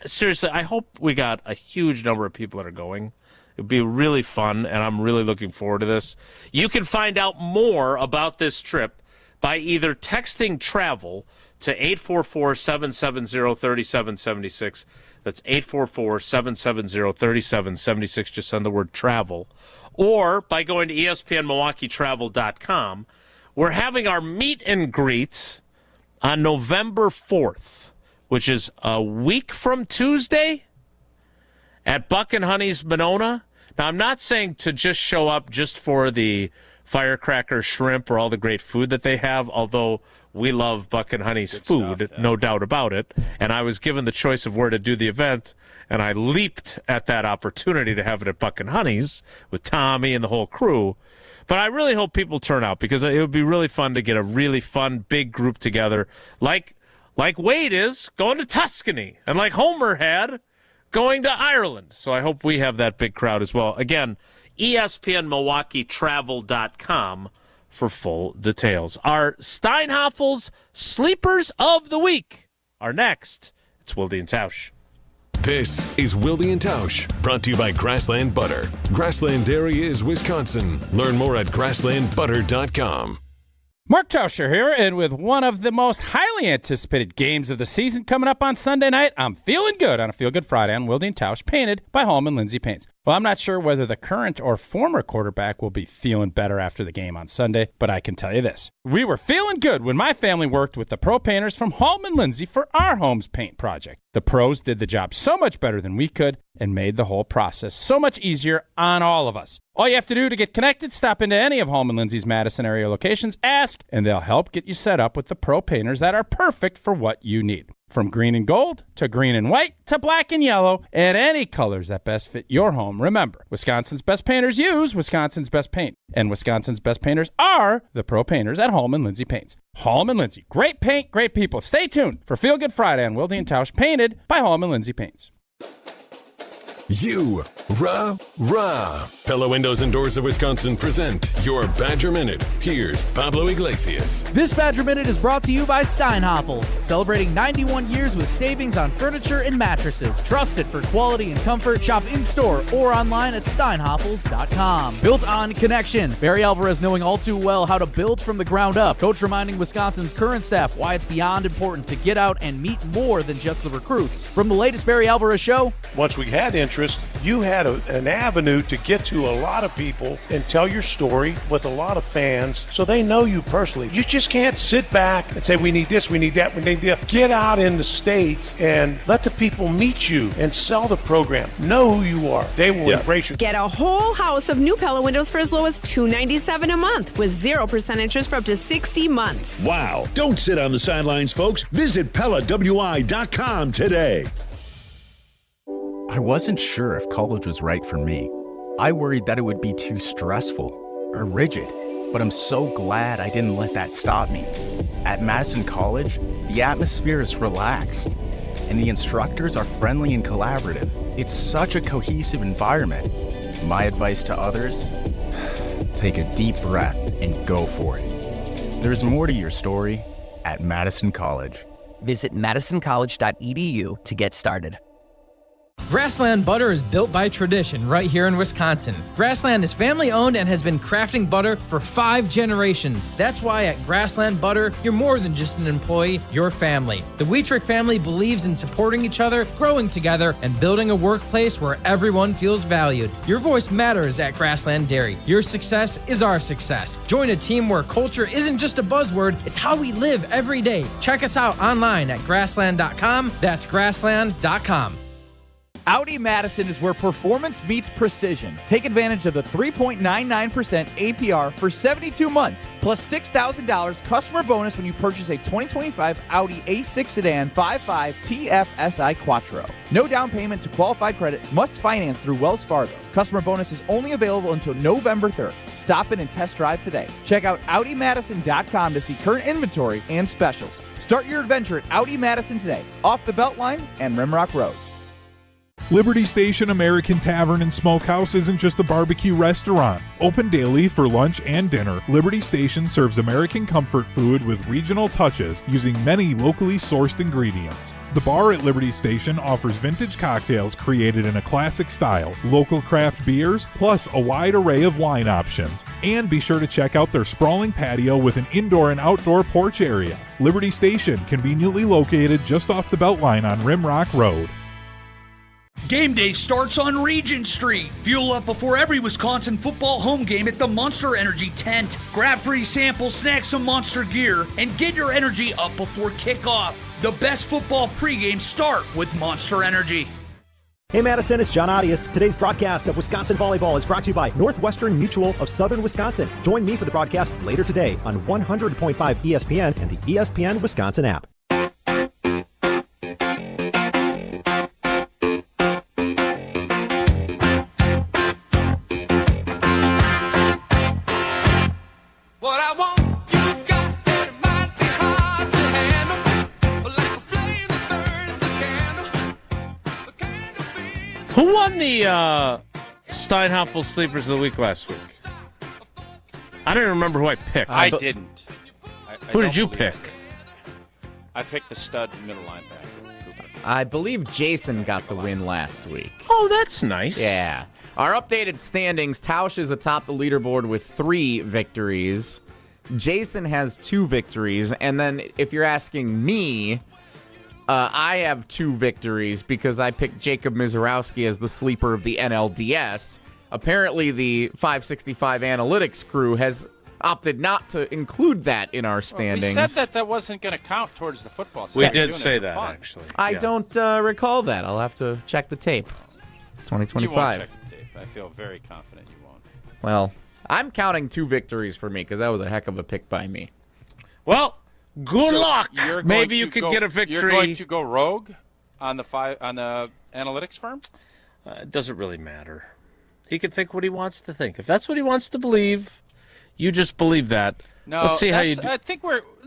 Seriously, I hope we got a huge number of people that are going. It'd be really fun, and I'm really looking forward to this. You can find out more about this trip by either texting TRAVEL to 844-770-3776. That's 844-770-3776. Just send the word TRAVEL. Or by going to ESPNMilwaukeeTravel.com. We're having our meet and greet on November 4th, which is a week from Tuesday, at Buck and Honey's Monona. Now, I'm not saying to just show up just for the firecracker shrimp or all the great food that they have, although we love Buck and Honey's food, no doubt about it. And I was given the choice of where to do the event, and I leaped at that opportunity to have it at Buck and Honey's with Tommy and the whole crew. But I really hope people turn out, because it would be really fun to get a really fun big group together, like Wade is going to Tuscany, and like Homer had going to Ireland. So I hope we have that big crowd as well. Again, ESPNMilwaukeeTravel.com for full details. Our Steinhoffels Sleepers of the Week are next. It's Wilde and Tausch. This is Wilde and Tausch, brought to you by Grassland Butter. Grassland Dairy is Wisconsin. Learn more at grasslandbutter.com. Mark Tauscher here, and with one of the most highly anticipated games of the season coming up on Sunday night, I'm feeling good on a Feel Good Friday on Wilde and Tausch, painted by Holman Lindsay Paints. Well, I'm not sure whether the current or former quarterback will be feeling better after the game on Sunday, but I can tell you this. We were feeling good when my family worked with the pro painters from Holman Lindsay for our home's paint project. The pros did the job so much better than we could and made the whole process so much easier on all of us. All you have to do to get connected, stop into any of Holman Lindsay's Madison area locations, ask, and they'll help get you set up with the pro painters that are perfect for what you need. From green and gold to green and white to black and yellow and any colors that best fit your home. Remember, Wisconsin's best painters use Wisconsin's best paint. And Wisconsin's best painters are the pro painters at Hallman Lindsay Paints. Hallman Lindsay. Great paint, great people. Stay tuned for Feel Good Friday on Wilde and Tausch, painted by Hallman Lindsay Paints. Rah. Pella Windows and Doors of Wisconsin present your Badger Minute. Here's Pablo Iglesias. This Badger Minute is brought to you by Steinhoffels, celebrating 91 years with savings on furniture and mattresses. Trusted for quality and comfort. Shop in-store or online at steinhoffels.com. Built on connection. Barry Alvarez knowing all too well how to build from the ground up. Coach reminding Wisconsin's current staff why it's beyond important to get out and meet more than just the recruits. From the latest Barry Alvarez show, once we had interest, you had an avenue to get to a lot of people and tell your story with a lot of fans so they know you personally. You just can't sit back and say, we need this, we need that, we need that. Get out in the state and let the people meet you and sell the program. Know who you are. They will embrace you. Get a whole house of new Pella windows for as low as $297 a month with 0% interest for up to 60 months. Wow. Don't sit on the sidelines, folks. Visit PellaWI.com today. I wasn't sure if college was right for me. I worried that it would be too stressful or rigid, but I'm so glad I didn't let that stop me. At Madison College, the atmosphere is relaxed, and the instructors are friendly and collaborative. It's such a cohesive environment. My advice to others, take a deep breath and go for it. There's more to your story at Madison College. Visit madisoncollege.edu to get started. Grassland Butter is built by tradition right here in Wisconsin. Grassland is family owned and has been crafting butter for 5 generations. That's why at Grassland Butter, you're more than just an employee, you're family. The Wietrich family believes in supporting each other, growing together, and building a workplace where everyone feels valued. Your voice matters at Grassland Dairy. Your success is our success. Join a team where culture isn't just a buzzword, it's how we live every day. Check us out online at grassland.com. That's grassland.com. Audi Madison is where performance meets precision. Take advantage of the 3.99% APR for 72 months, plus $6,000 customer bonus when you purchase a 2025 Audi A6 sedan 5.5 TFSI Quattro. No down payment to qualified credit, must finance through Wells Fargo. Customer bonus is only available until November 3rd. Stop in and test drive today. Check out AudiMadison.com to see current inventory and specials. Start your adventure at Audi Madison today, off the Beltline and Rimrock Road. Liberty Station American Tavern and Smokehouse isn't just a barbecue restaurant. Open daily for lunch and dinner, Liberty Station serves American comfort food with regional touches using many locally sourced ingredients. The bar at Liberty Station offers vintage cocktails created in a classic style, local craft beers, plus a wide array of wine options. And be sure to check out their sprawling patio with an indoor and outdoor porch area. Liberty Station, conveniently located just off the Beltline on Rimrock Road. Game day starts on Regent Street. Fuel up before every Wisconsin football home game at the Monster Energy tent. Grab free samples, snag some Monster gear, and get your energy up before kickoff. The best football pregame start with Monster Energy. Hey Madison, it's John Audius. Today's broadcast of Wisconsin Volleyball is brought to you by Northwestern Mutual of Southern Wisconsin. Join me for the broadcast later today on 100.5 ESPN and the ESPN Wisconsin app. Who won the Steinhoff Sleepers of the Week last week? I don't even remember who I picked. I didn't. Who did you pick? I picked the stud middle linebacker. I believe Jason got the win last week. Oh, that's nice. Yeah. Our updated standings, Tausch is atop the leaderboard with 3 victories. Jason has 2 victories. And then if you're asking me, I have 2 victories because I picked Jacob Mizorowski as the sleeper of the NLDS. Apparently, the 565 Analytics crew has opted not to include that in our standings. We said that wasn't going to count towards the football. We did say that, actually. I don't recall that. I'll have to check the tape. 2025. You won't check the tape. I feel very confident you won't. Well, I'm counting 2 victories for me because that was a heck of a pick by me. Well, Good luck. Maybe you could get a victory. You're going to go rogue on the analytics firm? It doesn't really matter. He can think what he wants to think. If that's what he wants to believe, you just believe that. No, let's see how you do. I think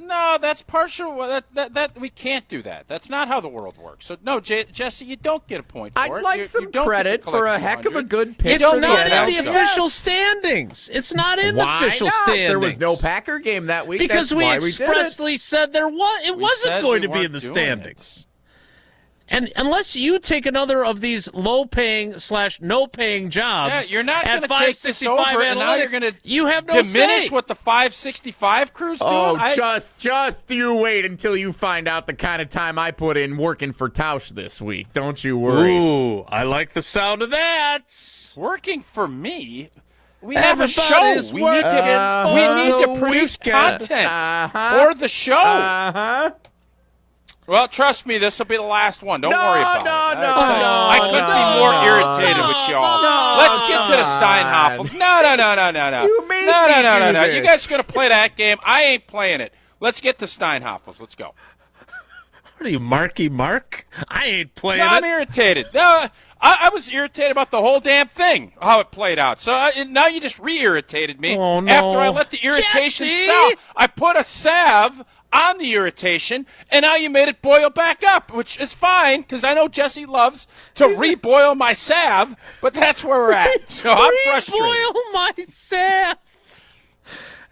that's partial. That we can't do that. That's not how the world works. So no, Jesse, you don't get a point for it. I'd like some credit for a heck of a good pick. It's not in the official standings. It's not in the official standings. There was no Packer game that week. Because we expressly said it wasn't going to be in the standings. And unless you take another of these low-paying / no-paying jobs, you're not going to take this over, and now you're going to diminish say. what the 565 crew's doing. Oh, just you wait until you find out the kind of time I put in working for Tausch this week. Don't you worry. Ooh, I like the sound of that. Working for me. We have a show. We need to produce content for the show. Well, trust me, this will be the last one. Don't worry about it. I couldn't be more irritated with y'all. Let's get to the Steinhoffels. No. You made me do this. You guys are going to play that game. I ain't playing it. Let's get to Steinhoffels. Let's go. What are you, Marky Mark? I ain't playing it. I'm irritated. No, I was irritated about the whole damn thing, how it played out. So now you just re-irritated me. Oh, no. After I let the irritation salve. I put a salve on the irritation, and now you made it boil back up, which is fine, because I know Jesse loves to reboil my salve, but that's where we're at. So I'm frustrated. Reboil my salve.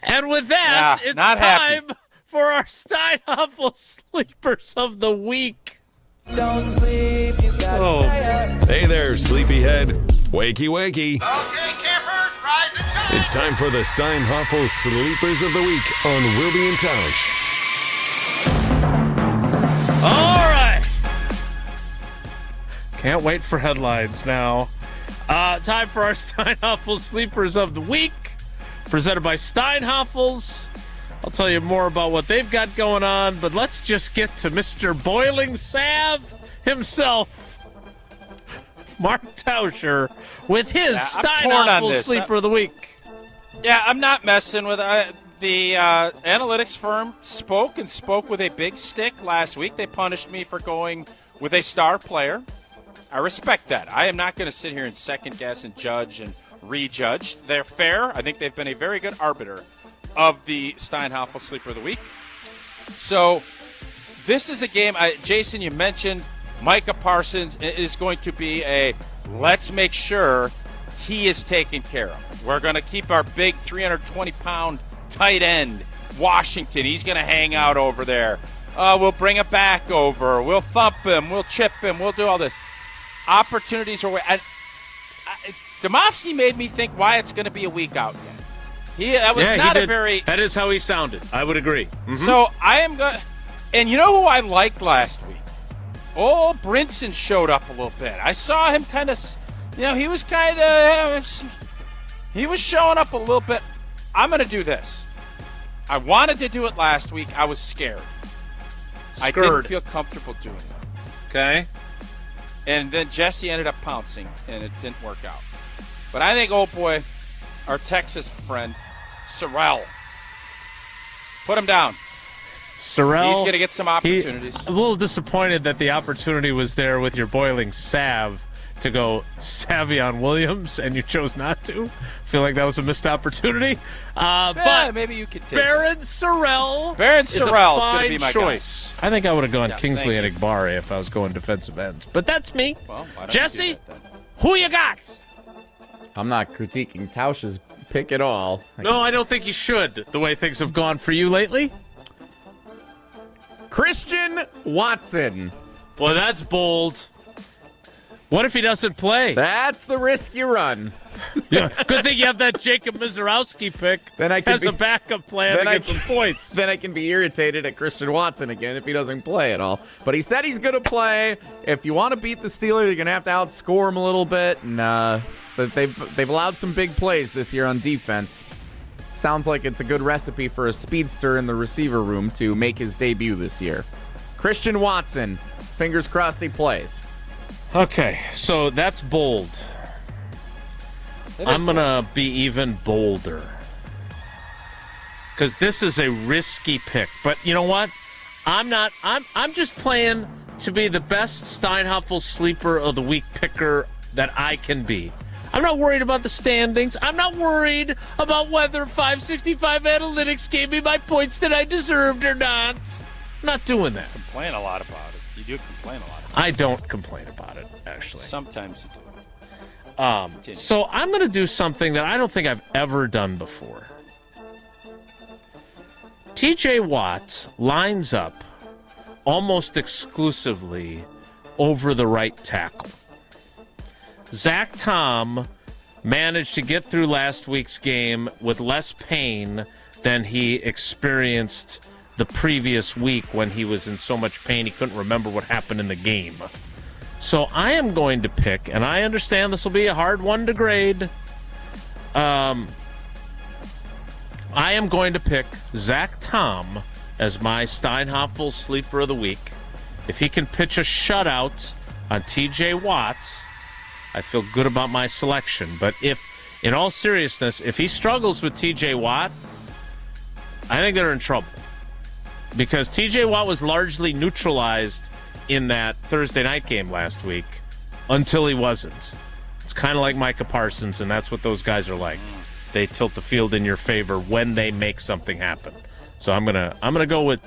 And with that, it's time for our Steinhoffel Sleepers of the Week. Don't sleep, you gotta stay up. Hey there, sleepyhead. Wakey, wakey. Okay, campers, rise and shine. It's time for the Steinhoffel Sleepers of the Week on Wilde and Tausch. All right. Can't wait for headlines now. Time for our Steinhoffel Sleepers of the Week, presented by Steinhoffels. I'll tell you more about what they've got going on, but let's just get to Mr. Boiling Salve himself, Mark Tauscher, with his Steinhoffel Sleeper of the Week. Yeah, I'm not messing with it. The analytics firm spoke with a big stick last week. They punished me for going with a star player. I respect that. I am not going to sit here and second guess and judge and rejudge. They're fair. I think they've been a very good arbiter of the Steinhoffel Sleeper of the Week. So this is a game, Jason, you mentioned Micah Parsons is going to be let's make sure he is taken care of. We're going to keep our big 320-pound tight end, Washington. He's going to hang out over there. We'll bring him back over. We'll thump him. We'll chip him. We'll do all this. Opportunities are Demovsky made me think Wyatt's going to be a week out yet. That is how he sounded. I would agree. Mm-hmm. So I am going. And you know who I liked last week? Oh, Brinson showed up a little bit. I saw him kind of. He was he was showing up a little bit. I'm going to do this. I wanted to do it last week. I was scared. I didn't feel comfortable doing it. Okay. And then Jesse ended up pouncing, and it didn't work out. But I think, oh boy, our Texas friend, Sorrell, put him down. Sorrell. He's going to get some opportunities. I'm a little disappointed that the opportunity was there with your boiling salve to go Savion Williams, and you chose not to. I feel like that was a missed opportunity. But maybe you could take Baron Sorrell. Is going to be my choice. Guy. I think I would have gone Kingsley and Igbare if I was going defensive ends. But that's me. Well, Jesse, who you got? I'm not critiquing Tausch's pick at all. No, I don't think you should, the way things have gone for you lately. Christian Watson. Boy, that's bold. What if he doesn't play? That's the risk you run. Yeah, good thing you have that Jacob Mizorowski pick as a backup plan to get some points. Then I can be irritated at Christian Watson again if he doesn't play at all. But he said he's going to play. If you want to beat the Steelers, you're going to have to outscore him a little bit. But they've allowed some big plays this year on defense. Sounds like it's a good recipe for a speedster in the receiver room to make his debut this year. Christian Watson, fingers crossed he plays. Okay, so that's bold. I'm going to be even bolder. because this is a risky pick. But you know what? I'm just playing to be the best Steinhoffel sleeper of the week picker that I can be. I'm not worried about the standings. I'm not worried about whether 565 Analytics gave me my points that I deserved or not. I'm not doing that. Complain a lot about it. You do complain a lot about it. I don't complain about it, actually. Sometimes you do. So I'm going to do something that I don't think I've ever done before. TJ Watt lines up almost exclusively over the right tackle. Zach Tom managed to get through last week's game with less pain than he experienced the previous week when he was in so much pain he couldn't remember what happened in the game. So I am going to pick, and I understand this will be a hard one to grade. I am going to pick Zach Tom as my Steinhoffel sleeper of the week. If he can pitch a shutout on TJ Watt, I feel good about my selection. But if, in all seriousness, if he struggles with TJ Watt, I think they're in trouble. Because TJ Watt was largely neutralized in that Thursday night game last week until he wasn't. It's kind of like Micah Parsons, and that's what those guys are like. They tilt the field in your favor when they make something happen. So I'm gonna go with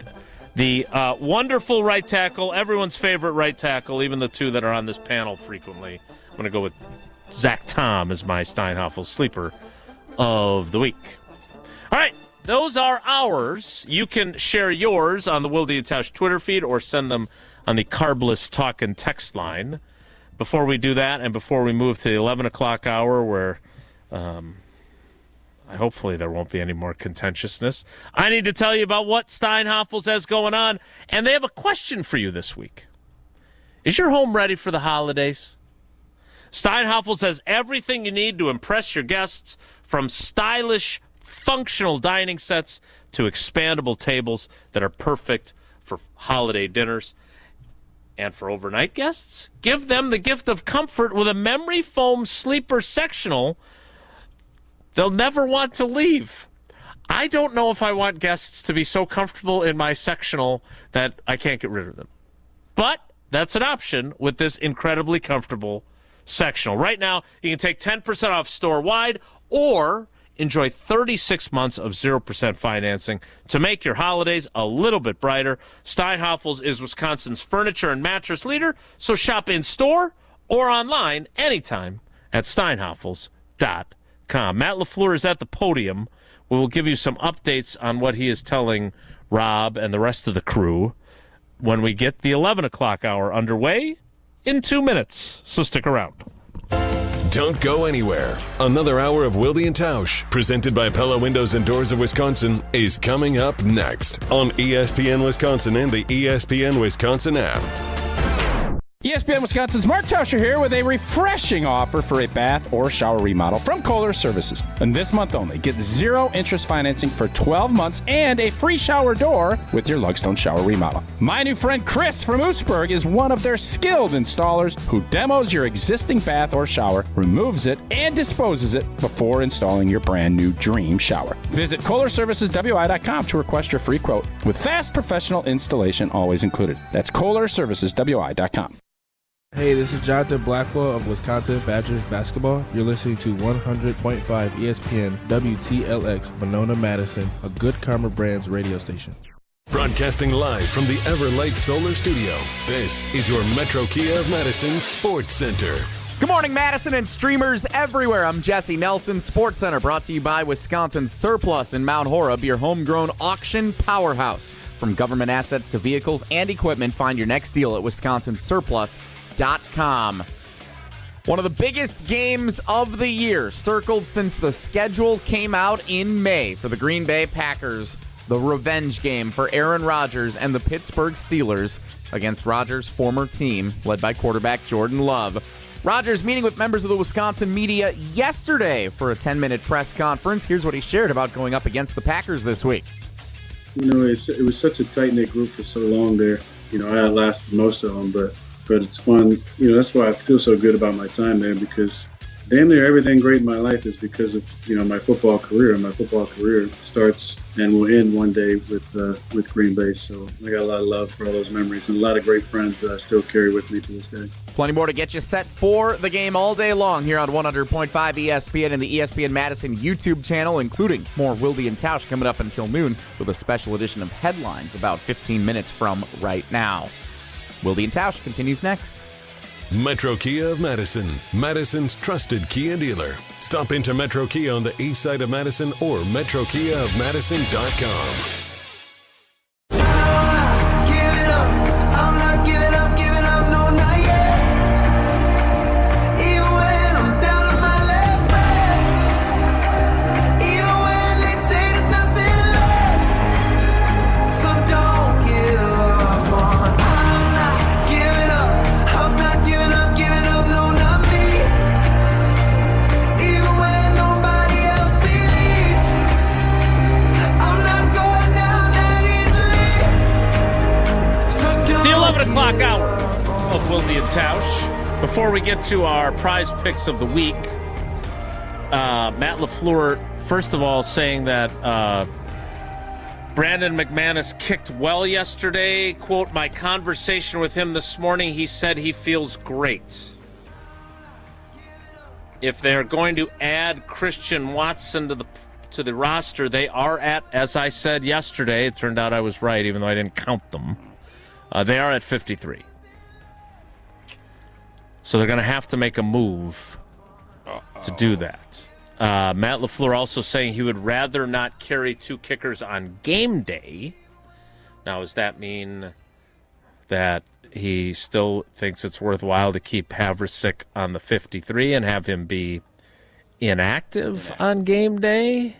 the wonderful right tackle, everyone's favorite right tackle, even the two that are on this panel frequently. I'm gonna go with Zach Tom as my Steinhoffel sleeper of the week. All right, those are ours. You can share yours on the Wilde and Tausch Twitter feed or send them on the Carbless Talk and Text line. Before we do that, and before we move to the 11 o'clock hour, where hopefully there won't be any more contentiousness, I need to tell you about what Steinhoffels has going on, and they have a question for you this week. Is your home ready for the holidays? Steinhoffels has everything you need to impress your guests, from stylish, functional dining sets to expandable tables that are perfect for holiday dinners. And for overnight guests, give them the gift of comfort with a memory foam sleeper sectional they'll never want to leave. I don't know if I want guests to be so comfortable in my sectional that I can't get rid of them. But that's an option with this incredibly comfortable sectional. Right now, you can take 10% off store-wide or enjoy 36 months of 0% financing to make your holidays a little bit brighter. Steinhoffels is Wisconsin's furniture and mattress leader, so shop in-store or online anytime at steinhoffels.com. Matt LaFleur is at the podium. We will give you some updates on what he is telling Rob and the rest of the crew when we get the 11 o'clock hour underway in 2 minutes, so stick around. Don't go anywhere. Another hour of Wilde and Tausch, presented by Pella Windows and Doors of Wisconsin, is coming up next on ESPN Wisconsin and the ESPN Wisconsin app. ESPN Wisconsin's Mark Tauscher here with a refreshing offer for a bath or shower remodel from Kohler Services. And this month only, get 0 interest financing for 12 months and a free shower door with your Lugstone shower remodel. My new friend Chris from Oostburg is one of their skilled installers who demos your existing bath or shower, removes it, and disposes it before installing your brand new dream shower. Visit KohlerServicesWI.com to request your free quote with fast professional installation always included. That's KohlerServicesWI.com. Hey, this is Jonathan Blackwell of Wisconsin Badgers basketball. You're listening to 100.5 ESPN WTLX Monona, Madison, a Good Karma Brands radio station. Broadcasting live from the Everlight Solar Studio, this is your Metro Kia of Madison Sports Center. Good morning, Madison and streamers everywhere. I'm Jesse Nelson, Sports Center, brought to you by Wisconsin Surplus in Mount Horeb, your homegrown auction powerhouse. From government assets to vehicles and equipment, find your next deal at wisconsinsurplus.com. One of the biggest games of the year circled since the schedule came out in May for the Green Bay Packers. The revenge game for Aaron Rodgers and the Pittsburgh Steelers against Rodgers' former team, led by quarterback Jordan Love. Rodgers meeting with members of the Wisconsin media yesterday for a 10-minute press conference. Here's what he shared about going up against the Packers this week. You know, it was such a tight-knit group for so long there. You know, I outlasted most of them, but it's fun. You know, that's why I feel so good about my time there, because damn near everything great in my life is because of, you know, my football career. My football career starts and we'll end one day with Green Bay. So I got a lot of love for all those memories and a lot of great friends that I still carry with me to this day. Plenty more to get you set for the game all day long here on 100.5 ESPN and the ESPN Madison YouTube channel, including more Wilde and Tausch coming up until noon with a special edition of Headlines about 15 minutes from right now. Wilde and Tausch continues next. Metro Kia of Madison, Madison's trusted Kia dealer. Stop into Metro Kia on the east side of Madison or metrokiaofmadison.com. O'clock hour of Wilde and Tausch. Before we get to our prize picks of the week, Matt LaFleur, first of all, saying that Brandon McManus kicked well yesterday. Quote, my conversation with him this morning, he said he feels great. If they're going to add Christian Watson to the roster, they are at, as I said yesterday, it turned out I was right, even though I didn't count them. They are at 53. So they're going to have to make a move to do that. Matt LaFleur also saying he would rather not carry two kickers on game day. Now, does that mean that he still thinks it's worthwhile to keep Havrasik on the 53 and have him be inactive on game day?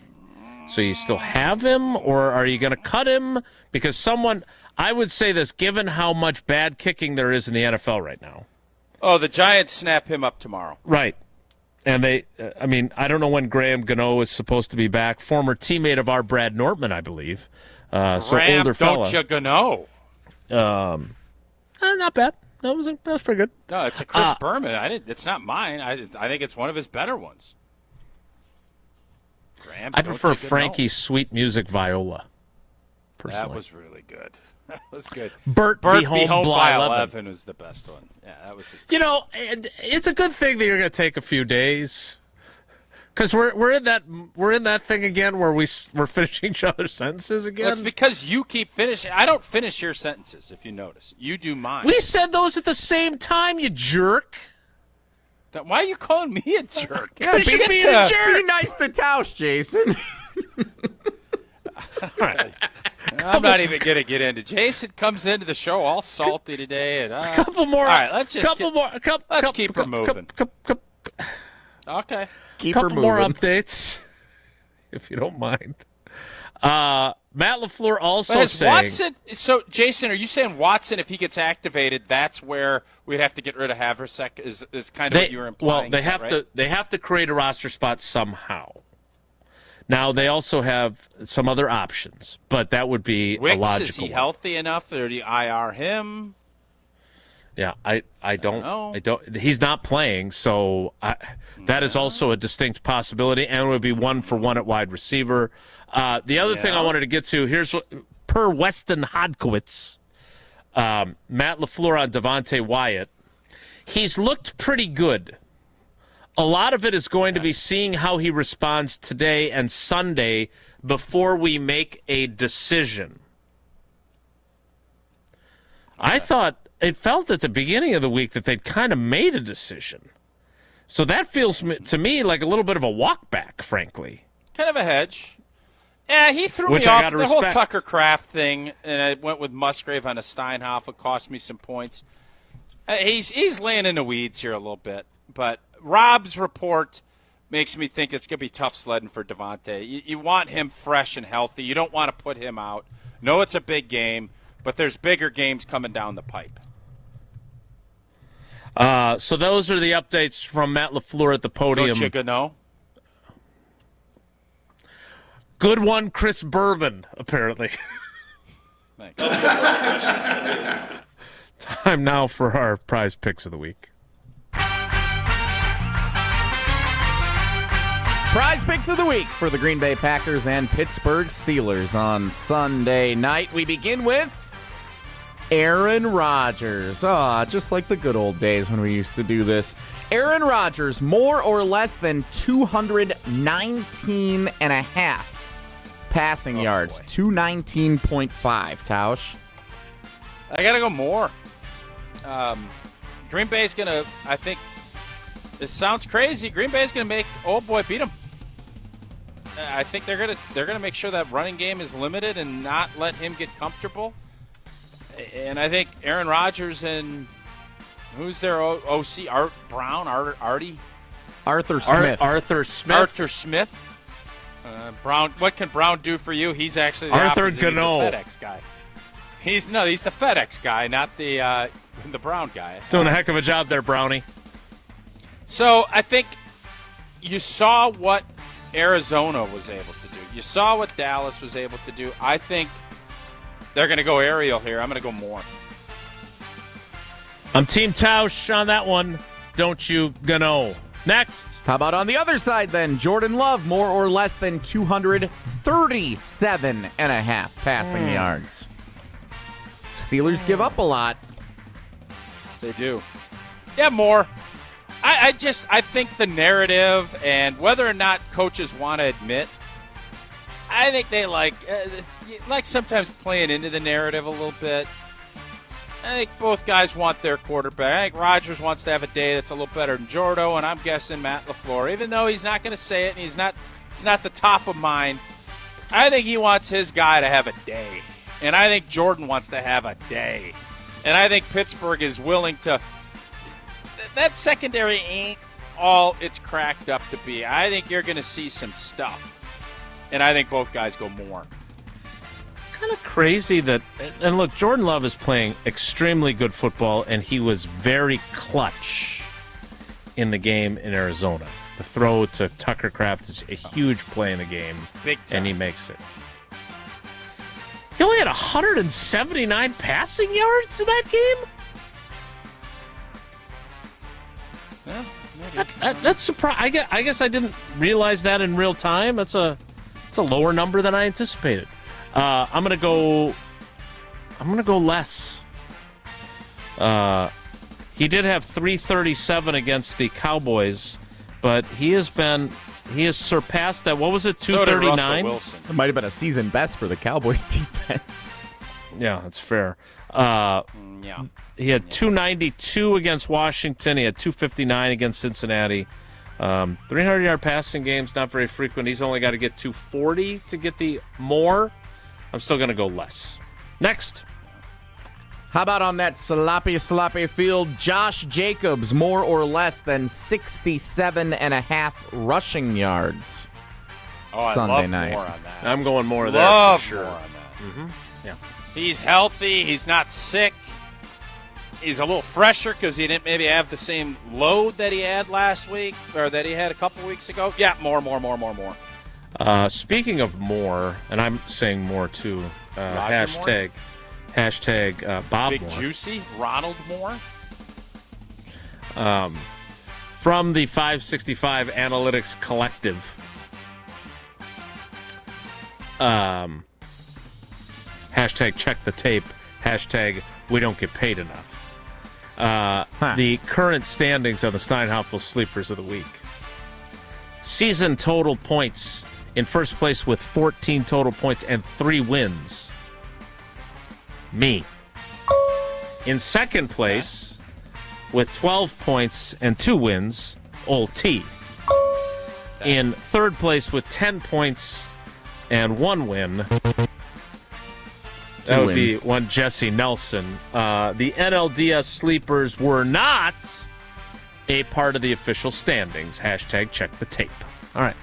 So you still have him, or are you going to cut him? Because someone... I would say this, given how much bad kicking there is in the NFL right now. Oh, the Giants snap him up tomorrow. Right. And I don't know when Graham Gano is supposed to be back. Former teammate of our Brad Nortman, I believe. So older fella. Don't you Gano? Not bad. That was pretty good. No, it's a Chris Berman. It's not mine. I think it's one of his better ones. Graham, I prefer Frankie's Sweet Music Viola. Personally. That was really good. That was good. Bert be home by 11 was the best one. Yeah, that was his it's a good thing that you're going to take a few days, because we're in that thing again where we're finishing each other's sentences again. Well, it's because you keep finishing. I don't finish your sentences, if you notice. You do mine. We said those at the same time, you jerk. Why are you calling me a jerk? Yeah, be a jerk. Be nice to Tausch, Jason. All right. I'm not even going to get into. Jason comes into the show all salty today. And, a couple more. All right, let's keep her moving. Okay. Keep her moving. Couple more updates, if you don't mind. Matt LaFleur also saying... Watson, so, Jason, are you saying Watson, if he gets activated, that's where we'd have to get rid of Havrasik, is kind of what you were implying? Well, they have to create a roster spot somehow. Now, they also have some other options, but that would be a logical one. Is he healthy enough, or do you IR him? Yeah, I don't. He's not playing, so that is also a distinct possibility, and it would be 1-for-1 at wide receiver. The other thing I wanted to get to, here's what, per Weston Hodkowitz, Matt LaFleur on Devontae Wyatt, he's looked pretty good. A lot of it is going to be seeing how he responds today and Sunday before we make a decision. I thought it felt at the beginning of the week that they'd kind of made a decision. So that feels to me like a little bit of a walk back, frankly. Kind of a hedge. Yeah, he threw me off the whole Tucker Kraft thing, and I went with Musgrave on a Steinhoff. It cost me some points. He's laying in the weeds here a little bit, but Rob's report makes me think it's going to be tough sledding for Devontae. You want him fresh and healthy. You don't want to put him out. No, it's a big game, but there's bigger games coming down the pipe. So those are the updates from Matt LaFleur at the podium. Don't you know? Good one, Chris Bourbon, apparently. Thanks. Time now for our prize picks of the week. Prize picks of the week for the Green Bay Packers and Pittsburgh Steelers on Sunday night. We begin with Aaron Rodgers. Just like the good old days when we used to do this. Aaron Rodgers, more or less than 219 and a half passing yards. 219.5, Tausch. I got to go more. Green Bay's going to, I think, this sounds crazy. Green Bay's going to make old boy beat him. I think they're gonna make sure that running game is limited and not let him get comfortable. And I think Aaron Rodgers and who's their OC? Arthur Smith. Arthur Smith. Brown. What can Brown do for you? He's actually the Arthur opposite. He's the Gano. FedEx guy. He's the FedEx guy, not the Brown guy. Doing a heck of a job there, Brownie. So I think you saw what Arizona was able to do. You saw what Dallas was able to do. I think they're going to go aerial here. I'm going to go more. I'm Team Tausch on that one. Don't you Gano. Next. How about on the other side then? Jordan Love, more or less than 237 and a half passing yards. Steelers give up a lot. They do. Yeah, more. I think the narrative and whether or not coaches want to admit, I think they like sometimes playing into the narrative a little bit. I think both guys want their quarterback. I think Rodgers wants to have a day that's a little better than Jordo, and I'm guessing Matt LaFleur, even though he's not going to say it and it's not the top of mind. I think he wants his guy to have a day, and I think Jordan wants to have a day, and I think Pittsburgh is willing to. That secondary ain't all it's cracked up to be. I think you're going to see some stuff. And I think both guys go more. Kind of crazy that, and look, Jordan Love is playing extremely good football, and he was very clutch in the game in Arizona. The throw to Tucker Kraft is a huge play in the game, big time. And he makes it. He only had 179 passing yards in that game? Yeah, that's surprising. I guess I didn't realize that in real time. It's a lower number than I anticipated. I'm gonna go less. He did have 337 against the Cowboys, but he has surpassed that. What was it? 239. It might have been a season best for the Cowboys defense. Yeah, that's fair. Yeah. He had 292 against Washington. He had 259 against Cincinnati. 300-yard passing games, not very frequent. He's only got to get 240 to get the more. I'm still going to go less. Next. How about on that sloppy field, Josh Jacobs, more or less than 67 and a half rushing yards Sunday night. More on that. I'm going more there for sure. More on that. Mm-hmm. Yeah. He's healthy. He's not sick. He's a little fresher because he didn't maybe have the same load that he had last week or that he had a couple weeks ago. Yeah, more. Speaking of more, and I'm saying more too, hashtag Bob Big Moore. Juicy, Ronald Moore. From the 565 Analytics Collective. Hashtag check the tape. Hashtag we don't get paid enough. The current standings of the Steinhoff Sleepers of the Week. Season total points in first place with 14 total points and 3 wins. Me. In second place with 12 points and 2 wins. Old T. In third place with 10 points and 1 win. That would be one Jesse Nelson. The NLDS Sleepers were not a part of the official standings. Hashtag check the tape. All right.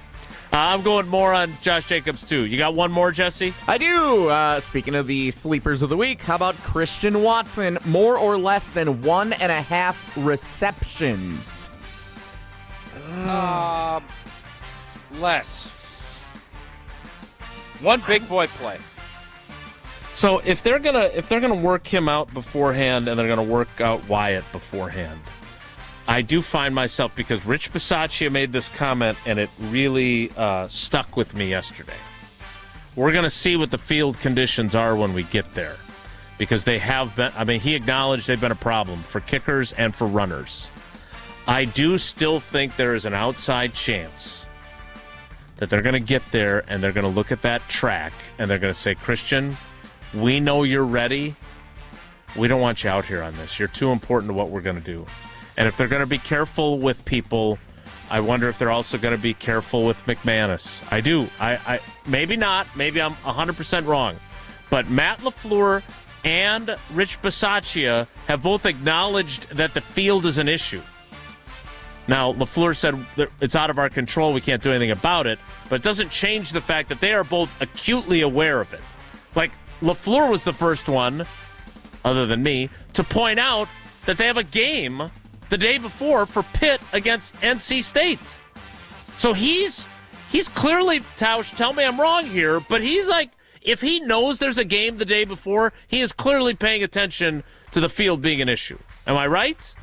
I'm going more on Josh Jacobs, too. You got one more, Jesse? I do. Speaking of the Sleepers of the Week, how about Christian Watson? More or less than 1.5 receptions. Less. One big boy play. So if they're gonna work him out beforehand and they're gonna work out Wyatt beforehand, I do find myself, because Rich Bisaccia made this comment, and it really stuck with me yesterday. We're going to see what the field conditions are when we get there, because they have been, he acknowledged they've been a problem for kickers and for runners. I do still think there is an outside chance that they're going to get there and they're going to look at that track and they're going to say, Christian, we know you're ready. We don't want you out here on this. You're too important to what we're going to do. And if they're going to be careful with people, I wonder if they're also going to be careful with McManus. I do. I maybe not. Maybe I'm 100% wrong. But Matt LaFleur and Rich Bisaccia have both acknowledged that the field is an issue. Now, LaFleur said it's out of our control. We can't do anything about it. But it doesn't change the fact that they are both acutely aware of it. Like, LaFleur was the first one, other than me, to point out that they have a game the day before for Pitt against NC State. So he's clearly, Tausch, tell me I'm wrong here, but he's like, if he knows there's a game the day before, he is clearly paying attention to the field being an issue. Am I right?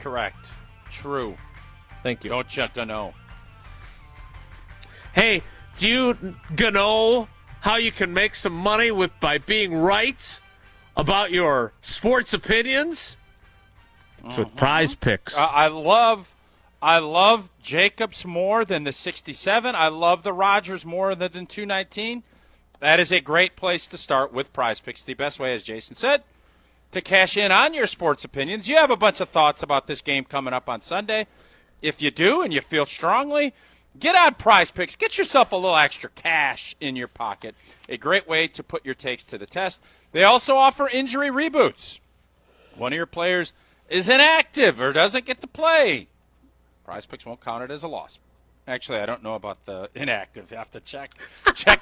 Correct. True. Thank you. Don't you know? Hey, do you know how you can make some money by being right about your sports opinions? It's with Prize Picks. I love Jacobs more than the 67. I love the Rodgers more than the 219. That is a great place to start with Prize Picks. The best way, as Jason said, to cash in on your sports opinions. You have a bunch of thoughts about this game coming up on Sunday. If you do and you feel strongly, get on Prize Picks. Get yourself a little extra cash in your pocket. A great way to put your takes to the test. They also offer injury reboots. One of your players is inactive or doesn't get to play. Prize Picks won't count it as a loss. Actually, I don't know about the inactive. You have to check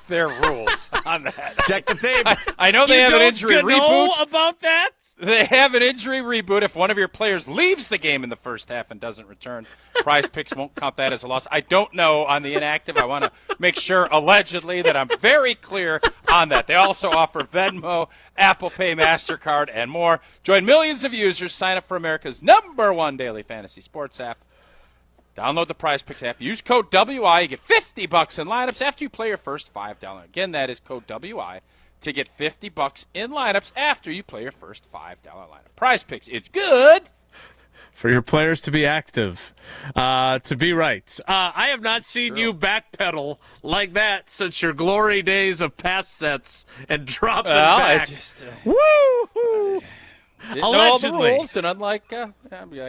their rules on that. Check the tape. I know they have an injury reboot. You know about that? They have an injury reboot if one of your players leaves the game in the first half and doesn't return. Prize Picks won't count that as a loss. I don't know on the inactive. I want to make sure, allegedly, that I'm very clear on that. They also offer Venmo, Apple Pay, MasterCard, and more. Join millions of users. Sign up for America's #1 daily fantasy sports app. Download the Prize Picks app. Use code WI. You get $50 in lineups after you play your first $5. Again, that is code WI to get $50 in lineups after you play your first $5 lineup. Prize Picks. It's good for your players to be active, to be right. I have not seen you backpedal like that since your glory days of pass sets and dropping back. I just woo! Didn't know all the rules, and unlike, I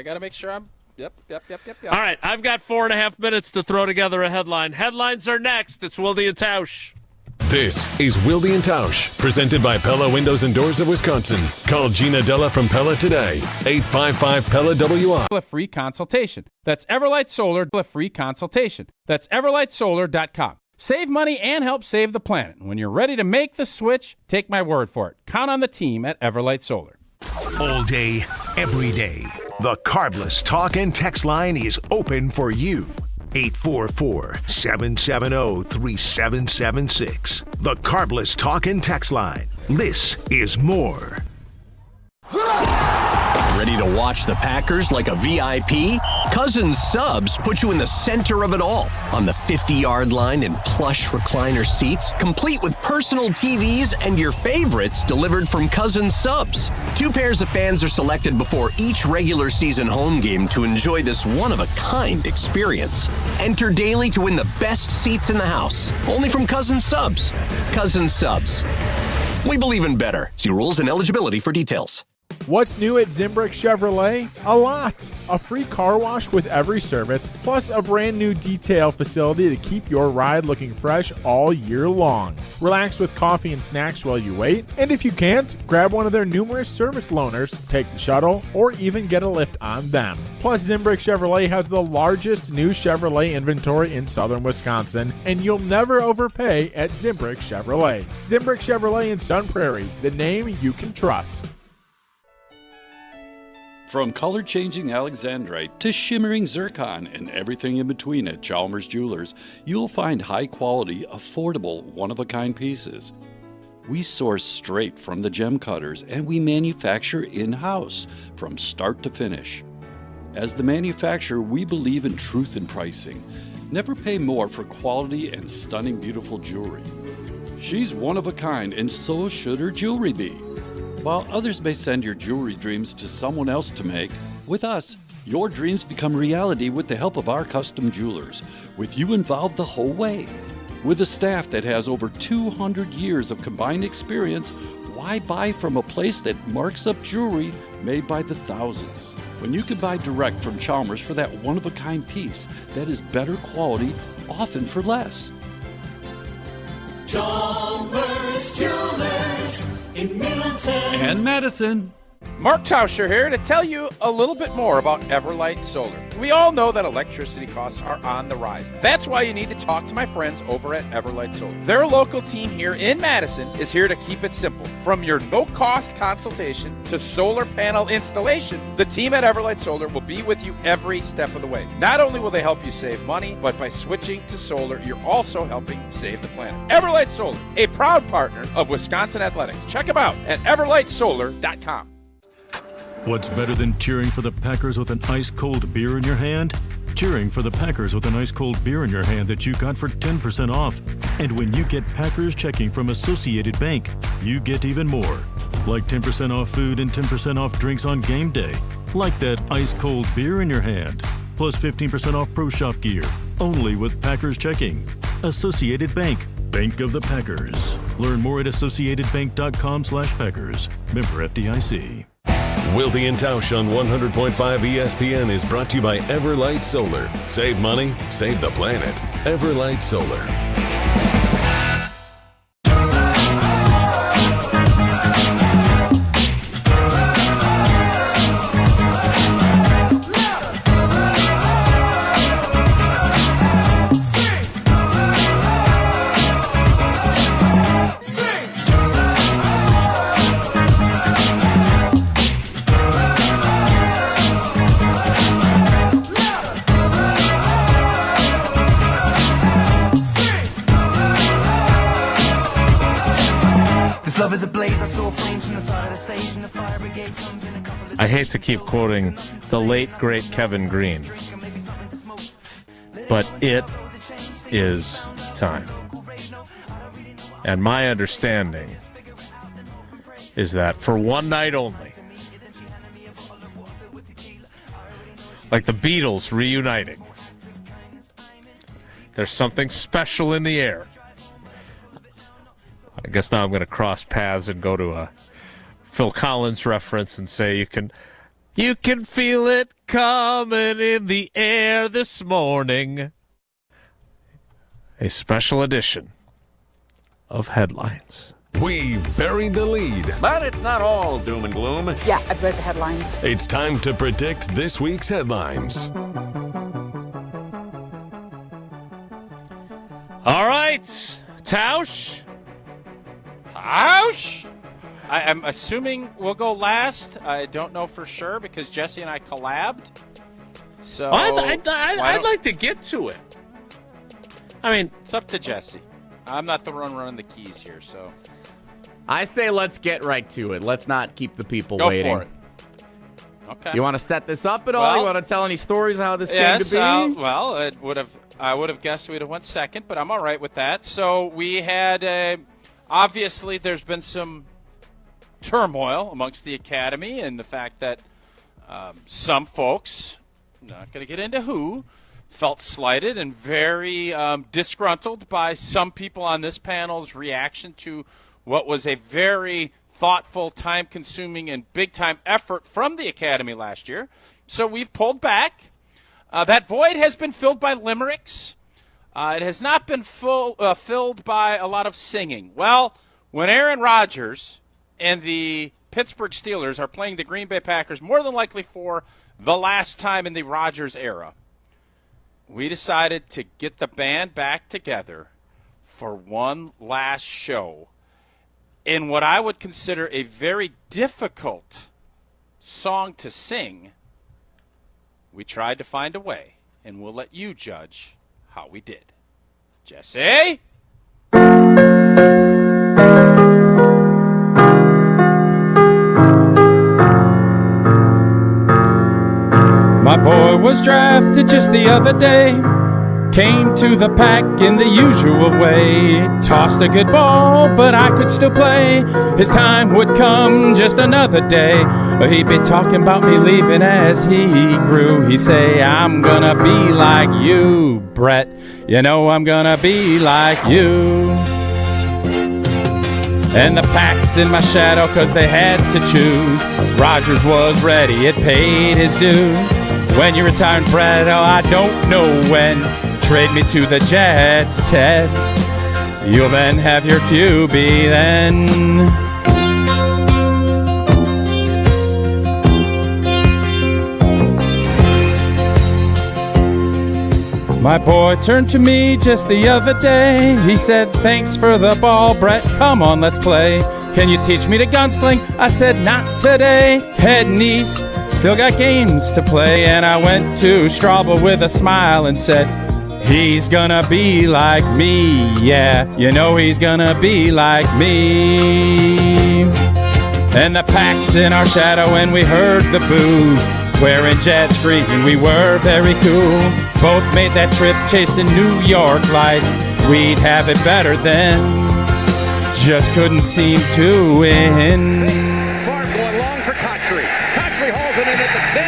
got to make sure I'm. Yep. All right, I've got 4.5 minutes to throw together a headline. Headlines are next. It's Wilde and Tausch. This is Wilde and Tausch, presented by Pella Windows and Doors of Wisconsin. Call Gina Della from Pella today, 855-PELLA-WI. A free consultation. That's Everlight Solar, a free consultation. That's everlightsolar.com. Save money and help save the planet. When you're ready to make the switch, take my word for it. Count on the team at Everlight Solar. All day, every day. The Carbless Talk and Text line is open for you. 844-770-3776. The Carbless Talk and Text line. This is more. Ready to watch the Packers like a VIP? Cousins Subs put you in the center of it all on the 50-yard line in plush recliner seats, complete with personal TVs and your favorites delivered from Cousins Subs. 2 pairs of fans are selected before each regular season home game to enjoy this one-of-a-kind experience. Enter daily to win the best seats in the house, only from Cousins Subs. Cousins Subs. We believe in better. See rules and eligibility for details. What's new at Zimbrick Chevrolet? A lot. A free car wash with every service, plus a brand new detail facility to keep your ride looking fresh all year long. Relax with coffee and snacks while you wait, and if you can't, grab one of their numerous service loaners, take the shuttle, or even get a lift on them. Plus, Zimbrick Chevrolet has the largest new Chevrolet inventory in southern Wisconsin, and you'll never overpay at Zimbrick Chevrolet. Zimbrick Chevrolet in Sun Prairie, the name you can trust. From color-changing alexandrite to shimmering zircon and everything in between at Chalmers Jewelers, you'll find high-quality, affordable, one-of-a-kind pieces. We source straight from the gem cutters, and we manufacture in-house from start to finish. As the manufacturer, we believe in truth in pricing. Never pay more for quality and stunning, beautiful jewelry. She's one of a kind, and so should her jewelry be. While others may send your jewelry dreams to someone else to make, with us, your dreams become reality with the help of our custom jewelers, with you involved the whole way. With a staff that has over 200 years of combined experience, why buy from a place that marks up jewelry made by the thousands? When you can buy direct from Chalmers for that one-of-a-kind piece that is better quality, often for less. Chalmers Jewelers in Middleton And Madison. Mark Tauscher here to tell you a little bit more about Everlight Solar. We all know that electricity costs are on the rise. That's why you need to talk to my friends over at Everlight Solar. Their local team here in Madison is here to keep it simple. From your no-cost consultation to solar panel installation, the team at Everlight Solar will be with you every step of the way. Not only will they help you save money, but by switching to solar, you're also helping save the planet. Everlight Solar, a proud partner of Wisconsin Athletics. Check them out at everlightsolar.com. What's better than cheering for the Packers with an ice-cold beer in your hand? Cheering for the Packers with an ice-cold beer in your hand that you got for 10% off. And when you get Packers checking from Associated Bank, you get even more. Like 10% off food and 10% off drinks on game day. Like that ice-cold beer in your hand. Plus 15% off Pro Shop gear. Only with Packers checking. Associated Bank. Bank of the Packers. Learn more at associatedbank.com/Packers. Member FDIC. Wilde and Tausch on 100.5 ESPN is brought to you by Everlight Solar. Save money, save the planet. Everlight Solar. I hate to keep quoting the late, great Kevin Green, but it is time. And my understanding is that for one night only, like the Beatles reuniting, there's something special in the air. I guess now I'm going to cross paths and go to a Phil Collins reference and say you can feel it coming in the air this morning. A special edition of Headlines. We've buried the lead. But it's not all doom and gloom. Yeah, I've read the headlines. It's time to predict this week's headlines. All right, Tausch. I'm assuming we'll go last. I don't know for sure because Jesse and I collabed. So I'd like to get to it. I mean, it's up to Jesse. I'm not the one running the keys here, so. I say let's get right to it. Let's not keep the people Go waiting. for it. Okay. You want to set this up at all? You want to tell any stories of how this came to be? I would have guessed we'd have went second, but I'm all right with that. So we had, obviously, there's been some turmoil amongst the academy and the fact that some folks, not going to get into who, felt slighted and very disgruntled by some people on this panel's reaction to what was a very thoughtful, time-consuming, and big-time effort from the academy last year. So we've pulled back. That void has been filled by limericks. It has not been filled by a lot of singing. Well, when Aaron Rodgers and the Pittsburgh Steelers are playing the Green Bay Packers, more than likely for the last time in the Rodgers era, we decided to get the band back together for one last show in what I would consider a very difficult song to sing. We tried to find a way, and we'll let you judge how we did. Jesse? My boy was drafted just the other day. Came to the pack in the usual way. Tossed a good ball, but I could still play. His time would come just another day. He'd be talking about me leaving as he grew. He'd say, I'm gonna be like you, Brett. You know I'm gonna be like you. And the pack's in my shadow cause they had to choose. Rodgers was ready, it paid his due. When you retire, Brett, oh, I don't know when. Trade me to the Jets, Ted. You'll then have your QB then. My boy turned to me just the other day. He said, thanks for the ball, Brett. Come on, let's play. Can you teach me to gunsling? I said, not today. Heading east, still got games to play. And I went to Strauble with a smile and said, he's gonna be like me, yeah, you know he's gonna be like me. And the pack's in our shadow and we heard the boos. Wearing Jets green, we were very cool. Both made that trip chasing New York lights. We'd have it better then, just couldn't seem to win. Fargo along for Kotchery. Kotchery hauls it in at the 10,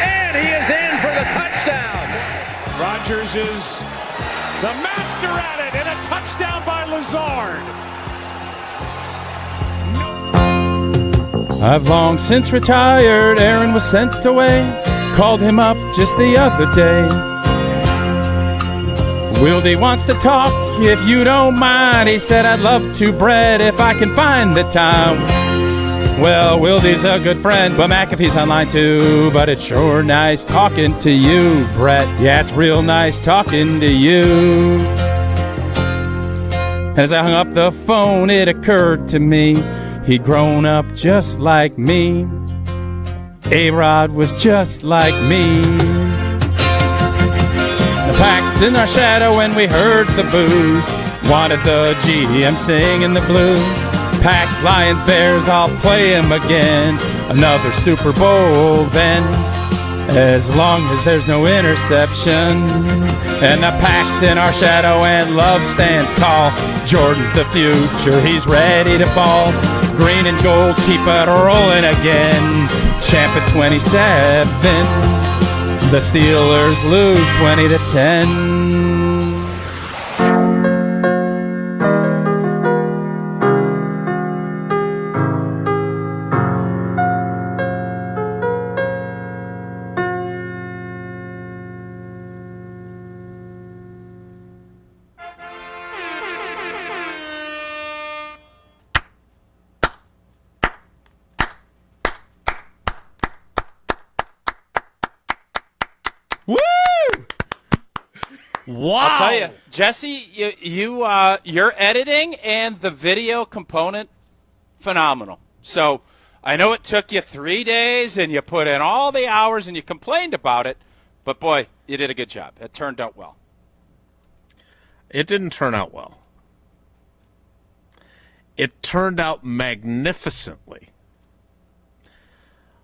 and he is in for the touchdown. Rodgers is the master at it, and a touchdown by Lazard. I've long since retired, Aaron was sent away. Called him up just the other day. Wilde wants to talk, if you don't mind. He said, I'd love to, Brett, if I can find the time. Well, Wilde's a good friend, but McAfee's online too. But it's sure nice talking to you, Brett. Yeah, it's real nice talking to you. As I hung up the phone, it occurred to me, he'd grown up just like me. A-Rod was just like me. The pack's in our shadow and we heard the boos. Wanted the GM singing the blues. Pack, Lions, Bears, I'll play him again. Another Super Bowl then, as long as there's no interception. And the pack's in our shadow and love stands tall. Jordan's the future, he's ready to ball. Green and gold, keep it rolling again. Champ at 27. The Steelers lose 20-10. Wow. I'll tell you, Jesse, your editing and the video component, phenomenal. So I know it took you 3 days and you put in all the hours and you complained about it, but boy, you did a good job. It turned out well. It didn't turn out well. It turned out magnificently.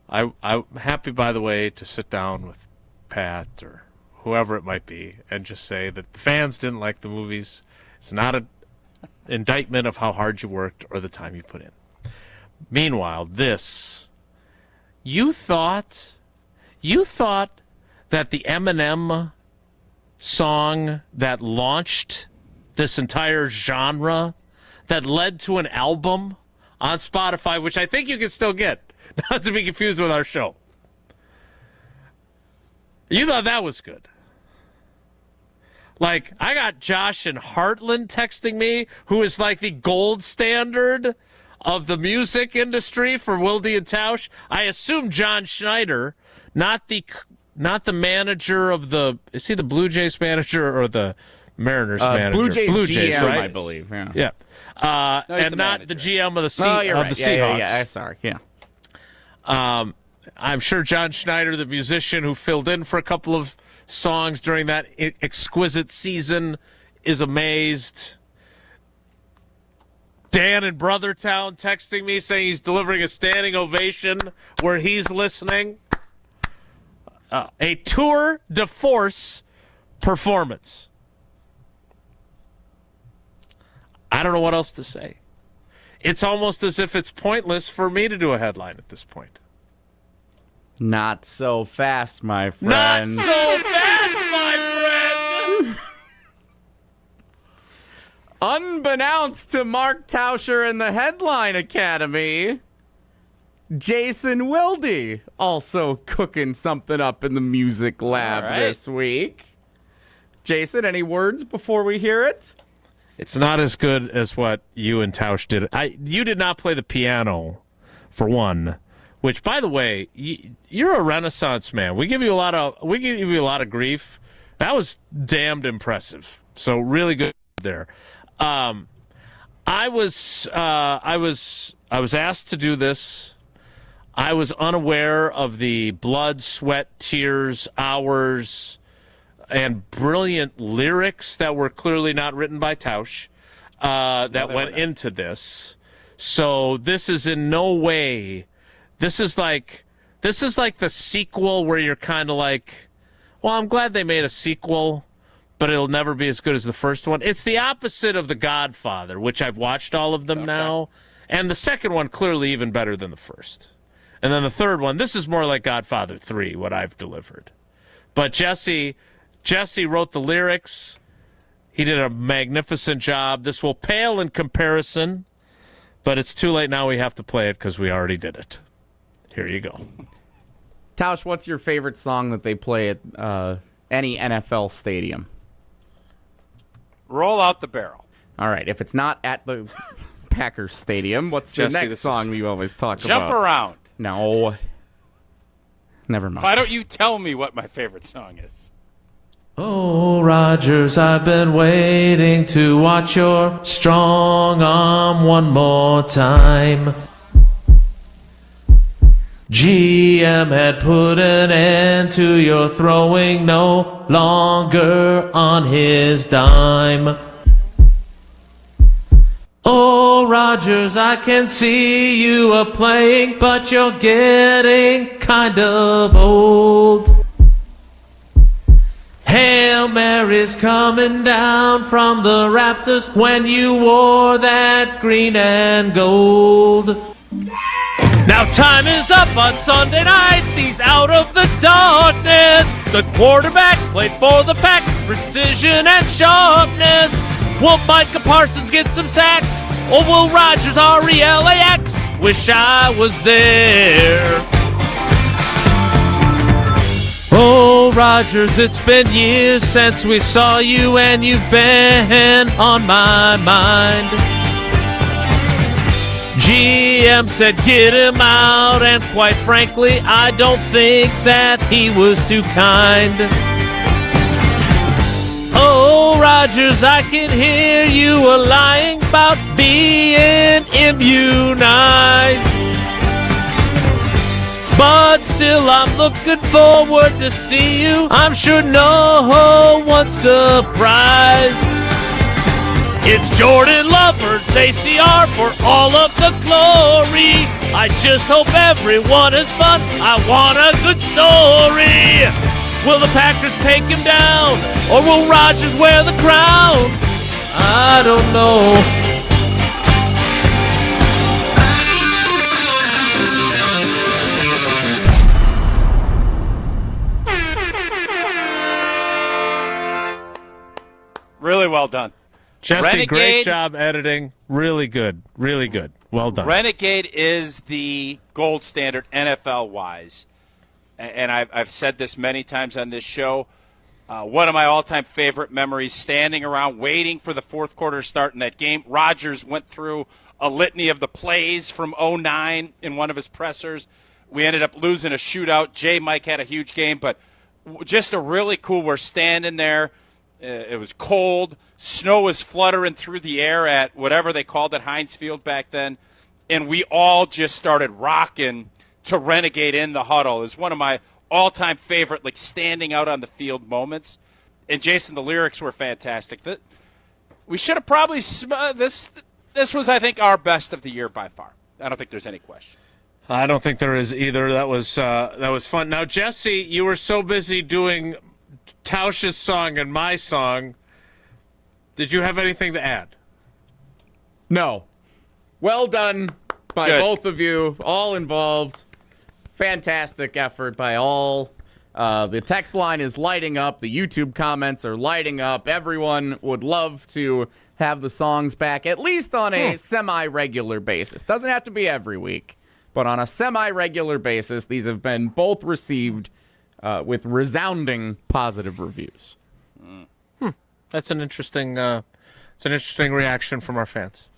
I'm happy, by the way, to sit down with Pat or whoever it might be, and just say that the fans didn't like the movies. It's not an indictment of how hard you worked or the time you put in. Meanwhile, this, you thought that the Eminem song that launched this entire genre, that led to an album on Spotify, which I think you can still get, not to be confused with our show. You thought that was good. Like, I got Josh in Heartland texting me, who is like the gold standard of the music industry for Wilde and Tausch. I assume John Schneider, not the manager of the, is he the Blue Jays manager or the Mariners manager? Blue Jays GM, right? I believe. Yeah. No, and not the GM of the Seahawks. Yeah, sorry. Yeah. I'm sure John Schneider, the musician who filled in for a couple of songs during that exquisite season, is amazed. Dan in Brothertown texting me saying he's delivering a standing ovation where he's listening. A tour de force performance. I don't know what else to say. It's almost as if it's pointless for me to do a headline at this point. Not so fast, my friend. Not so fast, my friend. Unbeknownst to Mark Tauscher and the Headline Academy, Jason Wilde also cooking something up in the music lab this week. Jason, any words before we hear it? It's not as good as what you and Tausch did. You did not play the piano, for one. Which, by the way, you're a Renaissance man. We give you a lot of grief. That was damned impressive. So really good there. I was asked to do this. I was unaware of the blood, sweat, tears, hours, and brilliant lyrics that were clearly not written by Tausch that went into this. So this is in no way. This is like the sequel where you're kind of like, well, I'm glad they made a sequel, but it'll never be as good as the first one. It's the opposite of The Godfather, which I've watched all of them now, and the second one clearly even better than the first. And then the third one, this is more like Godfather 3, what I've delivered. But Jesse wrote the lyrics. He did a magnificent job. This will pale in comparison, but it's too late now. We have to play it because we already did it. Here you go. Tausch, what's your favorite song that they play at any NFL stadium? Roll Out the Barrel. All right. If it's not at the Packers Stadium, what's the next song you always talk about? Jump Around. No. Never mind. Why don't you tell me what my favorite song is? Oh, Rodgers, I've been waiting to watch your strong arm one more time. GM had put an end to your throwing, no longer on his dime. Oh, Rodgers, I can see you are playing, but you're getting kind of old. Hail Mary's coming down from the rafters when you wore that green and gold. Now time is up on Sunday night. He's out of the darkness. The quarterback played for the Pack. Precision and sharpness. Will Micah Parsons get some sacks? Or will Rodgers RELAX? Wish I was there. Oh, Rodgers, it's been years since we saw you, and you've been on my mind. GM said get him out, and quite frankly, I don't think that he was too kind. Oh, Rodgers, I can hear you are lying about being immunized. But still, I'm looking forward to see you. I'm sure no one's surprised. It's Jordan Love versus ACR for all of the glory. I just hope everyone is fun. I want a good story. Will the Packers take him down, or will Rodgers wear the crown? I don't know. Really well done. Jesse, Renegade, great job editing. Really good. Really good. Well done. Renegade is the gold standard NFL-wise. And I've said this many times on this show. One of my all-time favorite memories, standing around waiting for the fourth quarter to start in that game. Rodgers went through a litany of the plays from 2009 in one of his pressers. We ended up losing a shootout. Mike had a huge game, but just a really cool, we're standing there. It was cold. Snow was fluttering through the air at whatever they called it, Heinz Field back then. And we all just started rocking to Renegade in the huddle. It was one of my all-time favorite, like, standing out on the field moments. And, Jason, the lyrics were fantastic. We should have probably this was, I think, our best of the year by far. I don't think there's any question. I don't think there is either. That was fun. Now, Jesse, you were so busy doing Tausch's song and my song. Did you have anything to add? No. Well done by both of you, all involved. Fantastic effort by all. The text line is lighting up. The YouTube comments are lighting up. Everyone would love to have the songs back, at least on a semi-regular basis. Doesn't have to be every week, but on a semi-regular basis, these have been both received with resounding positive reviews. That's an interesting. It's an interesting reaction from our fans.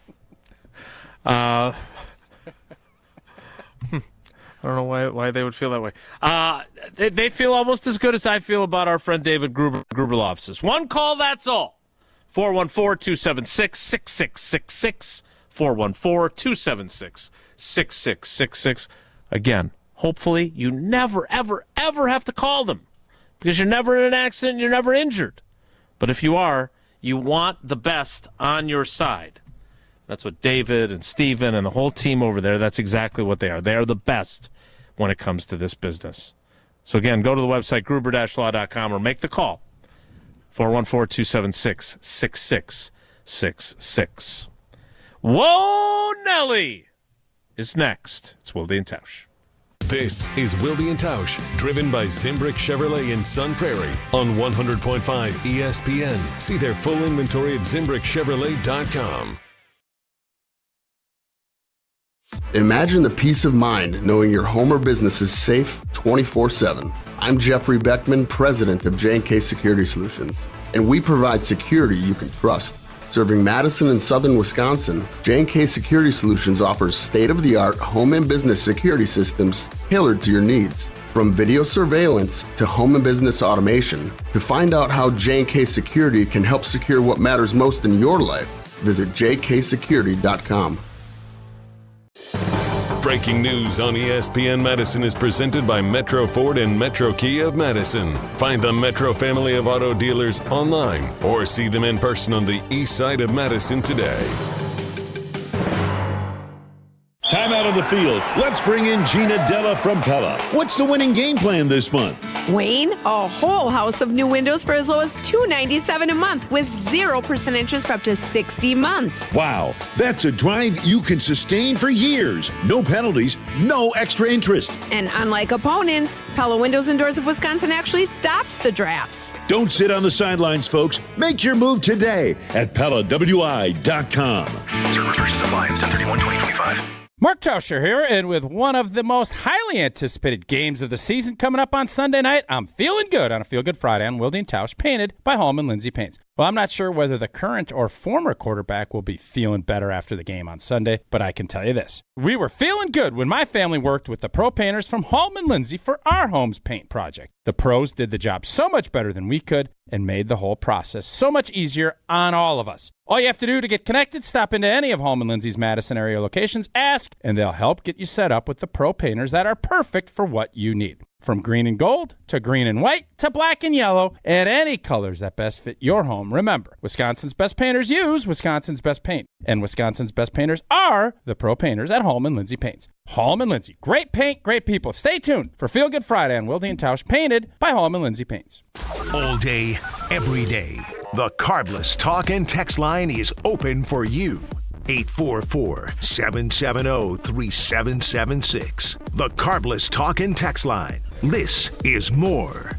I don't know why they would feel that way. They feel almost as good as I feel about our friend David Gruberlov's. One call, that's all. 414-276-6666. 414-276-6666. Again, hopefully you never, ever, ever have to call them because you're never in an accident, you're never injured. But if you are, you want the best on your side. That's what David and Steven and the whole team over there, that's exactly what they are. They are the best when it comes to this business. So again, go to the website, gruber-law.com, or make the call, 414-276-6666. Whoa, Nelly is next. It's Wilde and Tausch. This is Wilde and Tausch, driven by Zimbrick Chevrolet in Sun Prairie on 100.5 ESPN. See their full inventory at ZimbrickChevrolet.com. Imagine the peace of mind knowing your home or business is safe 24/7. I'm Jeffrey Beckman, president of J&K Security Solutions, and we provide security you can trust. Serving Madison and southern Wisconsin, J&K Security Solutions offers state-of-the-art home and business security systems tailored to your needs. From video surveillance to home and business automation, to find out how J&K Security can help secure what matters most in your life, visit jksecurity.com. Breaking news on ESPN Madison is presented by Metro Ford and Metro Kia of Madison. Find the Metro family of auto dealers online or see them in person on the east side of Madison today. Time out on the field. Let's bring in Gina Della from Pella. What's the winning game plan this month? Wayne, a whole house of new windows for as low as $297 a month with 0% interest for up to 60 months. Wow, that's a drive you can sustain for years. No penalties, no extra interest. And unlike opponents, Pella Windows and Doors of Wisconsin actually stops the drafts. Don't sit on the sidelines, folks. Make your move today at PellaWI.com. Certain restrictions apply. It's 10/31/2025. Mark Tauscher here, and with one of the most highly anticipated games of the season coming up on Sunday night, I'm feeling good on a Feel Good Friday on Wilde and Tausch, painted by Hallman Lindsay Paints. Well, I'm not sure whether the current or former quarterback will be feeling better after the game on Sunday, but I can tell you this. We were feeling good when my family worked with the pro painters from Hallman Lindsay for our home's paint project. The pros did the job so much better than we could and made the whole process so much easier on all of us. All you have to do to get connected, stop into any of Hallman Lindsay's Madison area locations, ask, and they'll help get you set up with the pro painters that are perfect for what you need. From green and gold to green and white to black and yellow and any colors that best fit your home. Remember, Wisconsin's best painters use Wisconsin's best paint, and Wisconsin's best painters are the pro painters at Hallman Lindsay Paints. Hallman Lindsay, great paint, great people. Stay tuned for Feel Good Friday on Wilde and Tausch, painted by Hallman Lindsay Paints. All day, every day, the Carbless Talk and Text line is open for you. 844-770-3776. The Carbless Talk and Text line. This is more.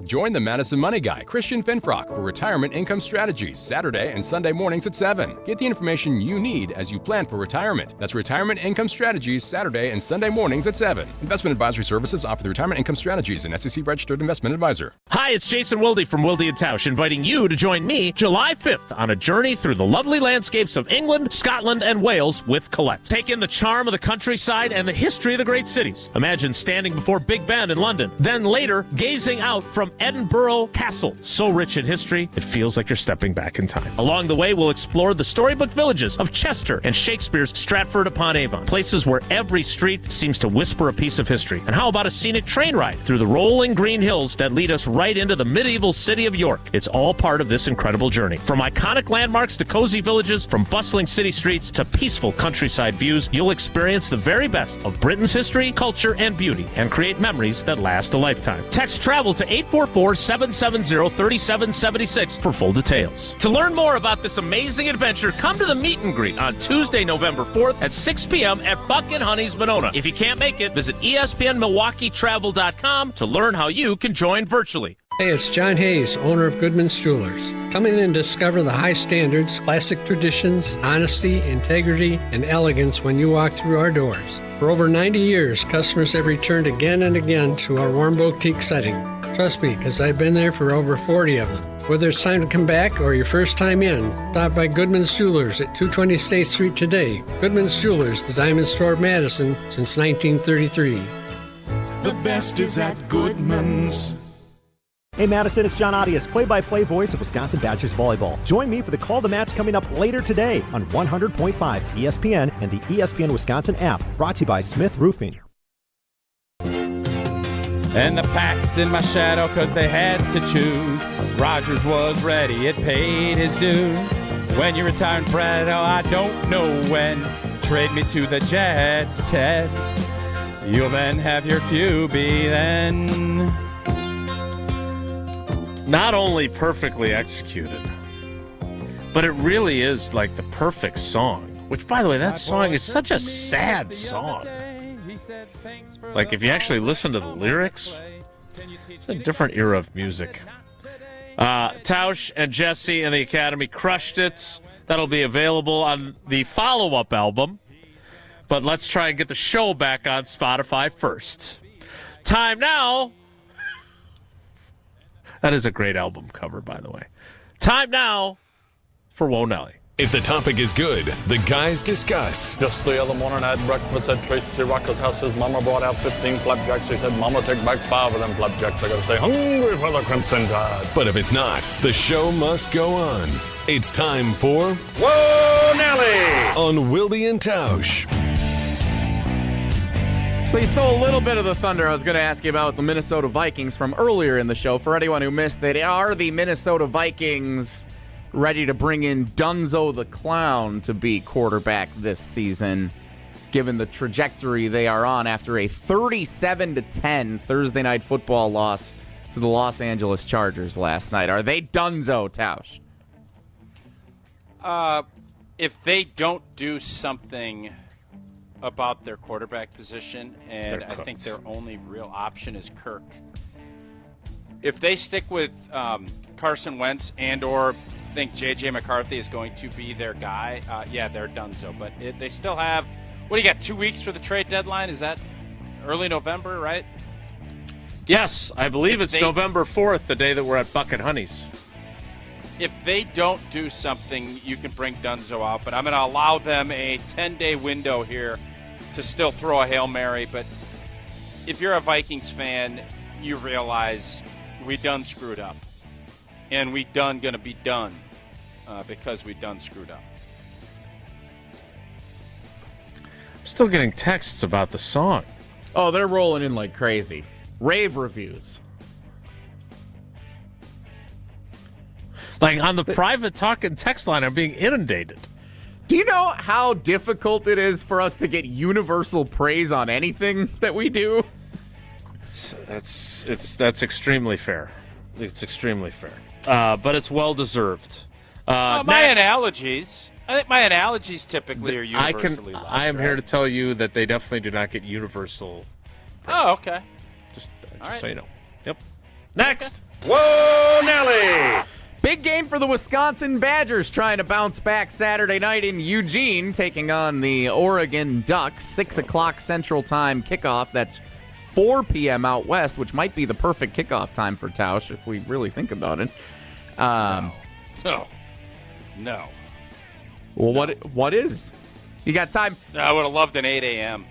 Join the Madison Money Guy, Christian Finfrock, for Retirement Income Strategies, Saturday and Sunday mornings at 7. Get the information you need as you plan for retirement. That's Retirement Income Strategies, Saturday and Sunday mornings at 7. Investment advisory services offer the Retirement Income Strategies, an SEC-registered investment advisor. Hi, it's Jason Wilde from Wilde and Tausch, inviting you to join me July 5th on a journey through the lovely landscapes of England, Scotland, and Wales with Colette. Take in the charm of the countryside and the history of the great cities. Imagine standing before Big Ben in London, then later gazing out from Edinburgh Castle, so rich in history, it feels like you're stepping back in time. Along the way, we'll explore the storybook villages of Chester and Shakespeare's Stratford-upon-Avon, places where every street seems to whisper a piece of history. And how about a scenic train ride through the rolling green hills that lead us right into the medieval city of York? It's all part of this incredible journey. From iconic landmarks to cozy villages, from bustling city streets to peaceful countryside views, you'll experience the very best of Britain's history, culture, and beauty, and create memories that last a lifetime. Text TRAVEL to 844-770-3776 for full details. To learn more about this amazing adventure, come to the meet and greet on Tuesday, November 4th at 6 p.m. at Buck and Honey's Monona. If you can't make it, visit ESPNMilwaukeeTravel.com to learn how you can join virtually. Hey, it's John Hayes, owner of Goodman's Jewelers. Come in and discover the high standards, classic traditions, honesty, integrity, and elegance when you walk through our doors. For over 90 years, customers have returned again and again to our warm boutique setting. Trust me, because I've been there for over 40 of them. Whether it's time to come back or your first time in, stop by Goodman's Jewelers at 220 State Street today. Goodman's Jewelers, the diamond store of Madison since 1933. The best is at Goodman's. Hey Madison, it's John Audius, play-by-play voice of Wisconsin Badgers volleyball. Join me for the Call the Match coming up later today on 100.5 ESPN and the ESPN Wisconsin app, brought to you by Smith Roofing. And the pack's in my shadow because they had to choose. Rodgers was ready, it paid his due. When you retire, Fred, oh, I don't know when. Trade me to the Jets, Ted. You'll then have your QB then. Not only perfectly executed, but it really is like the perfect song. Which, by the way, that song is such a sad song. Like, if you actually listen to the lyrics, it's a different era of music. Tausch and Jesse and the Academy crushed it. That'll be available on the follow-up album. But let's try and get the show back on Spotify first. Time now. That is a great album cover, by the way. Time now for Whoa Nelly. If the topic is good, the guys discuss. Just the other morning I had breakfast at Tracy Rocker's house. His mama brought out 15 flapjacks. He said, Mama, take back 5 of them flapjacks. I gotta stay hungry for the Crimson Tide. But if it's not, the show must go on. It's time for Whoa Nelly on Wilde and Tausch. So you stole a little bit of the thunder I was going to ask you about the Minnesota Vikings from earlier in the show. For anyone who missed it, are the Minnesota Vikings ready to bring in Dunzo the Clown to be quarterback this season, given the trajectory they are on after a 37-10 Thursday night football loss to the Los Angeles Chargers last night? Are they Dunzo, Tausch? If they don't do something about their quarterback position, and I think their only real option is Kirk. If they stick with Carson Wentz and or think J.J. McCarthy is going to be their guy, they're done so. But they still have, what do you got, 2 weeks for the trade deadline? Is that early November, right? Yes, I believe it's November 4th, the day that we're at Buck and Honey's. If they don't do something, you can bring Dunzo out, but I'm going to allow them a 10-day window here to still throw a Hail Mary. But if you're a Vikings fan, you realize we done screwed up. And we done going to be done because we done screwed up. I'm still getting texts about the song. Oh, they're rolling in like crazy. Rave reviews. Like on the private talk and text line, I'm being inundated. Do you know how difficult it is for us to get universal praise on anything that we do? That's extremely fair. It's extremely fair, but it's well deserved. My analogies. I think my analogies typically are universally loved. I am here to tell you that they definitely do not get universal praise. Oh, okay. Just so you know. Yep. Next. Okay. Whoa Nelly. Big game for the Wisconsin Badgers trying to bounce back Saturday night in Eugene, taking on the Oregon Ducks. 6 o'clock Central Time kickoff. That's 4 p.m. out west, which might be the perfect kickoff time for Tausch if we really think about it. No. Well, what is? You got time? I would have loved an 8 a.m.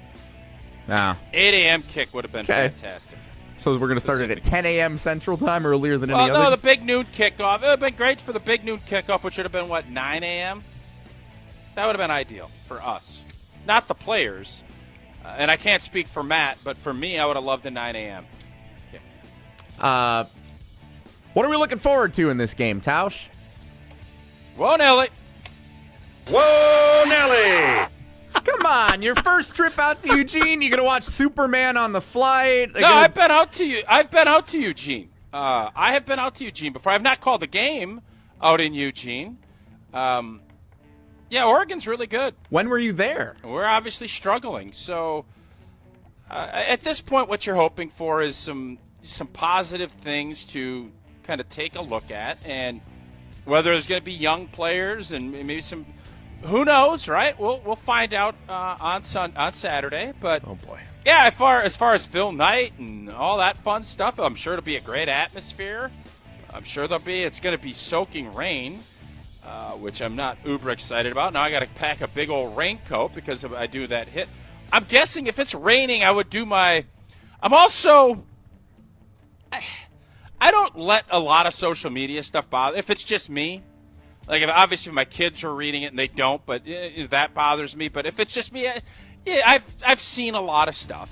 8 a.m. kick would have been fantastic. So we're going to start it at 10 a.m. Central Time, earlier than any Well, other? no, the big noon kickoff. It would have been great for the big noon kickoff, which would have been, 9 a.m.? That would have been ideal for us. Not the players. And I can't speak for Matt, but for me, I would have loved the 9 a.m. kick. What are we looking forward to in this game, Tausch? Whoa, Nelly. Whoa, Nelly. Come on, your first trip out to Eugene, you're going to watch Superman on the flight? No, I've been out to Eugene. I have been out to Eugene before. I've not called a game out in Eugene. Yeah, Oregon's really good. When were you there? We're obviously struggling. So at this point, what you're hoping for is some positive things to kind of take a look at, and whether there's going to be young players and maybe some. Who knows, right? We'll find out on Saturday. But oh boy, yeah. As far as Phil Knight and all that fun stuff, I'm sure it'll be a great atmosphere. I'm sure it's going to be soaking rain, which I'm not uber excited about. Now I got to pack a big old raincoat because I do that hit. I'm guessing if it's raining, I would do my. I'm also. I don't let a lot of social media stuff bother. If it's just me. Like, obviously, my kids are reading it and they don't, but that bothers me. But if it's just me, I've seen a lot of stuff.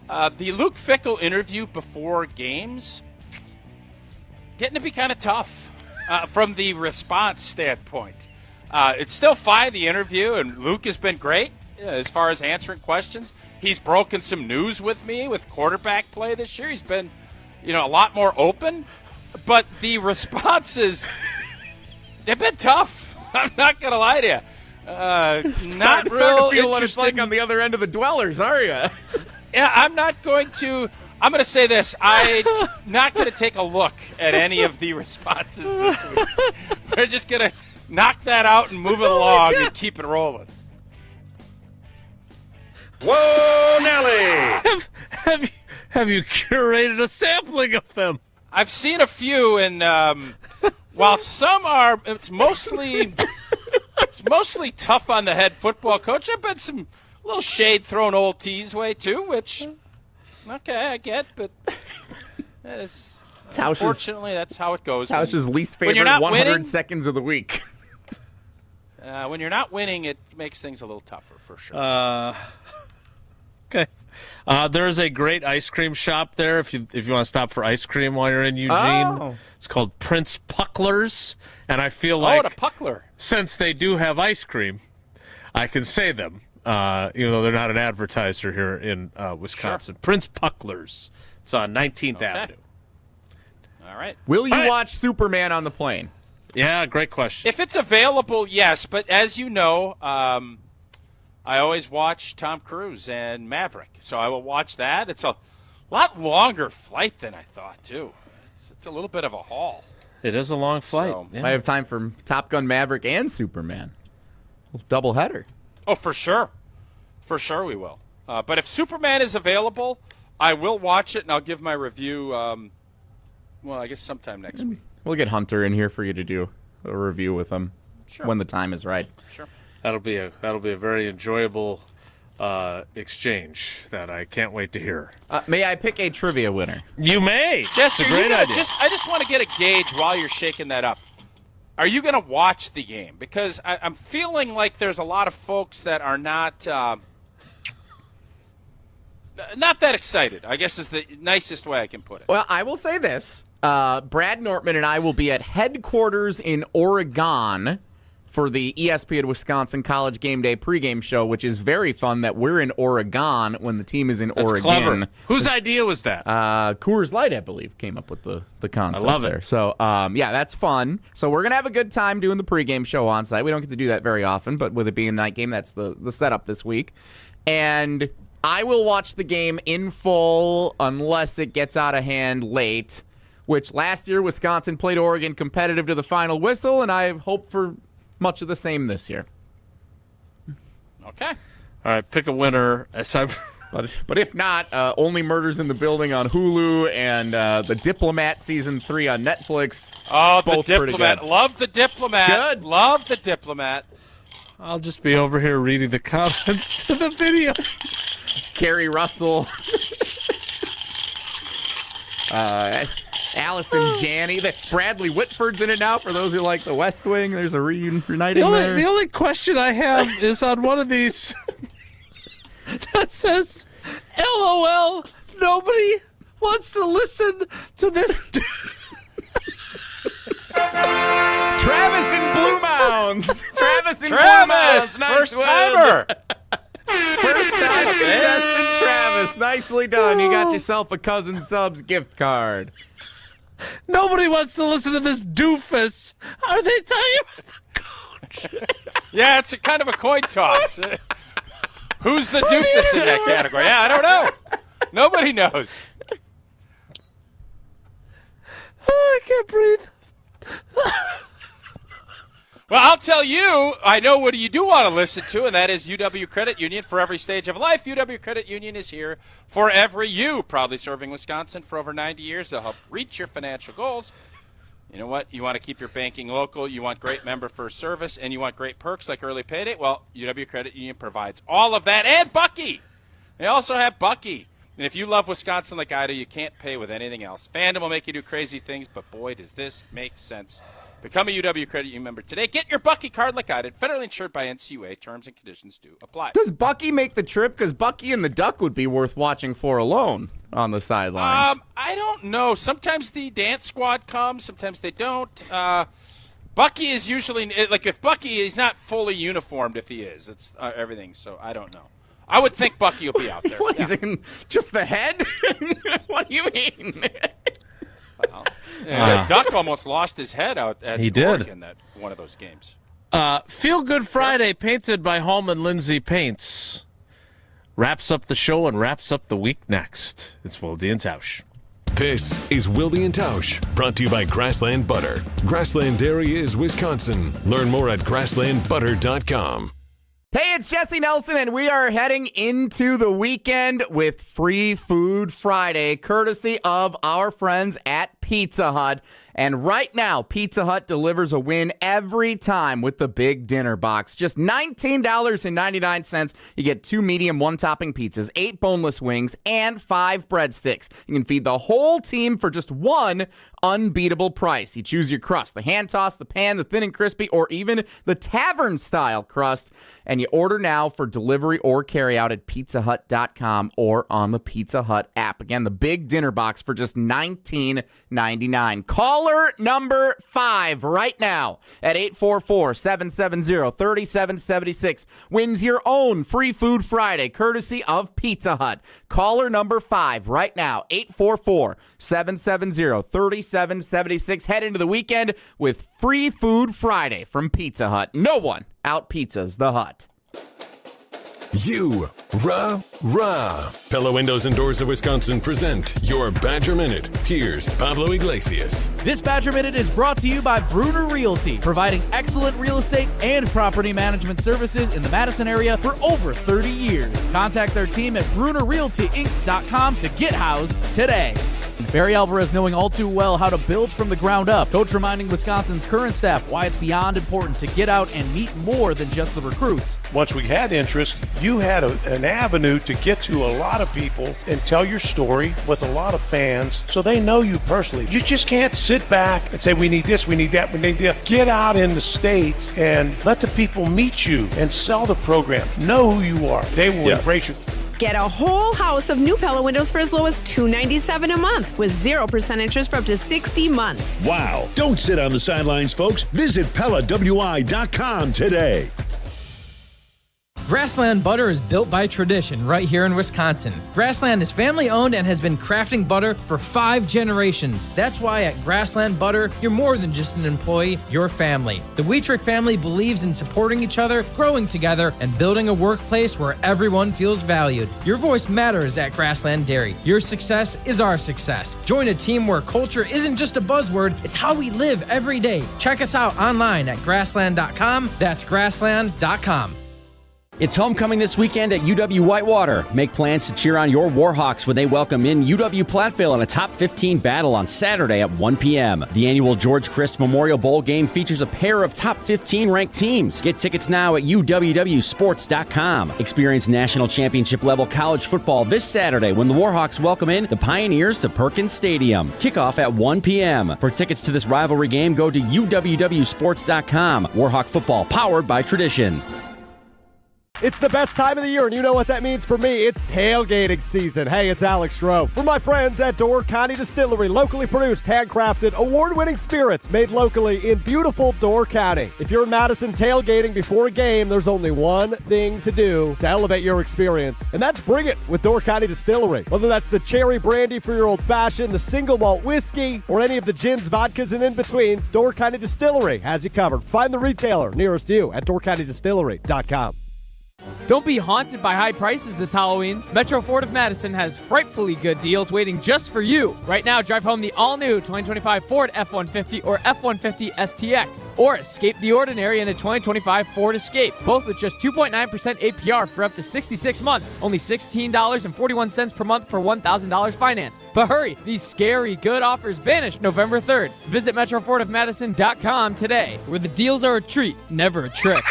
The Luke Fickell interview before games, getting to be kind of tough from the response standpoint. It's still fine, the interview, and Luke has been great as far as answering questions. He's broken some news with me with quarterback play this year. He's been, a lot more open. But the responses... They've been tough. I'm not going to lie to you. Not real to feel what it's interesting. like on the other end of the dwellers, are you? Yeah, I'm going to say this. I'm not going to take a look at any of the responses this week. We're just going to knock that out and move it along and keep it rolling. Whoa, Nelly. Have you curated a sampling of them? I've seen a few, and while some are, it's mostly tough on the head football coach. I've been some little shade thrown old T's way too, which okay, I get, but unfortunately that's how it goes. Tausch's least favorite 100 seconds of the week. When you're not winning, it makes things a little tougher for sure. Okay. There's a great ice cream shop there if you want to stop for ice cream while you're in Eugene. Oh. It's called Prince Puckler's, and I feel like the Puckler. Since they do have ice cream, I can say them, even though they're not an advertiser here in Wisconsin. Sure. Prince Puckler's. It's on 19th Avenue. All right. Will you watch Superman on the plane? Yeah, great question. If it's available, yes. But as you know, I always watch Tom Cruise and Maverick, so I will watch that. It's a lot longer flight than I thought, too. It's a little bit of a haul. It is a long flight. So, I have time for Top Gun Maverick and Superman. Double header. Oh, for sure. For sure we will. But if Superman is available, I will watch it, and I'll give my review, I guess sometime next week. We'll get Hunter in here for you to do a review with him when the time is right. Sure. That'll be a very enjoyable exchange that I can't wait to hear. May I pick a trivia winner? You may. Jess, it's a great idea. I just want to get a gauge while you're shaking that up. Are you going to watch the game? Because I'm feeling like there's a lot of folks that are not that excited, I guess is the nicest way I can put it. Well, I will say this. Brad Nortman and I will be at headquarters in Oregon for the ESPN Wisconsin College Game Day pregame show, which is very fun that we're in Oregon when the team is in That's Oregon. Clever. Whose idea was that? Coors Light, I believe, came up with the concept. I love there. it. So, yeah, that's fun. So we're going to have a good time doing the pregame show on site. We don't get to do that very often, but with it being a night game, that's the setup this week. And I will watch the game in full unless it gets out of hand late, which last year Wisconsin played Oregon competitive to the final whistle, and I hope for much of the same this year. Okay. All right, pick a winner. But if not, Only Murders in the Building on Hulu and The Diplomat Season 3 on Netflix. Oh, both The pretty Diplomat. good. Love The Diplomat. It's good. Love The Diplomat. I'll just be over here reading the comments to the video. Carrie Russell. Allison Janney. Bradley Whitford's in it now. For those who like The West Wing, there's a reuniting there. The only question I have is on one of these that says, LOL, nobody wants to listen to this. Travis in Blue Mounds. Travis in Blue Mounds. Nice first win. timer. First time contestant Travis. Nicely done. You got yourself a Cousin Subs gift card. Nobody wants to listen to this doofus. Are they telling you about the coach? Yeah, it's kind of a coin toss. Who's the doofus in that category? Yeah, I don't know. Nobody knows. Oh, I can't breathe. Well, I'll tell you, I know what you do want to listen to, and that is UW Credit Union for every stage of life. UW Credit Union is here for every you. Proudly serving Wisconsin for over 90 years to help reach your financial goals. You know what? You want to keep your banking local, you want great member first service, and you want great perks like early payday? Well, UW Credit Union provides all of that, and Bucky. They also have Bucky. And if you love Wisconsin like I do, you can't pay with anything else. Fandom will make you do crazy things, but boy, does this make sense. Become a UW Credit Union member today. Get your Bucky card like I did. Federally insured by NCUA. Terms and conditions do apply. Does Bucky make the trip? Because Bucky and the Duck would be worth watching for alone on the sidelines. I don't know. Sometimes the dance squad comes. Sometimes they don't. Bucky is usually, like, if Bucky is not fully uniformed, if he is. It's everything. So I don't know. I would think Bucky will be out there. What, he's in just the head? What do you mean? Duck almost lost his head out at Oregon, that one of those games. Feel Good Friday, painted by Hallman Lindsay Paints, wraps up the show and wraps up the week next. It's Wilde and Tausch. This is Wilde and Tausch, brought to you by Grassland Butter. Grassland Dairy is Wisconsin. Learn more at grasslandbutter.com. Hey, it's Jesse Nelson, and we are heading into the weekend with Free Food Friday, courtesy of our friends at Pizza Hut. And right now, Pizza Hut delivers a win every time with the Big Dinner Box. Just $19.99. You get 2 medium, 1-topping pizzas, 8 boneless wings, and 5 breadsticks. You can feed the whole team for just one unbeatable price. You choose your crust, the hand toss, the pan, the thin and crispy, or even the tavern-style crust. And you order now for delivery or carry-out at pizzahut.com or on the Pizza Hut app. Again, the Big Dinner Box for just $19.99. Caller number 5 right now at 844-770-3776 wins your own Free Food Friday, courtesy of Pizza Hut. Caller number 5 right now, 844-770-3776. Head into the weekend with Free Food Friday from Pizza Hut. No one out-pizzas the Hut. Rah. Pella Windows and Doors of Wisconsin present your Badger Minute. Here's Pablo Iglesias. This Badger Minute is brought to you by Bruner Realty, providing excellent real estate and property management services in the Madison area for over 30 years. Contact their team at BrunerRealtyInc.com to get housed today. Barry Alvarez knowing all too well how to build from the ground up. Coach reminding Wisconsin's current staff why it's beyond important to get out and meet more than just the recruits. Once we had interest, you had an avenue to get to a lot of people and tell your story with a lot of fans so they know you personally. You just can't sit back and say, we need this, we need that, we need that. Get out in the state and let the people meet you and sell the program. Know who you are. They will embrace you. Get a whole house of new Pella windows for as low as $297 a month with 0% interest for up to 60 months. Wow. Don't sit on the sidelines, folks. Visit PellaWI.com today. Grassland Butter is built by tradition right here in Wisconsin. Grassland is family owned and has been crafting butter for 5 generations. That's why at Grassland Butter, you're more than just an employee, you're family. The Wietrich family believes in supporting each other, growing together, and building a workplace where everyone feels valued. Your voice matters at Grassland Dairy. Your success is our success. Join a team where culture isn't just a buzzword, it's how we live every day. Check us out online at grassland.com. That's grassland.com. It's homecoming this weekend at UW Whitewater. Make plans to cheer on your Warhawks when they welcome in UW Platteville in a top 15 battle on Saturday at 1 p.m. The annual George Christ Memorial Bowl game features a pair of top 15 ranked teams. Get tickets now at uwwsports.com. Experience national championship level college football this Saturday when the Warhawks welcome in the Pioneers to Perkins Stadium. Kickoff at 1 p.m. For tickets to this rivalry game, go to uwwsports.com. Warhawk football powered by tradition. It's the best time of the year, and you know what that means for me. It's tailgating season. Hey, it's Alex Stroh. For my friends at Door County Distillery, locally produced, handcrafted, award-winning spirits made locally in beautiful Door County. If you're in Madison tailgating before a game, there's only one thing to do to elevate your experience, and that's bring it with Door County Distillery. Whether that's the cherry brandy for your old-fashioned, the single malt whiskey, or any of the gins, vodkas, and in-betweens, Door County Distillery has you covered. Find the retailer nearest you at doorcountydistillery.com. Don't be haunted by high prices this Halloween. Metro Ford of Madison has frightfully good deals waiting just for you. Right now, drive home the all-new 2025 Ford F-150 or F-150 STX, or escape the ordinary in a 2025 Ford Escape, both with just 2.9% APR for up to 66 months. Only $16.41 per month for $1,000 finance. But hurry, these scary good offers vanish November 3rd. Visit MetroFordofMadison.com today, where the deals are a treat, never a trick.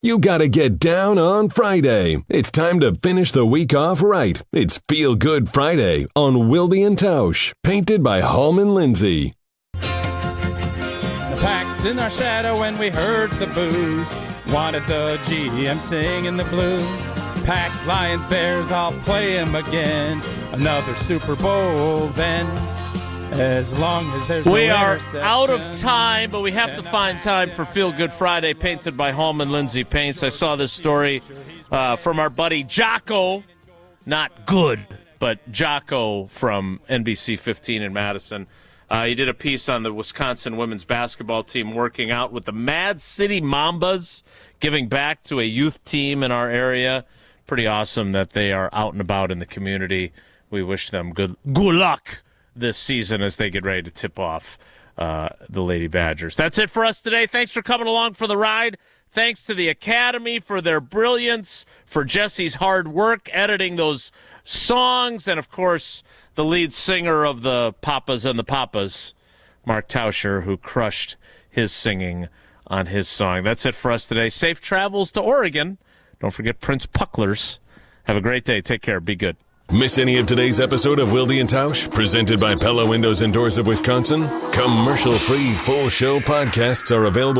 You gotta get down on Friday. It's time to finish the week off right. It's Feel Good Friday on Wilde and Tausch, painted by Hallman Lindsay. The pack's in our shadow when we heard the booze. Wanted the GM singing the blues. Pack, Lions, Bears, I'll play him again. Another Super Bowl then. As long as there's we no are interception. out of time, but we have to find time for Feel Good Friday, painted by Hallman Lindsay Paints. I saw this story from our buddy Jocko, not good, but Jocko from NBC 15 in Madison. He did a piece on the Wisconsin women's basketball team working out with the Mad City Mambas, giving back to a youth team in our area. Pretty awesome that they are out and about in the community. We wish them good luck this season as they get ready to tip off the Lady Badgers. That's it for us today. Thanks for coming along for the ride. Thanks to the Academy for their brilliance, for Jesse's hard work editing those songs, and, of course, the lead singer of the Papas and the Papas, Mark Tauscher, who crushed his singing on his song. That's it for us today. Safe travels to Oregon. Don't forget Prince Pucklers. Have a great day. Take care. Be good. Miss any of today's episode of Wilde and Tausch, presented by Pella Windows and Doors of Wisconsin? Commercial-free full show podcasts are available